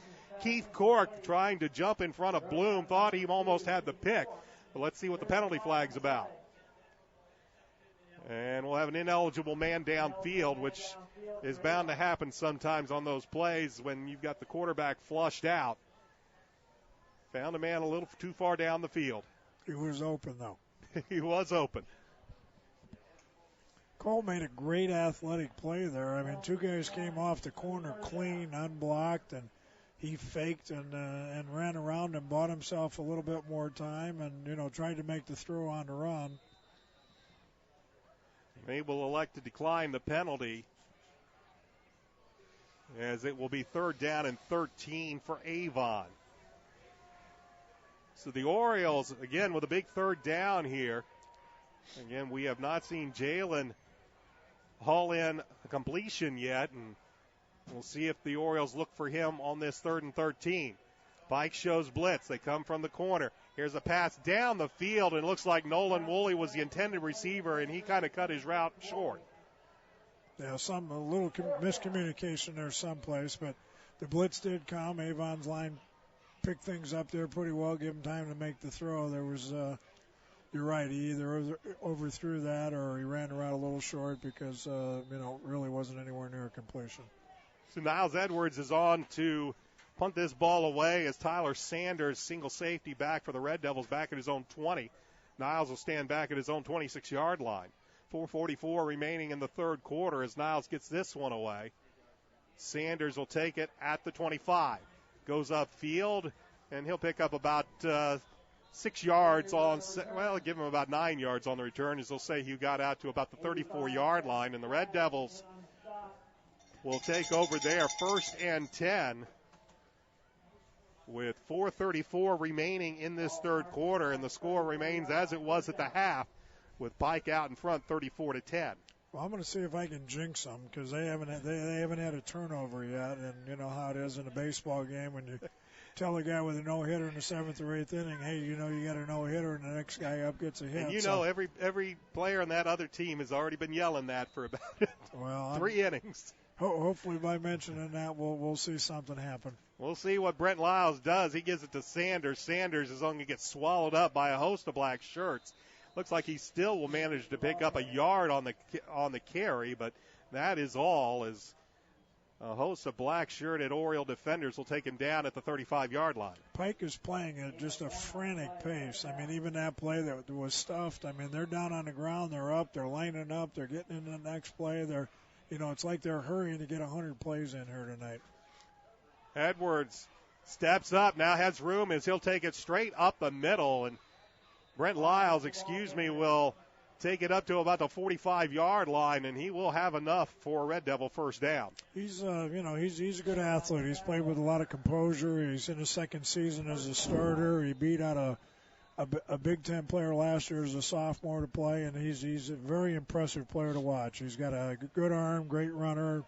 Keith Cork trying to jump in front of Bloom, thought he almost had the pick. But let's see what the penalty flag's about. And we'll have an ineligible man downfield, which is bound to happen sometimes on those plays when you've got the quarterback flushed out. Found a man a little too far down the field. He was open, though. He was open. Cole made a great athletic play there. I mean, 2 guys came off the corner clean, unblocked, and he faked and ran around and bought himself a little bit more time and, you know, tried to make the throw on the run. They will elect to decline the penalty as it will be 3rd down and 13 for Avon. So the Orioles, again, with a big 3rd down here. Again, we have not seen Jalen haul in a completion yet, and we'll see if the Orioles look for him on this 3rd and 13. Pike shows blitz. They come from the corner. Here's a pass down the field, and it looks like Nolan Woolley was the intended receiver, and he kind of cut his route short. Yeah, a little miscommunication there someplace, but the blitz did come. Avon's line picked things up there pretty well, give him time to make the throw. There was, you're right, he either overthrew that or he ran around a little short because, really wasn't anywhere near a completion. So Niles Edwards is on to punt this ball away as Tyler Sanders, single safety back for the Red Devils, back at his own 20. Niles will stand back at his own 26-yard line. 4:44 remaining in the third quarter as Niles gets this one away. Sanders will take it at the 25. Goes upfield, and he'll pick up about 6 yards give him about 9 yards on the return, as they'll say he got out to about the 34-yard line, and the Red Devils will take over there, 1st and 10, with 4:34 remaining in this third quarter, and the score remains as it was at the half, with Pike out in front, 34-10. Well, I'm going to see if I can jinx them because they haven't had a turnover yet, and you know how it is in a baseball game when you tell a guy with a no-hitter in the 7th or 8th inning, hey, you got a no-hitter, and the next guy up gets a hit. And every player on that other team has already been yelling that for about 3 innings. Hopefully by mentioning that, we'll see something happen. We'll see what Brent Lyles does. He gives it to Sanders. Sanders is going to get swallowed up by a host of black shirts. Looks like he still will manage to pick up a yard on the carry, but that is all, as a host of black-shirted Oriole defenders will take him down at the 35-yard line. Pike is playing at just a frantic pace. I mean, even that play that was stuffed, I mean, they're down on the ground, they're up, they're lining up, they're getting into the next play. It's like they're hurrying to get 100 plays in here tonight. Edwards steps up, now has room as he'll take it straight up the middle, and Brent Lyles, will take it up to about the 45-yard line, and he will have enough for a Red Devil first down. He's a good athlete. He's played with a lot of composure. He's in his second season as a starter. He beat out a Big Ten player last year as a sophomore to play, and he's a very impressive player to watch. He's got a good arm, great runner,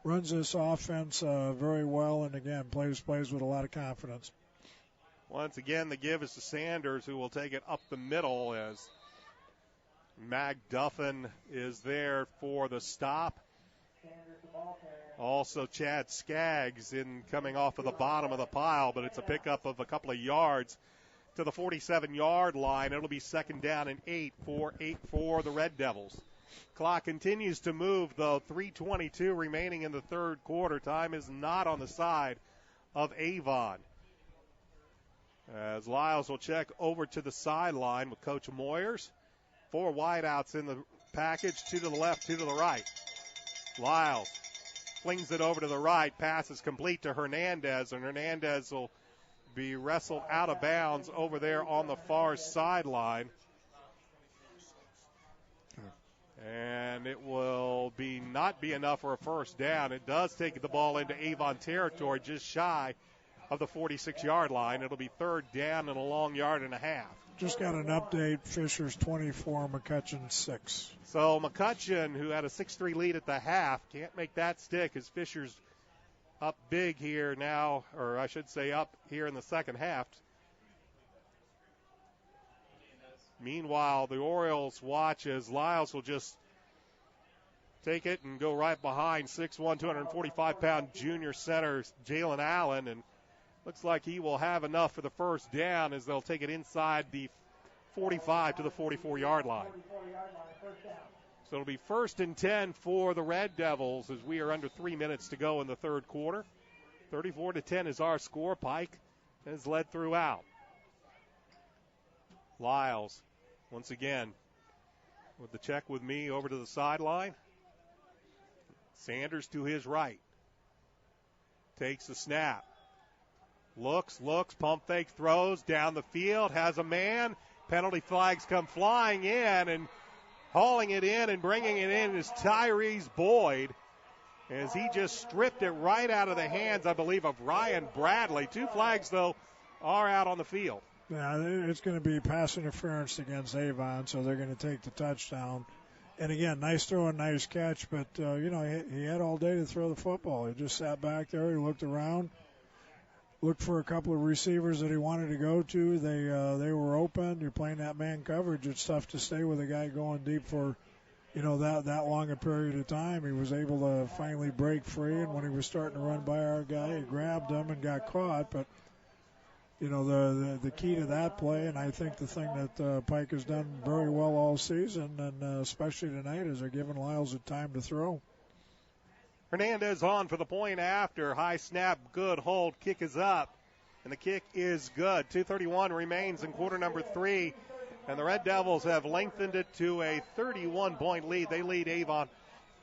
runs this offense very well, and again plays with a lot of confidence. Once again, the give is to Sanders, who will take it up the middle as McDuffin is there for the stop. Also, Chad Skaggs coming off of the bottom of the pile, but it's a pickup of a couple of yards to the 47-yard line. It'll be 2nd down and 8 for the Red Devils. Clock continues to move, though. 3:22 remaining in the third quarter. Time is not on the side of Avon, as Lyles will check over to the sideline with Coach Moyers. 4 wideouts in the package, 2 to the left, 2 to the right. Lyles flings it over to the right. Pass is complete to Hernandez, and Hernandez will be wrestled out of bounds over there on the far sideline. And it will not be enough for a first down. It does take the ball into Avon territory, just shy of the 46-yard line. It'll be 3rd down and a long yard and a half. Just got an update. Fisher's 24, McCutcheon 6. So McCutcheon, who had a 6-3 lead at the half, can't make that stick as Fisher's up big here now, or I should say up here in the second half. Meanwhile, the Orioles watch as Lyles will just take it and go right behind 6'1", 245-pound junior center Jalen Allen, and looks like he will have enough for the first down as they'll take it inside the 45 to the 44-yard line. So it'll be 1st and 10 for the Red Devils as we are under 3 minutes to go in the third quarter. 34-10 is our score. Pike has led throughout. Lyles, once again, with the check with me over to the sideline. Sanders to his right. Takes the snap. Looks, pump fake, throws down the field, has a man. Penalty flags come flying in, and hauling it in and bringing it in is Tyrese Boyd, as he just stripped it right out of the hands, I believe, of Ryan Bradley. 2 flags, though, are out on the field. Yeah, it's going to be pass interference against Avon, so they're going to take the touchdown. And again, nice throw and nice catch, but, he had all day to throw the football. He just sat back there, he looked around, looked for a couple of receivers that he wanted to go to. They were open. You're playing that man coverage. It's tough to stay with a guy going deep for that long a period of time. He was able to finally break free, and when he was starting to run by our guy, he grabbed him and got caught. But the key to that play, and I think the thing that Pike has done very well all season, and especially tonight, is they're giving Lyles a time to throw. Hernandez on for the point after. High snap, good hold, kick is up, and the kick is good. 2:31 remains in quarter number 3, and the Red Devils have lengthened it to a 31-point lead. They lead Avon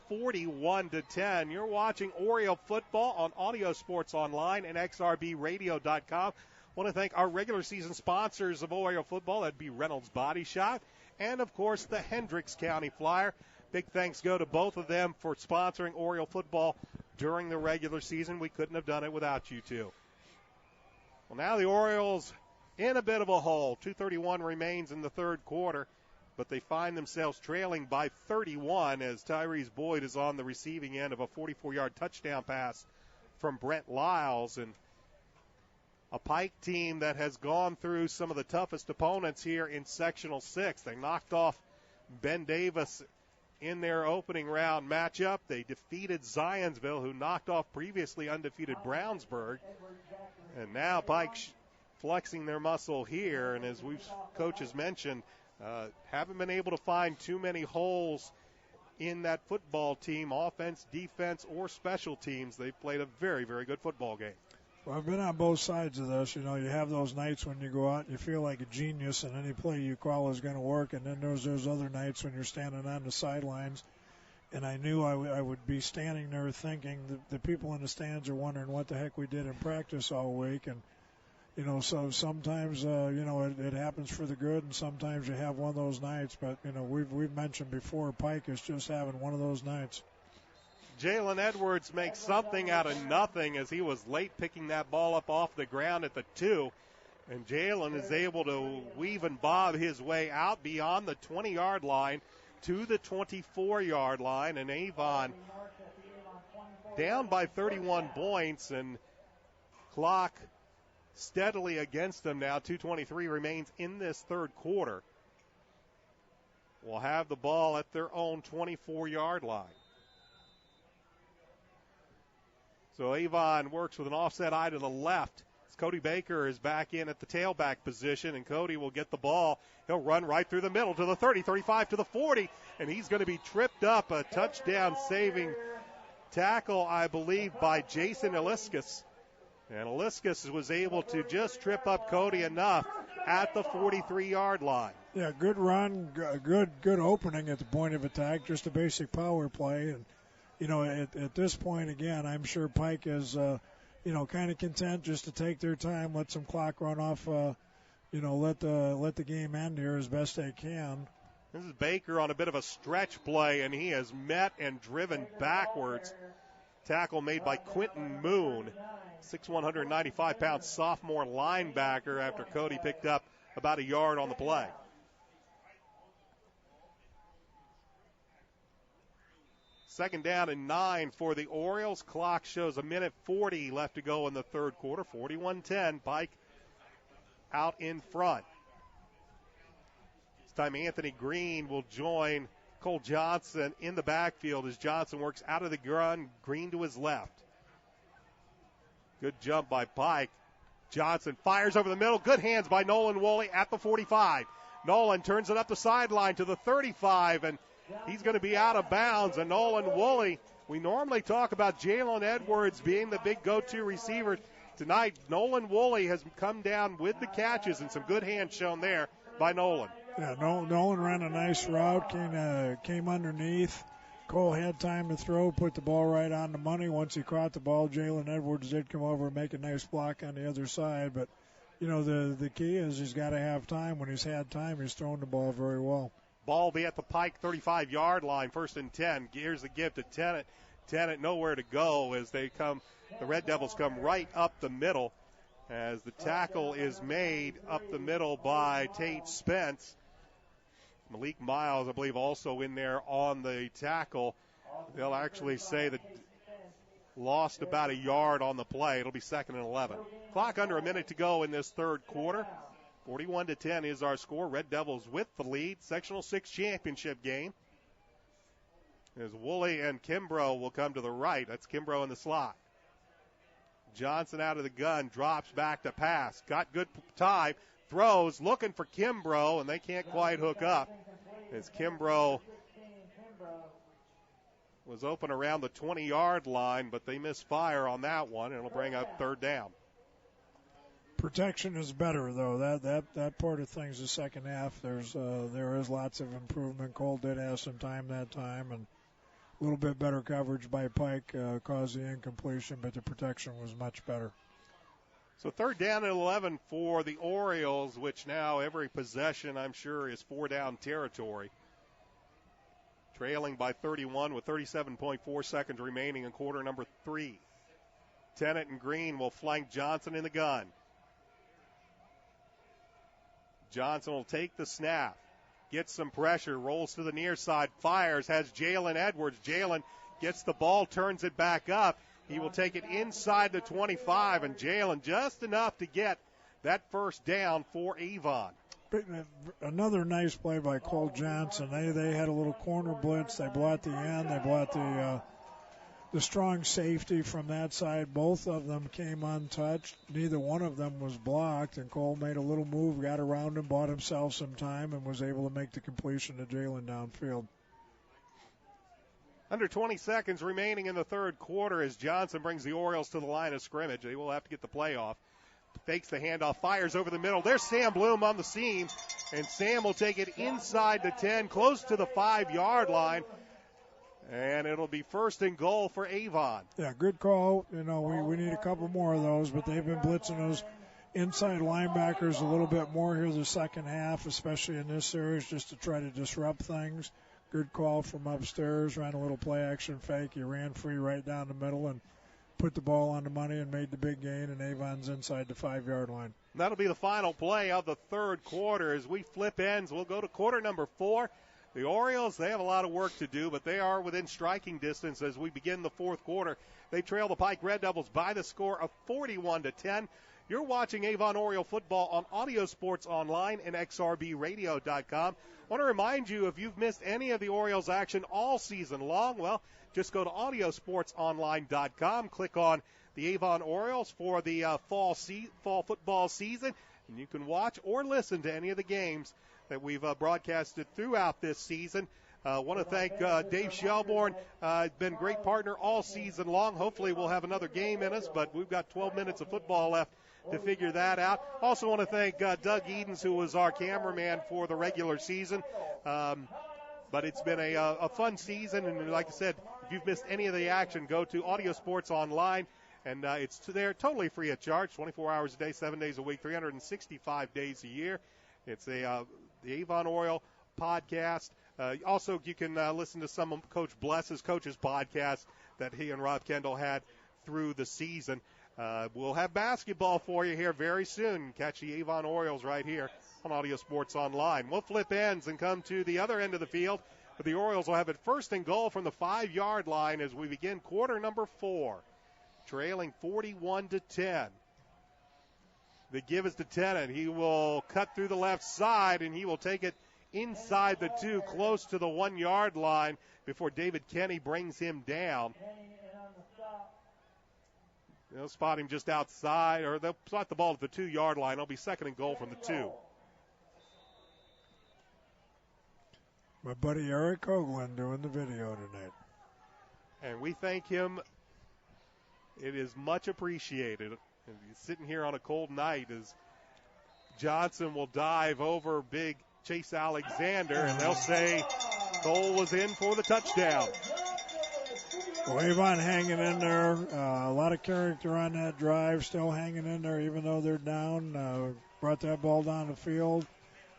41-10. You're watching Oriole football on Audio Sports Online and xrbradio.com. I want to thank our regular season sponsors of Oriole football. That'd be Reynolds Body Shop and, of course, the Hendricks County Flyer. Big thanks go to both of them for sponsoring Oriole football during the regular season. We couldn't have done it without you two. Well, now the Orioles in a bit of a hole. 2:31 remains in the third quarter, but they find themselves trailing by 31 as Tyrese Boyd is on the receiving end of a 44-yard touchdown pass from Brent Lyles. And a Pike team that has gone through some of the toughest opponents here in Sectional 6. They knocked off Ben Davis in their opening round matchup. They defeated Zionsville, who knocked off previously undefeated Brownsburg. And now Pike flexing their muscle here. And as coaches mentioned, haven't been able to find too many holes in that football team, offense, defense, or special teams. They've played a very, very good football game. Well, I've been on both sides of this. You have those nights when you go out and you feel like a genius and any play you call is going to work. And then there's those other nights when you're standing on the sidelines. And I knew I would be standing there thinking the people in the stands are wondering what the heck we did in practice all week. And, so sometimes, it happens for the good, and sometimes you have one of those nights. But, we've mentioned before, Pike is just having one of those nights. Jalen Edwards makes something out of nothing as he was late picking that ball up off the ground at the 2. And Jalen is able to weave and bob his way out beyond the 20-yard line to the 24-yard line. And Avon down by 31 points, and clock steadily against them now. 2:23 remains in this third quarter. Will have the ball at their own 24-yard line. So Avon works with an offset eye to the left. Cody Baker is back in at the tailback position, and Cody will get the ball. He'll run right through the middle to the 30, 35 to the 40, and he's going to be tripped up. A touchdown-saving tackle, I believe, by Jason Eliscus. And Eliscus was able to just trip up Cody enough at the 43-yard line. Yeah, good run, good opening at the point of attack, just a basic power play. And at this point, again, I'm sure Pike is, kind of content just to take their time, let some clock run off, let the game end here as best they can. This is Baker on a bit of a stretch play, and he has met and driven backwards. Tackle made by Quentin Moon, 6'1", 195-pound sophomore linebacker after Cody picked up about a yard on the play. Second down and 9 for the Orioles. Clock shows a minute 40 left to go in the third quarter. 41-10. Pike out in front. This time Anthony Green will join Cole Johnson in the backfield as Johnson works out of the gun. Green to his left. Good jump by Pike. Johnson fires over the middle. Good hands by Nolan Woolley at the 45. Nolan turns it up the sideline to the 35, and he's going to be out of bounds. And Nolan Woolley, we normally talk about Jalen Edwards being the big go-to receiver. Tonight, Nolan Woolley has come down with the catches, and some good hands shown there by Nolan. Yeah, Nolan ran a nice route, came underneath. Cole had time to throw, put the ball right on the money. Once he caught the ball, Jalen Edwards did come over and make a nice block on the other side. But, the key is he's got to have time. When he's had time, he's thrown the ball very well. Ball will be at the Pike 35-yard line, 1st and 10. Here's the give to Tennant. Tennant nowhere to go as the Red Devils come right up the middle as the tackle is made up the middle by Tate Spence. Malik Miles, I believe, also in there on the tackle. They'll actually say that lost about a yard on the play. It'll be 2nd and 11. Clock under a minute to go in this third quarter. 41-10 is our score. Red Devils with the lead. Sectional 6 championship game. As Woolley and Kimbrough will come to the right. That's Kimbrough in the slot. Johnson out of the gun, drops back to pass. Got good time, throws, looking for Kimbrough, and they can't quite hook up. As Kimbrough was open around the 20-yard line, but they misfire on that one, and it'll bring up third down. Protection is better, though. That part of things, the second half, there is lots of improvement. Cole did have some time that time, and a little bit better coverage by Pike caused the incompletion, but the protection was much better. So third down and 11 for the Orioles, which now every possession, I'm sure, is four-down territory. Trailing by 31 with 37.4 seconds remaining in quarter number 3. Tennant and Green will flank Johnson in the gun. Johnson will take the snap, gets some pressure, rolls to the near side, fires, has Jalen Edwards. Jalen gets the ball, turns it back up. He will take it inside the 25, and Jalen just enough to get that first down for Avon. Another nice play by Cole Johnson. They had a little corner blitz. They blocked the end. They blocked the strong safety from that side. Both of them came untouched. Neither one of them was blocked, and Cole made a little move, got around him, bought himself some time, and was able to make the completion to Jalen downfield. Under 20 seconds remaining in the third quarter as Johnson brings the Orioles to the line of scrimmage. They will have to get the play off. Fakes the handoff, fires over the middle. There's Sam Bloom on the seam, and Sam will take it inside the 10, close to the 5-yard line. And it'll be first and goal for Avon. Yeah, good call. We need a couple more of those, but they've been blitzing those inside linebackers a little bit more here the second half, especially in this series, just to try to disrupt things. Good call from upstairs, ran a little play action fake. He ran free right down the middle and put the ball on the money and made the big gain, and Avon's inside the 5-yard line. That'll be the final play of the third quarter. As we flip ends, we'll go to quarter number 4. The Orioles, they have a lot of work to do, but they are within striking distance as we begin the fourth quarter. They trail the Pike Red Devils by the score of 41-10. You're watching Avon Oriole football on Audio Sports Online and XRBRadio.com. I want to remind you, if you've missed any of the Orioles action all season long, well, just go to AudioSportsOnline.com, click on the Avon Orioles for the fall football season, and you can watch or listen to any of the games that we've broadcasted throughout this season. I want to thank Dave Shelbourne. Been a great partner all season long. Hopefully we'll have another game in us, but we've got 12 minutes of football left to figure that out. Also want to thank Doug Edens, who was our cameraman for the regular season. But it's been a fun season, and like I said, if you've missed any of the action, go to Audio Sports Online, and it's there totally free of charge, 24 hours a day, 7 days a week, 365 days a year. It's the Avon Oriole podcast. Also, you can listen to some of Coach Bless's coaches' podcasts that he and Rob Kendall had through the season. We'll have basketball for you here very soon. Catch the Avon Orioles right here on Audio Sports Online. We'll flip ends and come to the other end of the field, but the Orioles will have it first and goal from the 5-yard line as we begin quarter number 4, trailing 41-10. The give is to Tennant. He will cut through the left side, and he will take it inside the 2, close to the 1-yard line before David Kenny brings him down. They'll spot him just outside, or they'll spot the ball at the 2-yard line. It'll be second and goal from the 2. My buddy Eric Hoagland doing the video tonight. And we thank him. It is much appreciated. And he's sitting here on a cold night as Johnson will dive over big Chase Alexander, and they'll say Cole was in for the touchdown. Well, Avon hanging in there. A lot of character on that drive, still hanging in there even though they're down. Brought that ball down the field.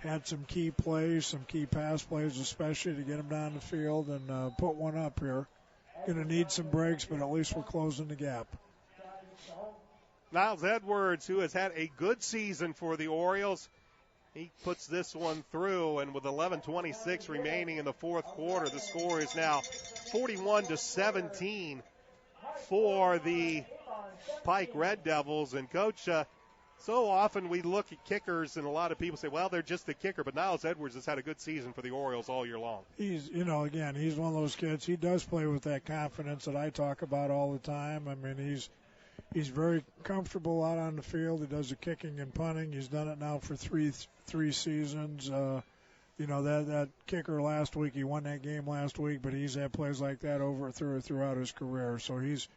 Had some key plays, some key pass plays especially to get them down the field and put one up here. Going to need some breaks, but at least we're closing the gap. Niles Edwards, who has had a good season for the Orioles, he puts this one through, and with 11:26 remaining in the fourth quarter, the score is now 41-17 for the Pike Red Devils. And Coach So often we look at kickers, and a lot of people say, well, they're just the kicker. But Niles Edwards has had a good season for the Orioles all year long. He's, again, he's one of those kids. He does play with that confidence that I talk about all the time. I mean, he's very comfortable out on the field. He does the kicking and punting. He's done it now for three seasons. That kicker last week, he won that game last week, but he's had plays like that throughout his career. So he's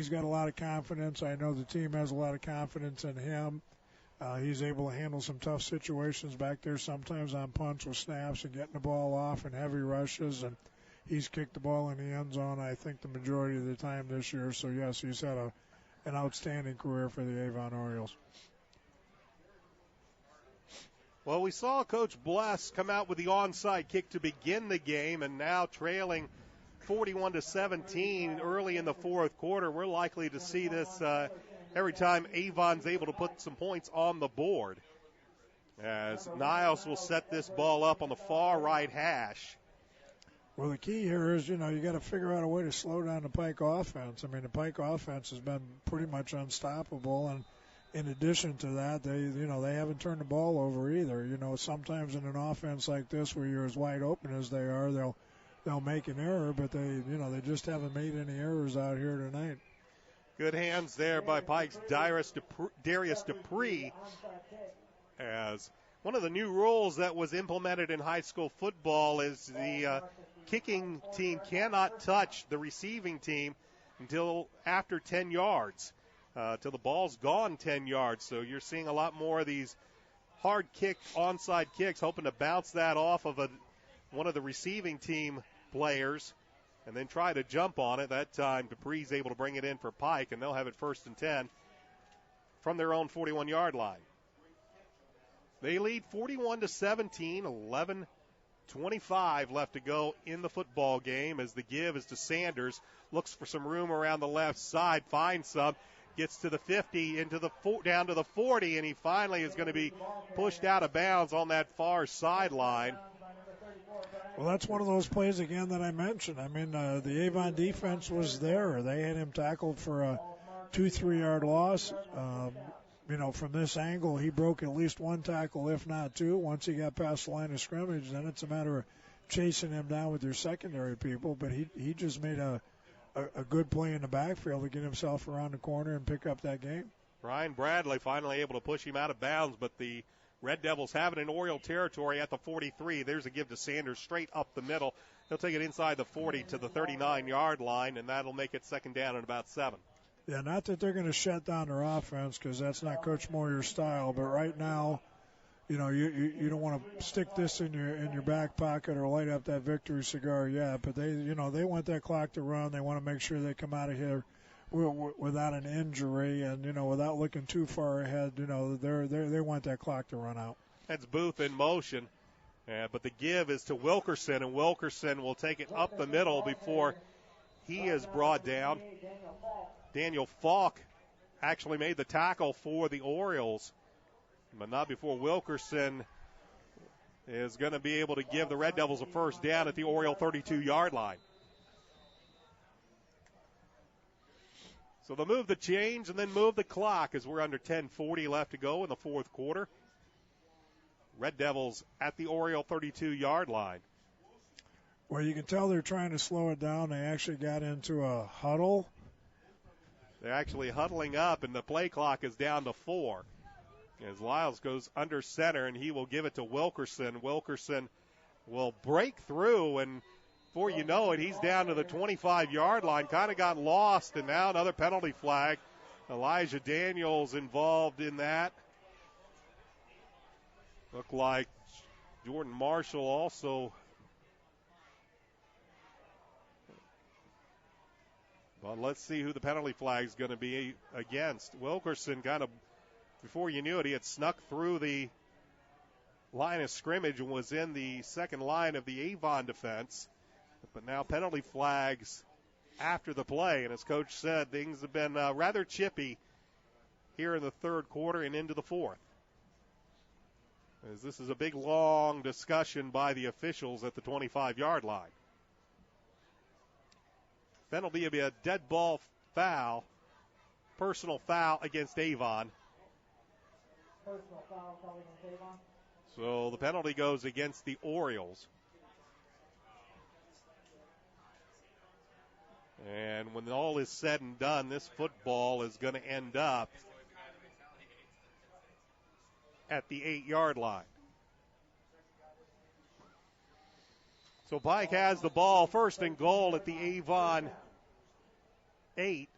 got a lot of confidence. I know the team has a lot of confidence in him. He's able to handle some tough situations back there, sometimes on punts with snaps and getting the ball off and heavy rushes. And he's kicked the ball in the end zone, I think, the majority of the time this year. So, yes, he's had an outstanding career for the Avon Orioles. Well, we saw Coach Bless come out with the onside kick to begin the game, and now trailing 41-17 early in the fourth quarter. We're likely to see this every time Avon's able to put some points on the board, as Niles will set this ball up on the far right hash. Well, the key here is, you got to figure out a way to slow down the Pike offense. I mean, the Pike offense has been pretty much unstoppable, and in addition to that, they haven't turned the ball over either. Sometimes in an offense like this, where you're as wide open as they are, they'll make an error, but they just haven't made any errors out here tonight. Good hands there by Pike's Darius Dupree, as one of the new rules that was implemented in high school football is the kicking team cannot touch the receiving team until after 10 yards, till the ball's gone 10 yards. So you're seeing a lot more of these hard kick, onside kicks, hoping to bounce that off of one of the receiving team players and then try to jump on it. That time Dupree's able to bring it in for Pike, and they'll have it 1st and 10 from their own 41-yard line. They lead 41-17, 11:25 left to go in the football game, as the give is to Sanders. Looks for some room around the left side, finds some, gets to the 50, down to the 40, and he finally is going to be pushed out of bounds on that far sideline. Well, that's one of those plays, again, that I mentioned. I mean, the Avon defense was there. They had him tackled for a 2-3 yard loss. From this angle, he broke at least one tackle, if not two. Once he got past the line of scrimmage, then it's a matter of chasing him down with your secondary people. But he just made a good play in the backfield to get himself around the corner and pick up that game. Ryan Bradley finally able to push him out of bounds, but the Red Devils have it in Oriole territory at the 43. There's a give to Sanders straight up the middle. He'll take it inside the 40 to the 39-yard line, and that'll make it 2nd down and about 7. Yeah, not that they're going to shut down their offense, because that's not Coach Moyer's style. But right now, you don't want to stick this in your back pocket or light up that victory cigar yet. But they want that clock to run. They want to make sure they come out of here without an injury and without looking too far ahead. They want that clock to run out. That's Booth in motion, but the give is to Wilkerson, and Wilkerson will take it up the middle before he is brought down. Daniel Falk actually made the tackle for the Orioles, but not before Wilkerson is going to be able to give the Red Devils a 1st down at the Oriole 32-yard line. So they'll move the chains and then move the clock as we're under 10:40 left to go in the fourth quarter. Red Devils at the Oriole 32-yard line. Well, you can tell they're trying to slow it down. They actually got into a huddle. They're actually huddling up, and the play clock is down to 4. As Lyles goes under center, and he will give it to Wilkerson. Wilkerson will break through, and before you know it, he's down to the 25-yard line. Kind of got lost, and now another penalty flag. Elijah Daniels involved in that. Looked like Jordan Marshall also. But let's see who the penalty flag is going to be against. Wilkerson kind of, before you knew it, he had snuck through the line of scrimmage and was in the second line of the Avon defense. But now penalty flags after the play. And as Coach said, things have been rather chippy here in the third quarter and into the fourth. As this is a big, long discussion by the officials at the 25-yard line. Then it'll be a dead ball foul, personal foul against Avon. personal foul called against Avon. So the penalty goes against the Orioles. And when all is said and done, this football is going to end up at the 8-yard line. So Pike has the ball, first and goal at the Avon 8.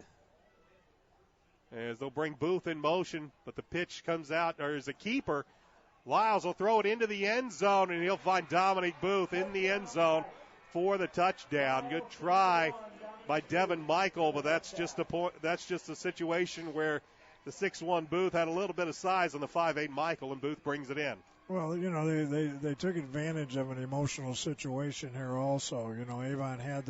As they'll bring Booth in motion, but the pitch comes out, or is a keeper. Lyles will throw it into the end zone, and he'll find Dominic Booth in the end zone for the touchdown. Good try by Devin Michael, but that's just a situation where the 6'1" Booth had a little bit of size on the 5'8" Michael, and Booth brings it in. Well, you know, they took advantage of an emotional situation here also. You know, Avon had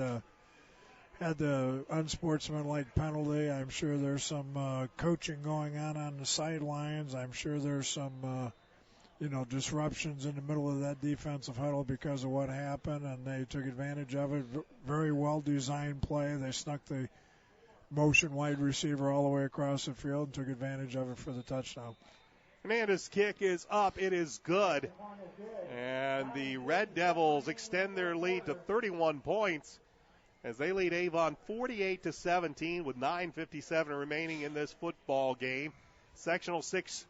the unsportsmanlike penalty. I'm sure there's some coaching going on the sidelines. I'm sure there's some disruptions in the middle of that defensive huddle because of what happened, and they took advantage of it. Very well-designed play. They snuck the motion wide receiver all the way across the field and took advantage of it for the touchdown. Hernandez's kick is up. It is good. And the Red Devils extend their lead to 31 points as they lead Avon 48-17 with 9:57 remaining in this football game. Sectional 6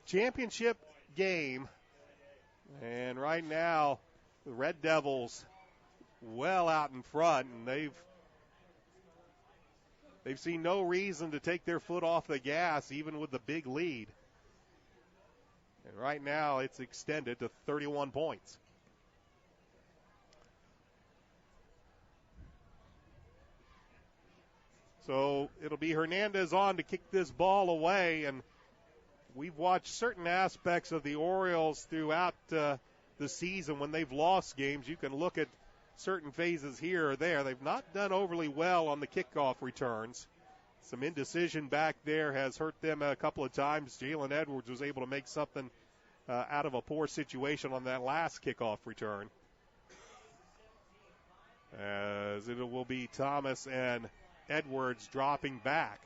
championship game. And right now, the Red Devils well out in front, and they've seen no reason to take their foot off the gas, even with the big lead. And right now, it's extended to 31 points. So it'll be Hernandez on to kick this ball away, and we've watched certain aspects of the Orioles throughout the season when they've lost games. You can look at certain phases here or there. They've not done overly well on the kickoff returns. Some indecision back there has hurt them a couple of times. Jalen Edwards was able to make something out of a poor situation on that last kickoff return. As it will be Thomas and Edwards dropping back.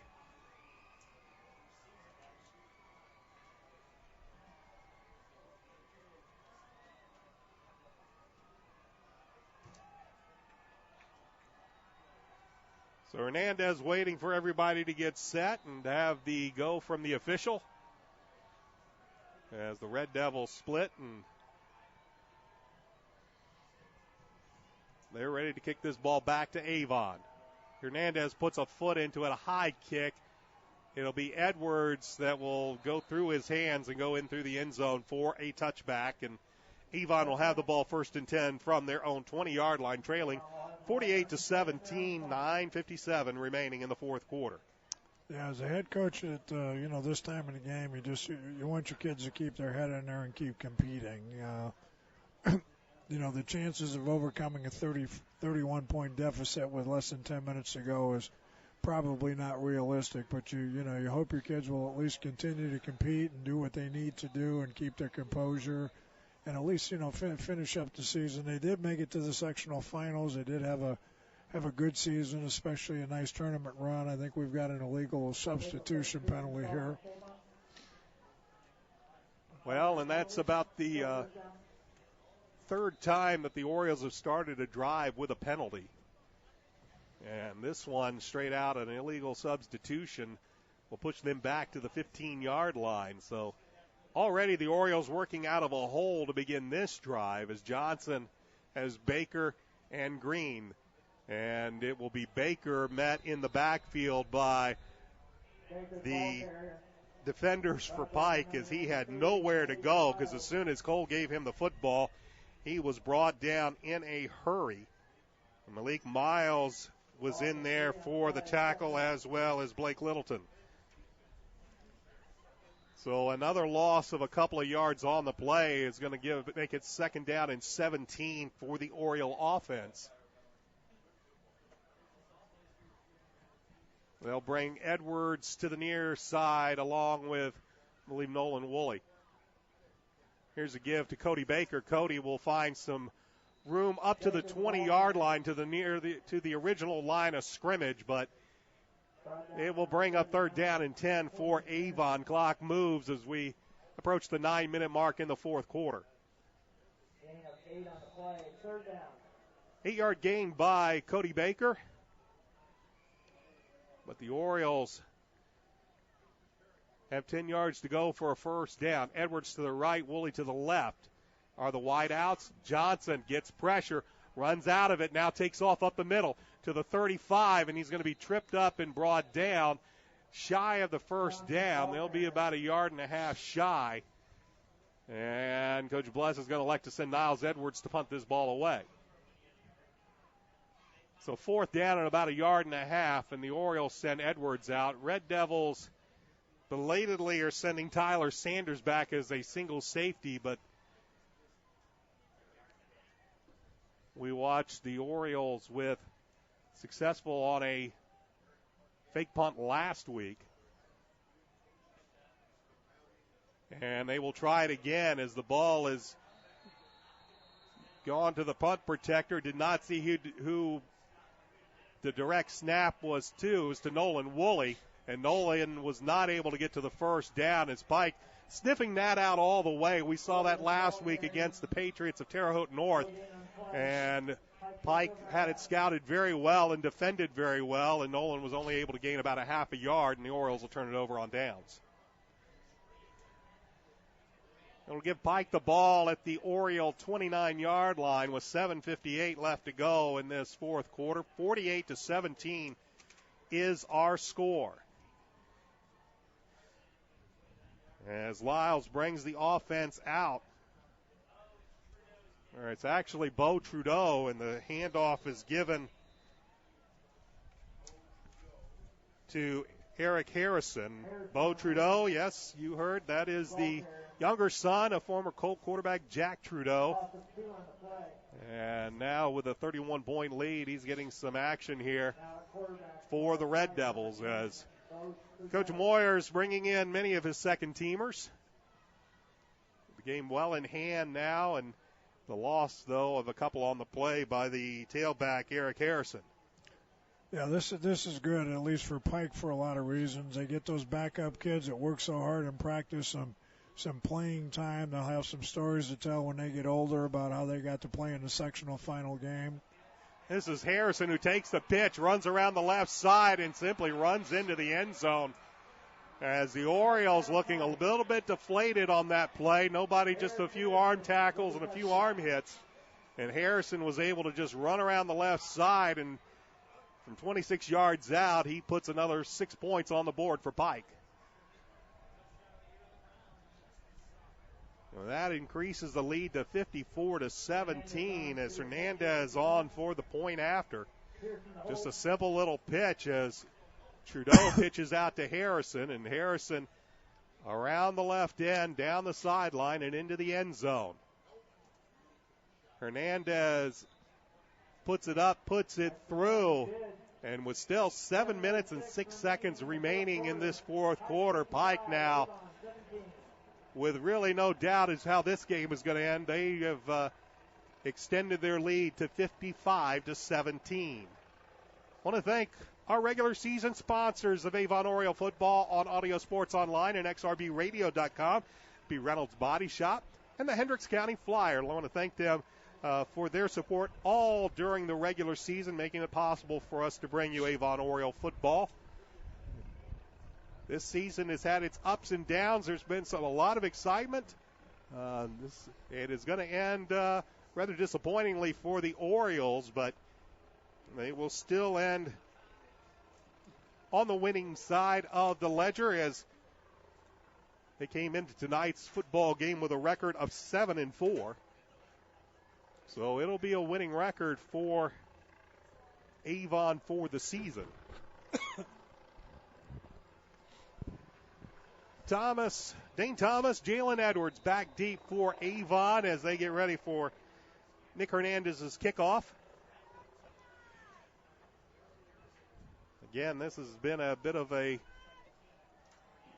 So Hernandez waiting for everybody to get set and have the go from the official as the Red Devils split, and they're ready to kick this ball back to Avon. Hernandez puts a foot into it, a high kick. It'll be Edwards that will go through his hands and go in through the end zone for a touchback, and Avon will have the ball first and 10 from their own 20-yard line, trailing 48-17, 9:57 remaining in the fourth quarter. Yeah, as a head coach at this time of the game, you want your kids to keep their head in there and keep competing. The chances of overcoming a 31-point deficit with less than 10 minutes to go is probably not realistic. But you hope your kids will at least continue to compete and do what they need to do and keep their composure. And at least, finish up the season. They did make it to the sectional finals. They did have a good season, especially a nice tournament run. I think we've got an illegal substitution penalty here. Well, and that's about the third time that the Orioles have started a drive with a penalty. And this one, straight out an illegal substitution, will push them back to the 15-yard line. So already the Orioles working out of a hole to begin this drive as Johnson has Baker and Green. And it will be Baker met in the backfield by the defenders for Pike as he had nowhere to go, because as soon as Cole gave him the football, he was brought down in a hurry. And Malik Miles was in there for the tackle, as well as Blake Littleton. So another loss of a couple of yards on the play is going to make it second down and 17 for the Oriole offense. They'll bring Edwards to the near side along with, I believe, Nolan Woolley. Here's a give to Cody Baker. Cody will find some room up to the 20-yard line to the original line of scrimmage, but it will bring up third down and 10 for Avon. Clock moves as we approach the 9-minute mark in the fourth quarter. Gain of 8 on the play. Third down. 8-yard gain by Cody Baker. But the Orioles have 10 yards to go for a first down. Edwards to the right, Woolley to the left are the wideouts. Johnson gets pressure, runs out of it, now takes off up the middle to the 35, and he's going to be tripped up and brought down shy of the first down. They'll be about 1.5 yards shy. And Coach Bless is going to elect to send Niles Edwards to punt this ball away. So fourth down and about 1.5 yards, and the Orioles send Edwards out. Red Devils belatedly are sending Tyler Sanders back as a single safety, but we watched the Orioles with successful on a fake punt last week. And they will try it again as the ball is gone to the punt protector. Did not see who the direct snap was to. It was to Nolan Woolley. And Nolan was not able to get to the first down as Pike sniffing that out all the way. We saw that last week against the Patriots of Terre Haute North. And Pike had it scouted very well and defended very well, and Nolan was only able to gain about 0.5 yard, and the Orioles will turn it over on downs. It'll give Pike the ball at the Oriole 29-yard line with 7:58 left to go in this fourth quarter. 48-17 is our score. As Lyles brings the offense out. All right, it's actually Beau Trudeau, and the handoff is given to Eric Harrison. Beau Trudeau, yes, you heard, that is the younger son of former Colt quarterback Jack Trudeau. And now with a 31-point lead, he's getting some action here for the Red Devils as Coach Moyer's bringing in many of his second-teamers. The game well in hand now, and the loss, though, of a couple on the play by the tailback, Eric Harrison. Yeah, this is good, at least for Pike, for a lot of reasons. They get those backup kids that work so hard in practice, some playing time. They'll have some stories to tell when they get older about how they got to play in the sectional final game. This is Harrison who takes the pitch, runs around the left side, and simply runs into the end zone. As the Orioles looking a little bit deflated on that play. Nobody, just a few arm tackles and a few arm hits. And Harrison was able to just run around the left side, and from 26 yards out, he puts another 6 points on the board for Pike. Well, that increases the lead to 54-17 as Hernandez on for the point after. Just a simple little pitch as Trudeau pitches out to Harrison, and Harrison around the left end, down the sideline, and into the end zone. Hernandez puts it up, puts it through, and with still 7 minutes and 6 seconds remaining in this fourth quarter, Pike now, with really no doubt as how this game is going to end, they have extended their lead to 55-17. I want to thank our regular season sponsors of Avon Oriole football on Audio Sports Online and XRBRadio.com, B. Reynolds Body Shop, and the Hendricks County Flyer. I want to thank them for their support all during the regular season, making it possible for us to bring you Avon Oriole football. This season has had its ups and downs. There's been a lot of excitement. It is going to end rather disappointingly for the Orioles, but they will still end on the winning side of the ledger as they came into tonight's football game with a record of 7-4. So it'll be a winning record for Avon for the season. Dane Thomas, Jalen Edwards back deep for Avon as they get ready for Nick Hernandez's kickoff. Again, this has been a bit of a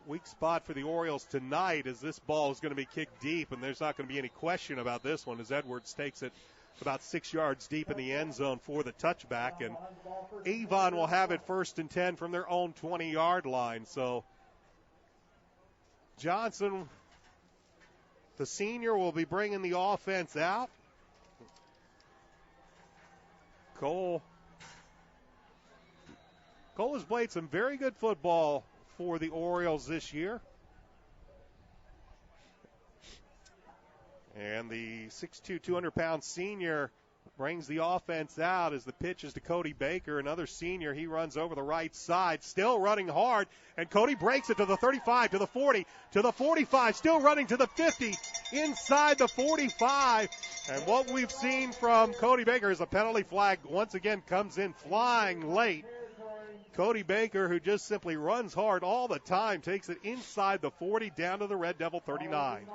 weak spot for the Orioles tonight as this ball is going to be kicked deep, and there's not going to be any question about this one as Edwards takes it about 6 yards deep in the end zone for the touchback, and Avon will have it 1st and 10 from their own 20-yard line. So Johnson The senior will be bringing the offense out. Cole has played some very good football for the Orioles this year. And the 6'2", 200-pound senior brings the offense out as the pitch is to Cody Baker, another senior. He runs over the right side, still running hard, and Cody breaks it to the 35, to the 40, to the 45, still running to the 50, inside the 45. And what we've seen from Cody Baker is a penalty flag once again comes in flying late. Cody Baker, who just simply runs hard all the time, takes it inside the 40 down to the Red Devil 39.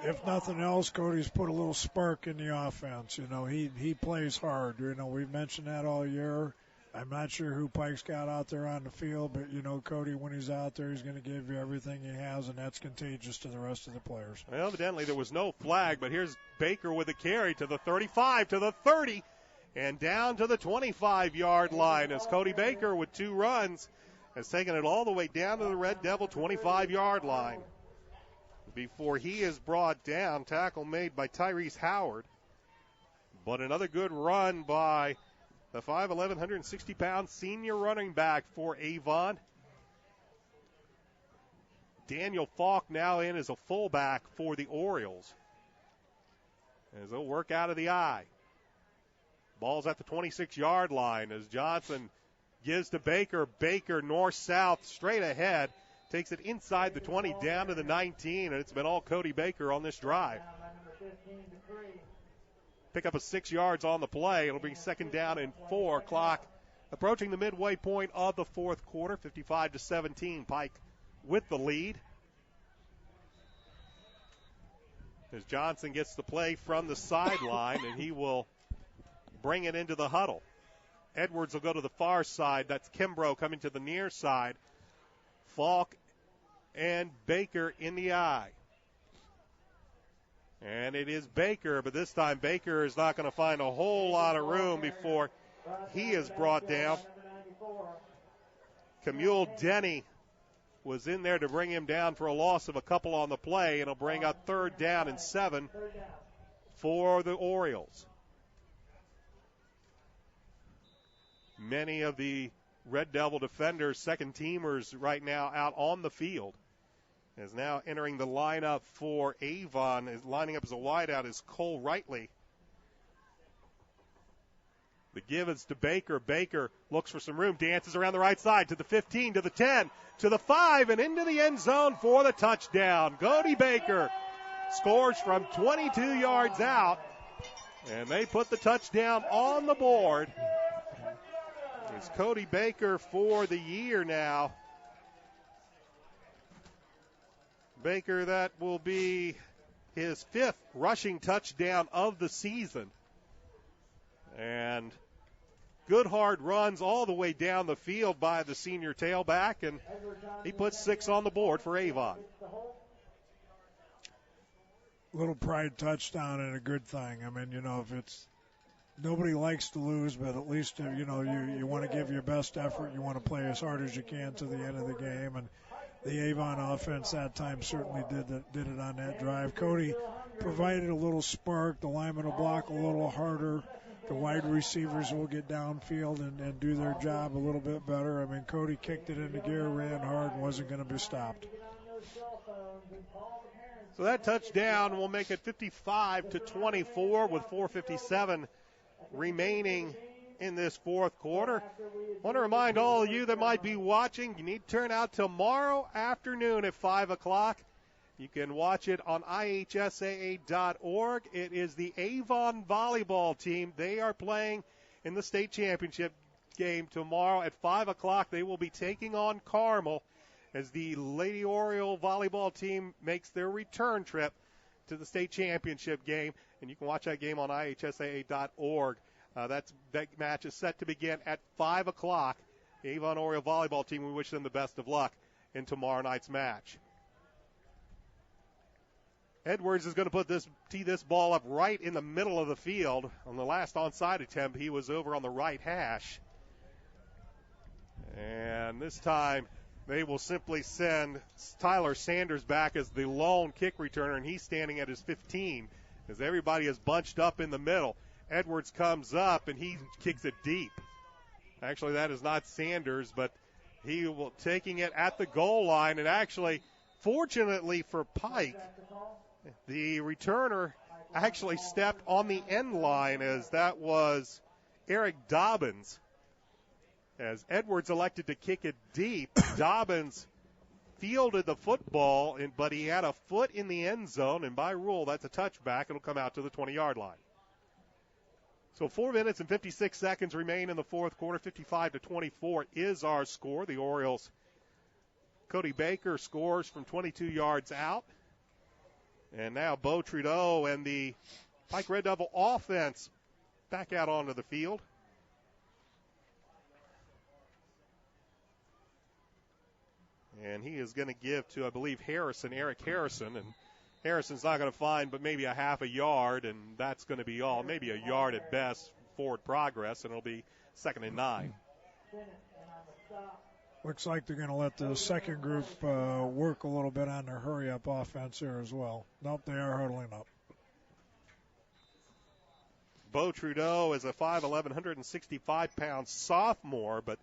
If nothing else, Cody's put a little spark in the offense. You know, he plays hard. You know, we've mentioned that all year. I'm not sure who Pike's got out there on the field, but, you know, Cody, when he's out there, he's going to give you everything he has, and that's contagious to the rest of the players. Well, evidently there was no flag, but here's Baker with the carry to the 35, to the 30, and down to the 25-yard line as Cody Baker with 2 runs has taken it all the way down to the Red Devil 25-yard line. Before he is brought down, tackle made by Tyrese Howard. But another good run by the 5'11", 160-pound senior running back for Avon. Daniel Falk now in as a fullback for the Orioles, as they'll work out of the eye. Ball's at the 26-yard line as Johnson gives to Baker. Baker north-south straight ahead. Takes it inside the 20 down to the 19, and it's been all Cody Baker on this drive. Pick up a 6 yards on the play. It'll be second down and 4. Clock approaching the midway point of the fourth quarter. 55-17, Pike with the lead. As Johnson gets the play from the sideline, and he will bring it into the huddle. Edwards will go to the far side. That's Kimbrough coming to the near side. Falk and Baker in the eye. And it is Baker, but this time Baker is not going to find a whole lot of room before he is brought down. Camille Denny was in there to bring him down for a loss of a couple on the play, and it'll bring up 3rd down and 7 for the Orioles. Many of the Red Devil defenders, second teamers right now out on the field. Is now entering the lineup for Avon. Is lining up as a wideout is Cole Rightly. The give is to Baker. Baker looks for some room, dances around the right side to the 15, to the 10, to the 5, and into the end zone for the touchdown. Cody Baker scores from 22 yards out, and they put the touchdown on the board. It's Cody Baker for the year now. Baker, that will be his 5th rushing touchdown of the season. And good hard runs all the way down the field by the senior tailback, and he puts 6 on the board for Avon. Little pride touchdown and a good thing. I mean, you know, if it's nobody likes to lose, but at least, you know, you want to give your best effort. You want to play as hard as you can to the end of the game. And the Avon offense that time certainly did it on that drive. Cody provided a little spark. The linemen will block a little harder. The wide receivers will get downfield and do their job a little bit better. I mean, Cody kicked it into gear, ran hard, and wasn't going to be stopped. So that touchdown will make it 55-24 with 4:57 remaining in this fourth quarter. I want to remind all of you that might be watching, you need to turn out tomorrow afternoon at 5 o'clock. You can watch it on ihsaa.org. It is the Avon volleyball team. They are playing in the state championship game tomorrow at 5 o'clock. They will be taking on Carmel as the Lady Oriole volleyball team makes their return trip to the state championship game. And you can watch that game on ihsaa.org. That match is set to begin at 5 o'clock. The Avon Oriole volleyball team, we wish them the best of luck in tomorrow night's match. Edwards is going to tee this ball up right in the middle of the field. On the last onside attempt, he was over on the right hash. And this time, they will simply send Tyler Sanders back as the lone kick returner, and he's standing at his 15 as everybody is bunched up in the middle. Edwards comes up, and he kicks it deep. Actually, that is not Sanders, but he will taking it at the goal line, and actually, fortunately for Pike, the returner actually stepped on the end line, as that was Eric Dobbins. As Edwards elected to kick it deep, Dobbins fielded the football, but he had a foot in the end zone, and by rule, that's a touchback. It'll come out to the 20-yard line. So 4 minutes and 56 seconds remain in the fourth quarter. 55-24 is our score. The Orioles, Cody Baker scores from 22 yards out. And now Bo Trudeau and the Pike Red Devil offense back out onto the field. And he is going to give to, I believe, Eric Harrison. And Harrison's not going to find but maybe a half a yard, and that's going to be all. Maybe a yard at best forward progress, and it'll be 2nd and 9. Looks like they're going to let the second group work a little bit on their hurry-up offense here as well. Nope, they are huddling up. Bo Trudeau is a 5'11", 165-pound sophomore, but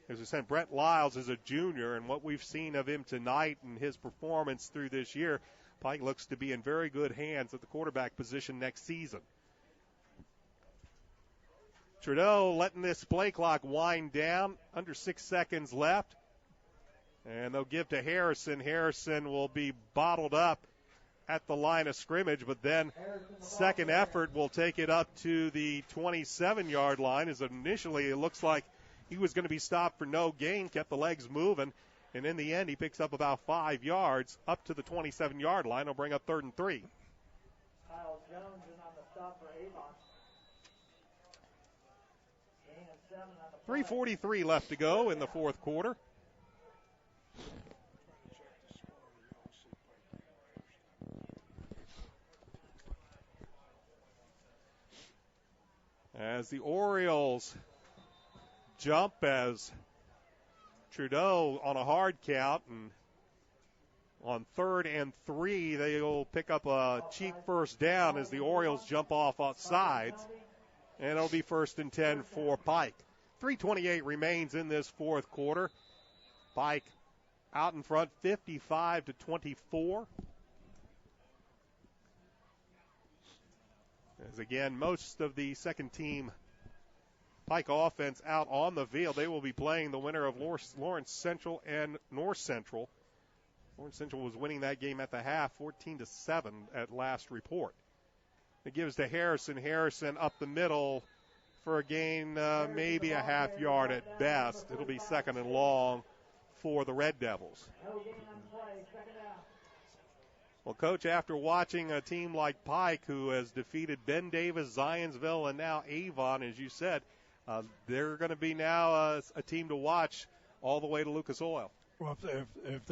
as we said, Brett Lyles is a junior, and what we've seen of him tonight and his performance through this year, Pike looks to be in very good hands at the quarterback position next season. Trudeau letting this play clock wind down, under 6 seconds left, and they'll give to Harrison. Harrison will be bottled up at the line of scrimmage, but then second effort will take it up to the 27-yard line, as initially it looks like he was going to be stopped for no gain, kept the legs moving, and in the end he picks up about 5 yards up to the 27-yard line. He'll bring up 3rd and 3. Kyle Jones is on the stop for Avon. 3:43 left to go in the fourth quarter. As the Orioles jump as Trudeau on a hard count, and on 3rd and 3 they'll pick up a cheap first down as the Orioles jump off sides, and it'll be 1st and 10 for Pike. 3:28 remains in this fourth quarter. Pike out in front 55-24. As again, most of the second team Pike offense out on the field. They will be playing the winner of Lawrence Central and North Central. Lawrence Central was winning that game at the half, 14-7 at last report. It gives to Harrison. Harrison up the middle for a gain, maybe a half yard at best. It'll be 2nd and long for the Red Devils. Well, Coach, after watching a team like Pike, who has defeated Ben Davis, Zionsville, and now Avon, as you said, they're going to be now a team to watch all the way to Lucas Oil. Well, if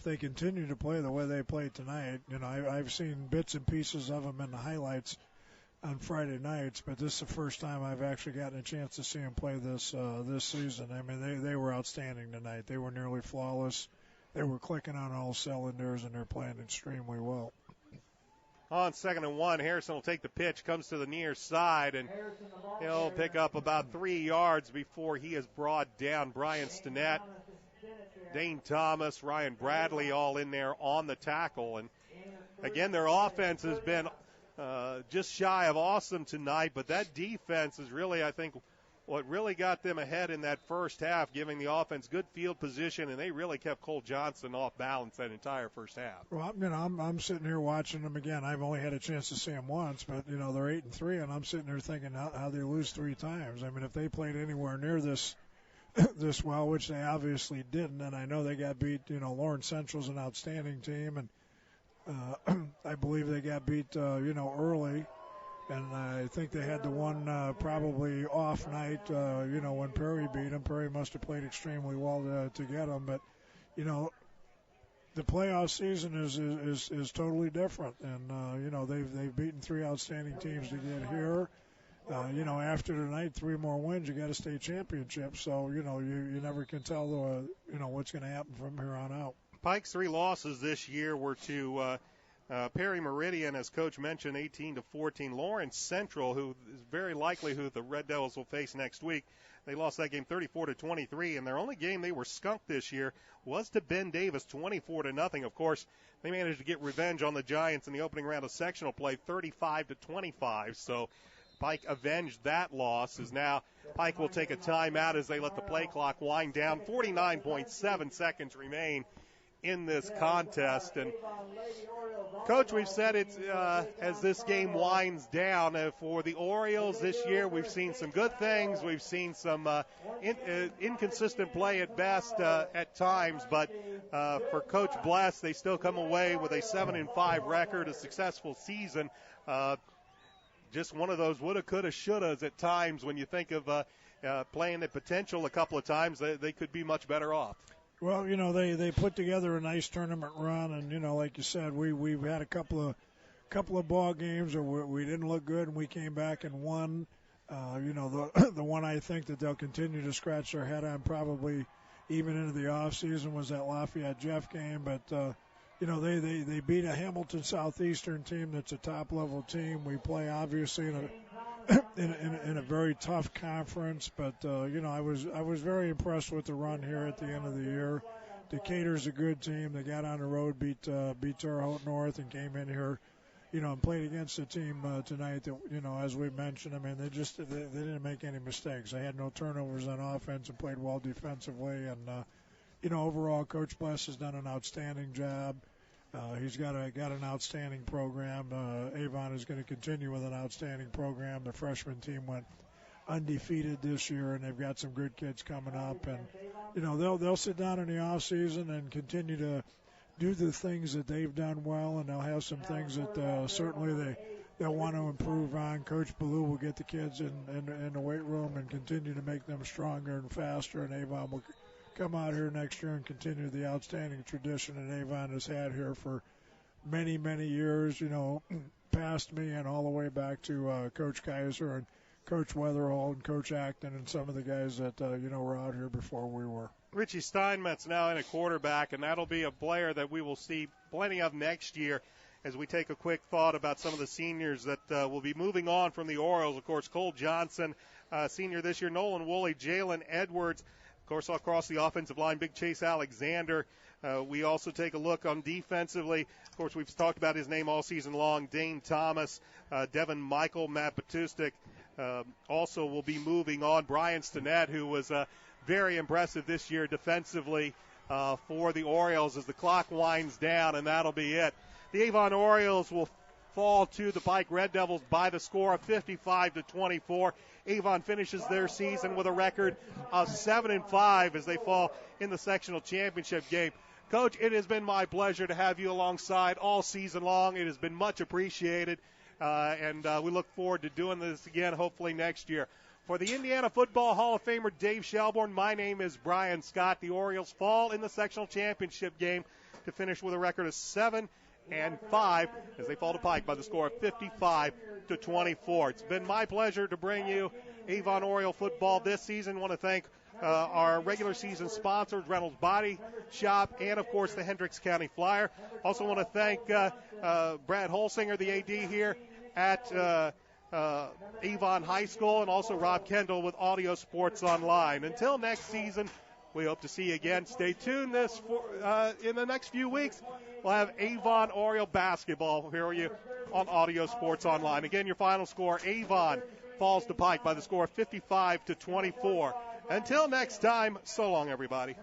they continue to play the way they played tonight, I've seen bits and pieces of them in the highlights on Friday nights, but this is the first time I've actually gotten a chance to see them play this season. I mean, they were outstanding tonight. They were nearly flawless. They were clicking on all cylinders, and they're playing extremely well. On 2nd and 1, Harrison will take the pitch, comes to the near side, and he'll pick up about 3 yards before he is brought down. Brian Stinnett, Dane Thomas, Ryan Bradley all in there on the tackle. And again, their offense has been just shy of awesome tonight, but that defense is really, I think, what really got them ahead in that first half, giving the offense good field position, and they really kept Cole Johnson off balance that entire first half. Well, I'm sitting here watching them again. I've only had a chance to see them once, but they're 8-3, and I'm sitting there thinking how they lose 3 times. I mean, if they played anywhere near this well, which they obviously didn't, and I know they got beat. Lawrence Central's an outstanding team, and I believe they got beat early. And I think they had the one probably off night, when Perry beat them. Perry must have played extremely well to get them. But, the playoff season is totally different. And, they've beaten 3 outstanding teams to get here. after tonight, 3 more wins, you got a state championship. So, you never can tell, what's going to happen from here on out. Pike's 3 losses this year were to Perry Meridian, as Coach mentioned, 18-14. Lawrence Central, who is very likely who the Red Devils will face next week, they lost that game 34-23, and their only game they were skunked this year was to Ben Davis, 24-0. Of course, they managed to get revenge on the Giants in the opening round of sectional play, 35-25. So Pike avenged that loss. As now Pike will take a timeout as they let the play clock wind down. 49.7 seconds remain in this contest. And Coach, we've said it's as this game winds down for the Orioles this year, we've seen some good things. We've seen some inconsistent play at best at times, but for Coach Bless, they still come away with a 7-5 record, a successful season. Just one of those woulda, coulda, shouldas at times. When you think of playing the potential a couple of times, they could be much better off. Well, they put together a nice tournament run, and like you said, we've had a couple of ball games where we didn't look good, and we came back and won. The one I think that they'll continue to scratch their head on, probably even into the off season, was that Lafayette Jeff game. But they beat a Hamilton Southeastern team that's a top level team. We play obviously in a very tough conference, but I was very impressed with the run here at the end of the year. Decatur's a good team. They got on the road, beat Terre Haute North, and came in here, and played against a team tonight that, as we mentioned, I mean, they didn't make any mistakes. They had no turnovers on offense and played well defensively. And overall, Coach Bless has done an outstanding job. He's got an outstanding program. Avon is going to continue with an outstanding program. The freshman team went undefeated this year, and they've got some good kids coming up. And they'll sit down in the off season and continue to do the things that they've done well, and they'll have some things that certainly they'll want to improve on. Coach Ballou will get the kids in the weight room and continue to make them stronger and faster, and Avon will come out here next year and continue the outstanding tradition that Avon has had here for many, many years, past me and all the way back to Coach Kaiser and Coach Weatherall and Coach Acton and some of the guys that, were out here before we were. Richie Steinmetz now in a quarterback, and that'll be a player that we will see plenty of next year as we take a quick thought about some of the seniors that will be moving on from the Orioles. Of course, Cole Johnson, senior this year, Nolan Woolley, Jalen Edwards. Of course, across the offensive line, Big Chase Alexander. We also take a look on defensively. Of course, we've talked about his name all season long, Dane Thomas, Devin Michael, Matt Batustik. Also will be moving on, Brian Stinnett, who was very impressive this year defensively for the Orioles as the clock winds down, and that'll be it. The Avon Orioles will fall to the Pike Red Devils by the score of 55-24. Avon finishes their season with a record of 7-5 as they fall in the sectional championship game. Coach, it has been my pleasure to have you alongside all season long. It has been much appreciated, and we look forward to doing this again hopefully next year. For the Indiana Football Hall of Famer Dave Shelbourne, my name is Brian Scott. The Orioles fall in the sectional championship game to finish with a record of 7-5 as they fall to Pike by the score of 55-24. It's been my pleasure to bring you Avon Oriole football this season. I want to thank our regular season sponsors, Reynolds Body Shop, and, of course, the Hendricks County Flyer. Also want to thank Brad Holsinger, the AD here at Avon High School, and also Rob Kendall with Audio Sports Online. Until next season, we hope to see you again. Stay tuned in the next few weeks. We'll have Avon Oriole basketball here for you on Audio Sports Online. Again, your final score, Avon falls to Pike by the score of 55-24. Until next time, so long, everybody.